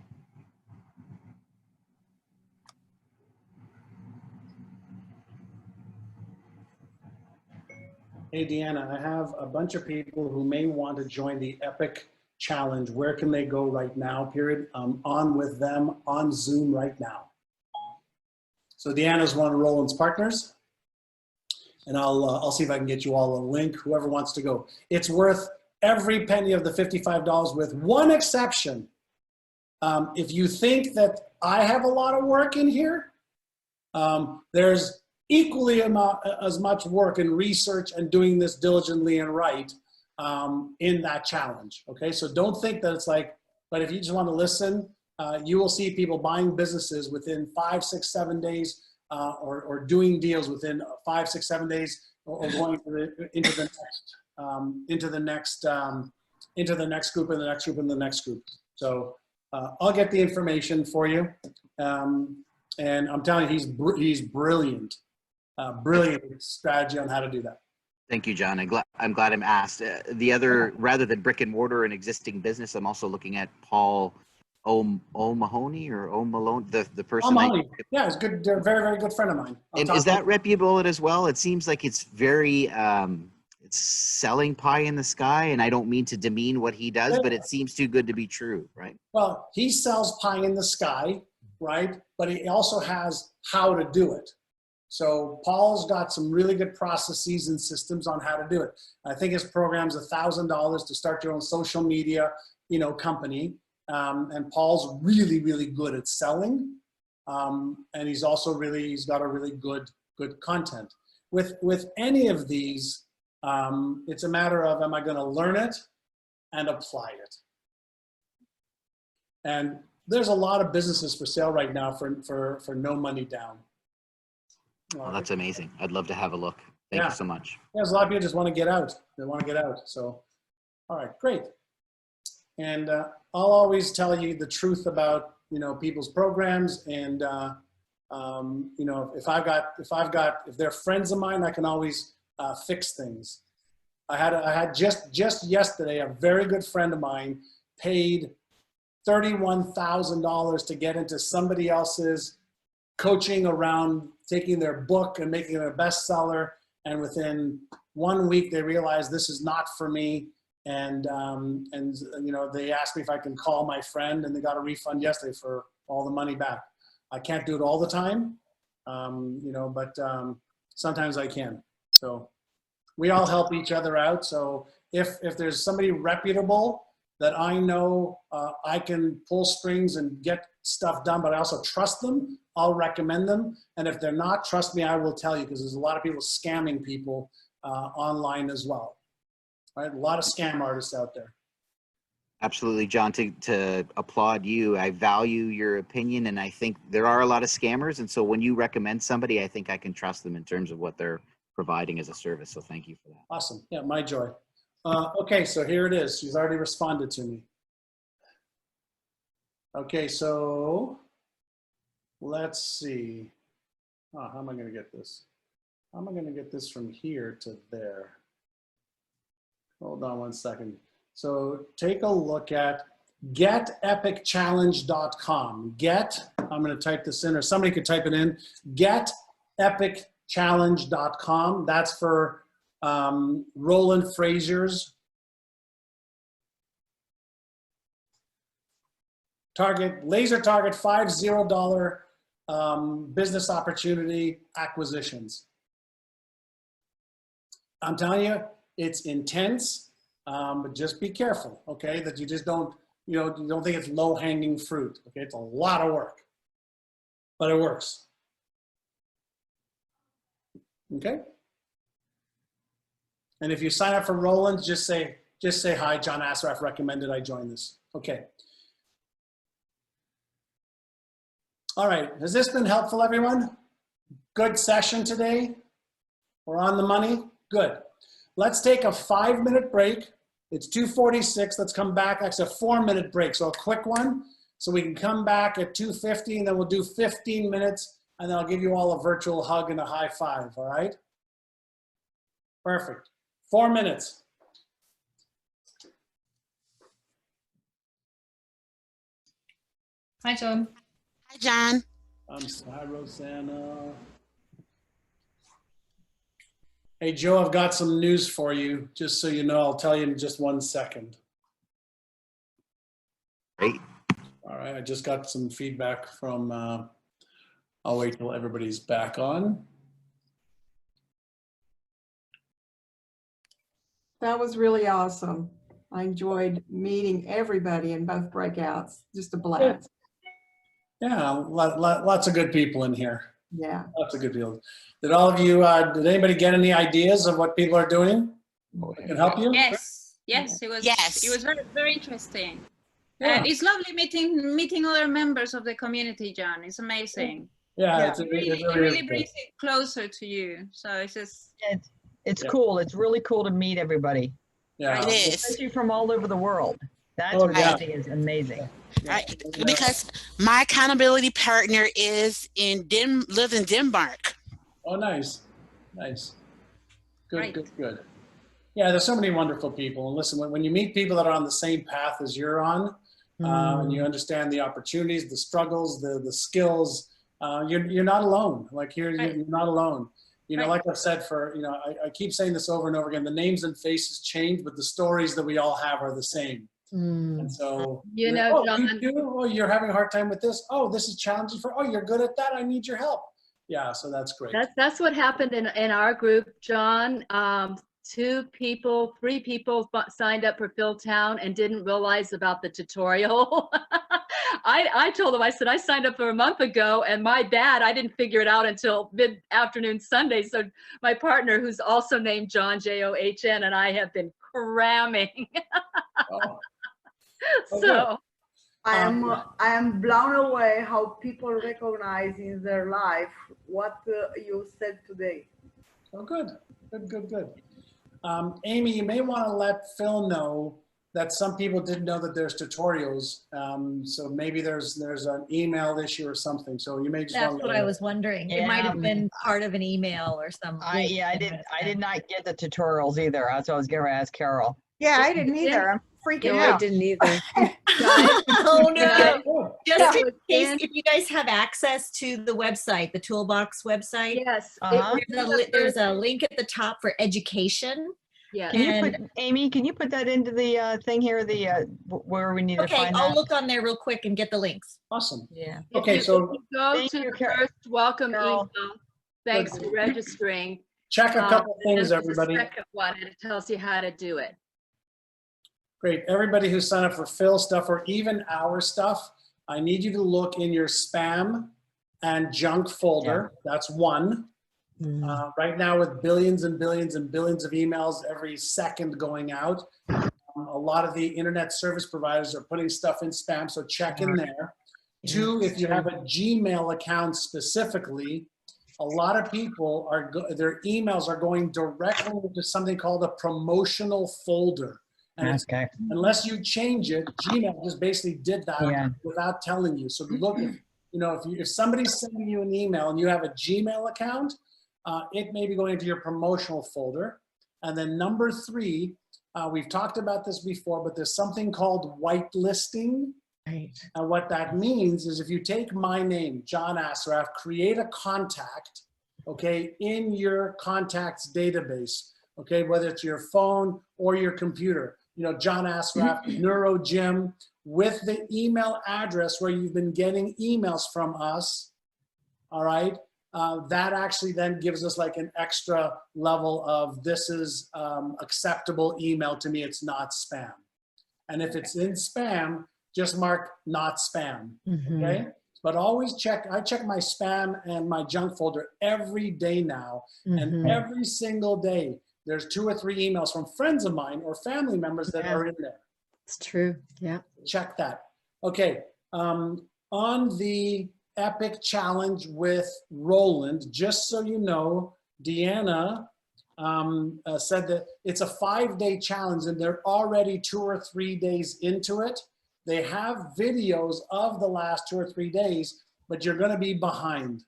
A: Hey, Deanna, I have a bunch of people who may want to join the Epic Challenge. Where can they go right now, period? I'm on with them on Zoom right now. So Deanna's one of Roland's partners. And I'll see if I can get you all a link, whoever wants to go. It's worth every penny of the $55 with one exception. If you think that I have a lot of work in here, there's equally as much work and research and doing this diligently and right in that challenge. Okay, so don't think that it's like, but if you just want to listen, you will see people buying businesses within 5, 6, 7 days, or doing deals within 5, 6, 7 days, or going into the next group and the next group and the next group. So I'll get the information for you, and I'm telling you, he's brilliant. Brilliant strategy on how to do that.
V: Thank you, John. I'm glad I'm asked. The other, rather than brick and mortar and existing business, I'm also looking at Paul O'Mahony or O'Malone, the person.
A: Yeah, it's good. They're a very, very good friend of mine.
V: And is that reputable as well? It seems like it's very, it's selling pie in the sky, and I don't mean to demean what he does, but it seems too good to be true, right?
A: Well, he sells pie in the sky, right? But he also has how to do it. So Paul's got some really good processes and systems on how to do it. I think his program's $1,000 to start your own social media, company. And Paul's really, really good at selling. And he's also he's got a really good content. With any of these, it's a matter of, am I going to learn it and apply it? And there's a lot of businesses for sale right now for no money down.
V: Oh, that's amazing. I'd love to have a look. Thank you so much.
A: Yeah, there's a lot of people just want to get out. They want to get out. So, all right, great. And I'll always tell you the truth about people's programs, and if they're friends of mine, I can always fix things. I had just yesterday a very good friend of mine paid $31,000 to get into somebody else's coaching around taking their book and making it a bestseller. And within 1 week, they realized this is not for me. And they asked me if I can call my friend, and they got a refund yesterday for all the money back. I can't do it all the time, but sometimes I can. So we all help each other out. So if there's somebody reputable that I know I can pull strings and get stuff done, but I also trust them, I'll recommend them. And if they're not, trust me, I will tell you, because there's a lot of people scamming people online as well. right? A lot of scam artists out there.
V: Absolutely, John, to applaud you. I value your opinion, and I think there are a lot of scammers. And so when you recommend somebody, I think I can trust them in terms of what they're providing as a service. So thank you for that.
A: Awesome. Yeah, my joy. Okay, so here it is. She's already responded to me. Okay, so let's see. Oh, how am I going to get this? How am I going to get this from here to there? Hold on one second. So take a look at getepicchallenge.com. I'm going to type this in, or somebody could type it in. Getepicchallenge.com. That's for Roland Frazier's laser target $50 business opportunity acquisitions. I'm telling you, it's intense. But just be careful, okay? That you just don't, you don't think it's low-hanging fruit, okay? It's a lot of work, but it works, okay? And if you sign up for Roland, just say hi, John Asraf recommended I join this, okay? All right, has this been helpful, everyone? Good session today? We're on the money? Good. Let's take a 5-minute break. It's 2:46. Let's come back. That's a 4-minute break, so a quick one. So we can come back at 2:50, and then we'll do 15 minutes, and then I'll give you all a virtual hug and a high five, all right? Perfect. 4 minutes.
K: Hi, John.
G: Hi, John.
A: Hi, Rosanna. Hey, Joe, I've got some news for you, just so you know. I'll tell you in just 1 second.
V: Great.
A: All right, I just got some feedback from, I'll wait till everybody's back on.
L: That was really awesome. I enjoyed meeting everybody in both breakouts. Just a blast.
A: Yeah, lots of good people in here.
L: Yeah.
A: Lots of good people. Did all of you, did anybody get any ideas of what people are doing that can help you?
K: Yes, it was very, very interesting. And it's lovely meeting other members of the community, John. It's amazing.
A: Yeah,
K: it really brings it closer to you. So it's just
Q: It's cool. It's really cool to meet everybody.
A: Yeah,
G: it is.
Q: Especially from all over the world. That's
A: Oh,
Q: what
A: yeah.
Q: I think is amazing.
G: Right, because my accountability partner lives in Denmark.
A: Oh, nice, nice. Good, good. Yeah, there's so many wonderful people. And listen, when you meet people that are on the same path as you're on, and you understand the opportunities, the struggles, the skills, you're not alone. Like you're not alone. You know, like I've said I keep saying this over and over again, the names and faces change, but the stories that we all have are the same. And so,
K: John,
A: you're having a hard time with this. Oh, this is challenging you're good at that. I need your help. Yeah, so that's great.
M: That's what happened in our group, John. 3 people signed up for Philtown and didn't realize about the tutorial. I told them, I said, I signed up for a month ago and my bad, I didn't figure it out until mid-afternoon Sunday. So my partner, who's also named John, John, and I have been cramming. So
O: I am blown away how people recognize in their life what you said today.
A: Oh, good. Amy, you may want to let Phil know that some people didn't know that there's tutorials. So maybe there's an email issue or something. So you may just
W: That's what I was wondering. It might have been part of an email or something.
Q: I did not get the tutorials either. That's what I was going to ask Carol.
I: Yeah, I didn't either. I'm freaking out.
B: I didn't either.
W: Oh no. Just
B: Yeah.
W: in case, if you guys have access to the website, the Toolbox website.
M: Yes.
W: There's a link at the top for education.
M: Yeah.
Q: Can you put, Amy, can you put that into the thing here, where we need to find that?
W: I'll look on there real quick and get the links.
A: Awesome.
W: Yeah.
A: Okay,
M: if
A: so
M: you go to the first welcome email, thanks for registering.
A: check a couple things,
M: there's
A: everybody.
M: The second one, and it tells you how to do it.
A: Great. Everybody who signed up for Phil stuff or even our stuff, I need you to look in your spam and junk folder. That's one. Right now, with billions and billions and billions of emails every second going out, a lot of the internet service providers are putting stuff in spam, so check in there. Two, if you have a Gmail account specifically, a lot of people are their emails are going directly into something called a promotional folder. And it's, unless you change it, Gmail just basically did that without telling you. So look, if somebody's sending you an email and you have a Gmail account, it may be going into your promotional folder. And then number 3, we've talked about this before, but there's something called whitelisting.
D: Right.
A: And what that means is if you take my name, John Asraf, create a contact, okay, in your contacts database, okay, whether it's your phone or your computer, John Asraf, NeuroGym, with the email address where you've been getting emails from us, all right, that actually then gives us like an extra level of this is acceptable email to me, it's not spam. And if it's in spam, just mark not spam, okay? But always check, I check my spam and my junk folder every day now. And every single day, there's 2 or 3 emails from friends of mine or family members that are in there.
D: It's true, yeah.
A: Check that. Okay, on the Epic Challenge with Roland, just so you know, Deanna said that it's a 5-day challenge and they're already 2 or 3 days into it. They have videos of the last 2 or 3 days, but you're going to be behind.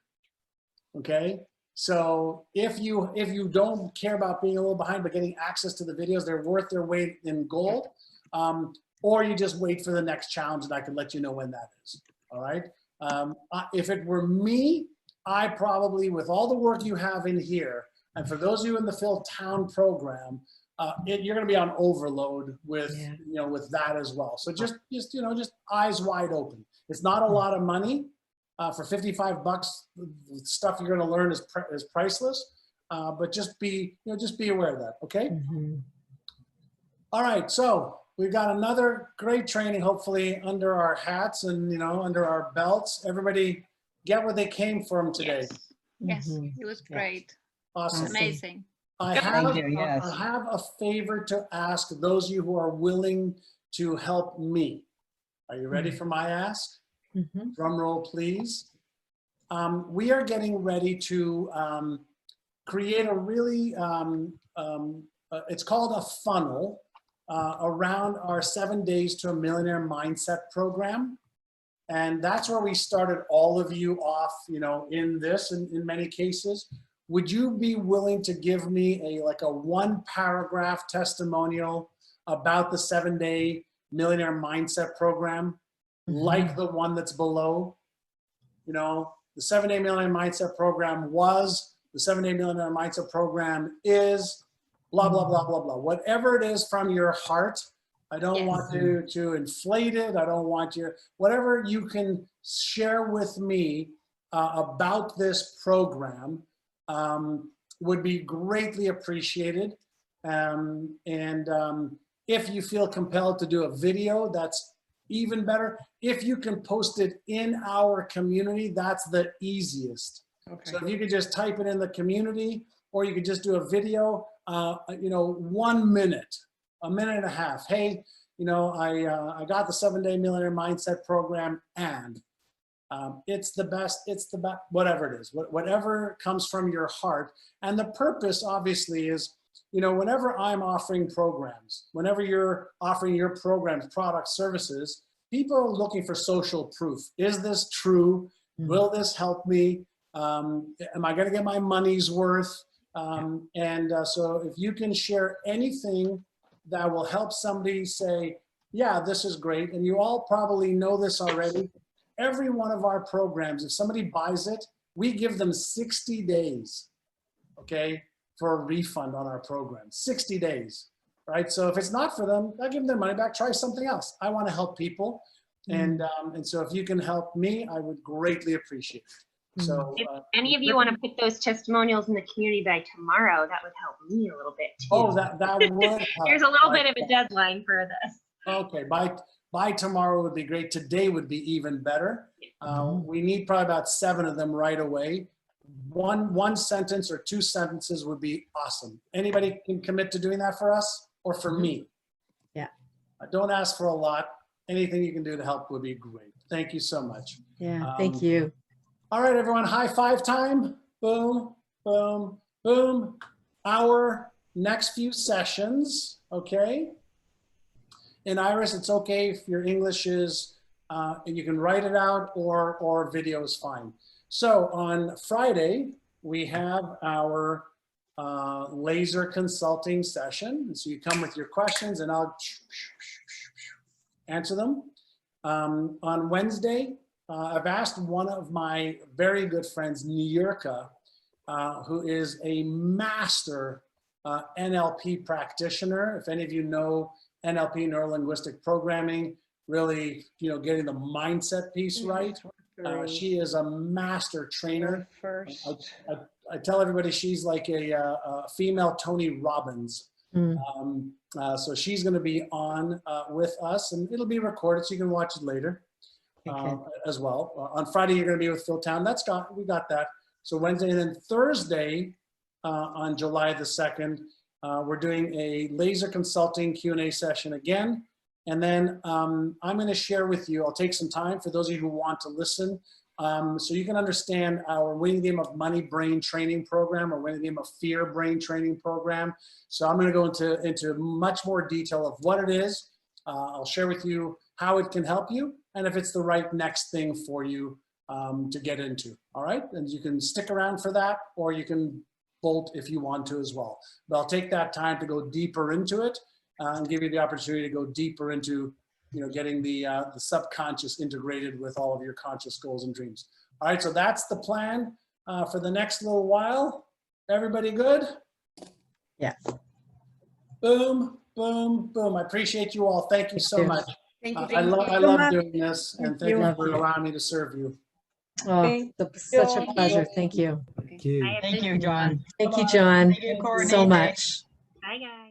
A: Okay, so if you don't care about being a little behind but getting access to the videos, they're worth their weight in gold. Or you just wait for the next challenge, and I can let you know when that is. All right. If it were me, I probably, with all the work you have in here, and for those of you in the Phil Town program, you're going to be on overload with with that as well. So just eyes wide open. It's not a lot of money for $55. The stuff you're going to learn is priceless. But just be aware of that. Okay. All right. So we've got another great training, hopefully under our hats and under our belts. Everybody get what they came from today.
K: Yes, it was great.
A: Awesome.
K: Amazing.
A: I have a favor to ask those of you who are willing to help me. Are you ready for my ask? Drum roll, please. We are getting ready to create a really, it's called a funnel around our 7 Days to a Millionaire Mindset program. And that's where we started all of you off, in this, in many cases. Would you be willing to give me a 1-paragraph testimonial about the 7-Day Millionaire Mindset program, like the one that's below? The 7-Day Millionaire Mindset program was, the 7-Day Millionaire Mindset program is, blah, blah, blah, blah, blah. Whatever it is from your heart, I don't want to inflate it. I don't want you, whatever you can share with me about this program, would be greatly appreciated. If you feel compelled to do a video, that's even better. If you can post it in our community, that's the easiest. Okay. So if you could just type it in the community, or you could just do a video, 1 minute, a minute and a half. Hey, I got the 7-Day Millionaire Mindset program, and it's the best, whatever it is, whatever comes from your heart. And the purpose obviously is, whenever I'm offering programs, whenever you're offering your programs, products, services, people are looking for social proof. Is this true? Will this help me? Am I going to get my money's worth? So if you can share anything that will help somebody say, yeah, this is great. And you all probably know this already. Every one of our programs, if somebody buys it, we give them 60 days, okay, for a refund on our program. 60 days, right? So if it's not for them, I give them their money back, try something else. I want to help people. And so if you can help me, I would greatly appreciate it. So
N: if any of you want to put those testimonials in the community by tomorrow, that would help me a little bit too.
A: Oh, that would help.
N: There's a little bit of a deadline for this.
A: Okay, by tomorrow would be great. Today would be even better. We need probably about 7 of them right away. one sentence or 2 sentences would be awesome. Anybody can commit to doing that for us or for me?
D: Yeah.
A: Don't ask for a lot. Anything you can do to help would be great. Thank you so much.
D: Yeah, thank you.
A: All right, everyone, high five time. Boom, boom, boom. Our next few sessions, okay? And Iris, it's okay if your English is, you can write it out or video is fine. So on Friday, we have our laser consulting session. So you come with your questions and I'll answer them. On Wednesday, I've asked one of my very good friends, Nierka, who is a master NLP practitioner. If any of you know NLP, neuro-linguistic programming, really, getting the mindset piece right. She is a master trainer. I tell everybody she's like a female Tony Robbins. So she's going to be on with us, and it'll be recorded so you can watch it later as well. On Friday, you're going to be with Phil Town. We got that. So Wednesday, and then Thursday on July the 2nd, we're doing a laser consulting Q&A session again. And then I'm going to share with you, I'll take some time for those of you who want to listen, so you can understand our Winning the Game of Money Brain Training Program or Winning the Game of Fear Brain Training Program. So I'm going to go into much more detail of what it is. I'll share with you how it can help you and if it's the right next thing for you to get into. All right, and you can stick around for that, or you can bolt if you want to as well. But I'll take that time to go deeper into it and give you the opportunity to go deeper into getting the subconscious integrated with all of your conscious goals and dreams. All right, so that's the plan for the next little while. Everybody good?
D: Yeah.
A: Boom, boom, boom. I appreciate you all. Thank you so much.
W: Thank you.
A: I love doing this, and thank you for allowing me to serve you.
D: Oh, such a pleasure. Thank you.
Q: Thank you, John.
D: Thank you, John,
Q: Thank you, Courtney.
D: so much.
N: Bye, guys.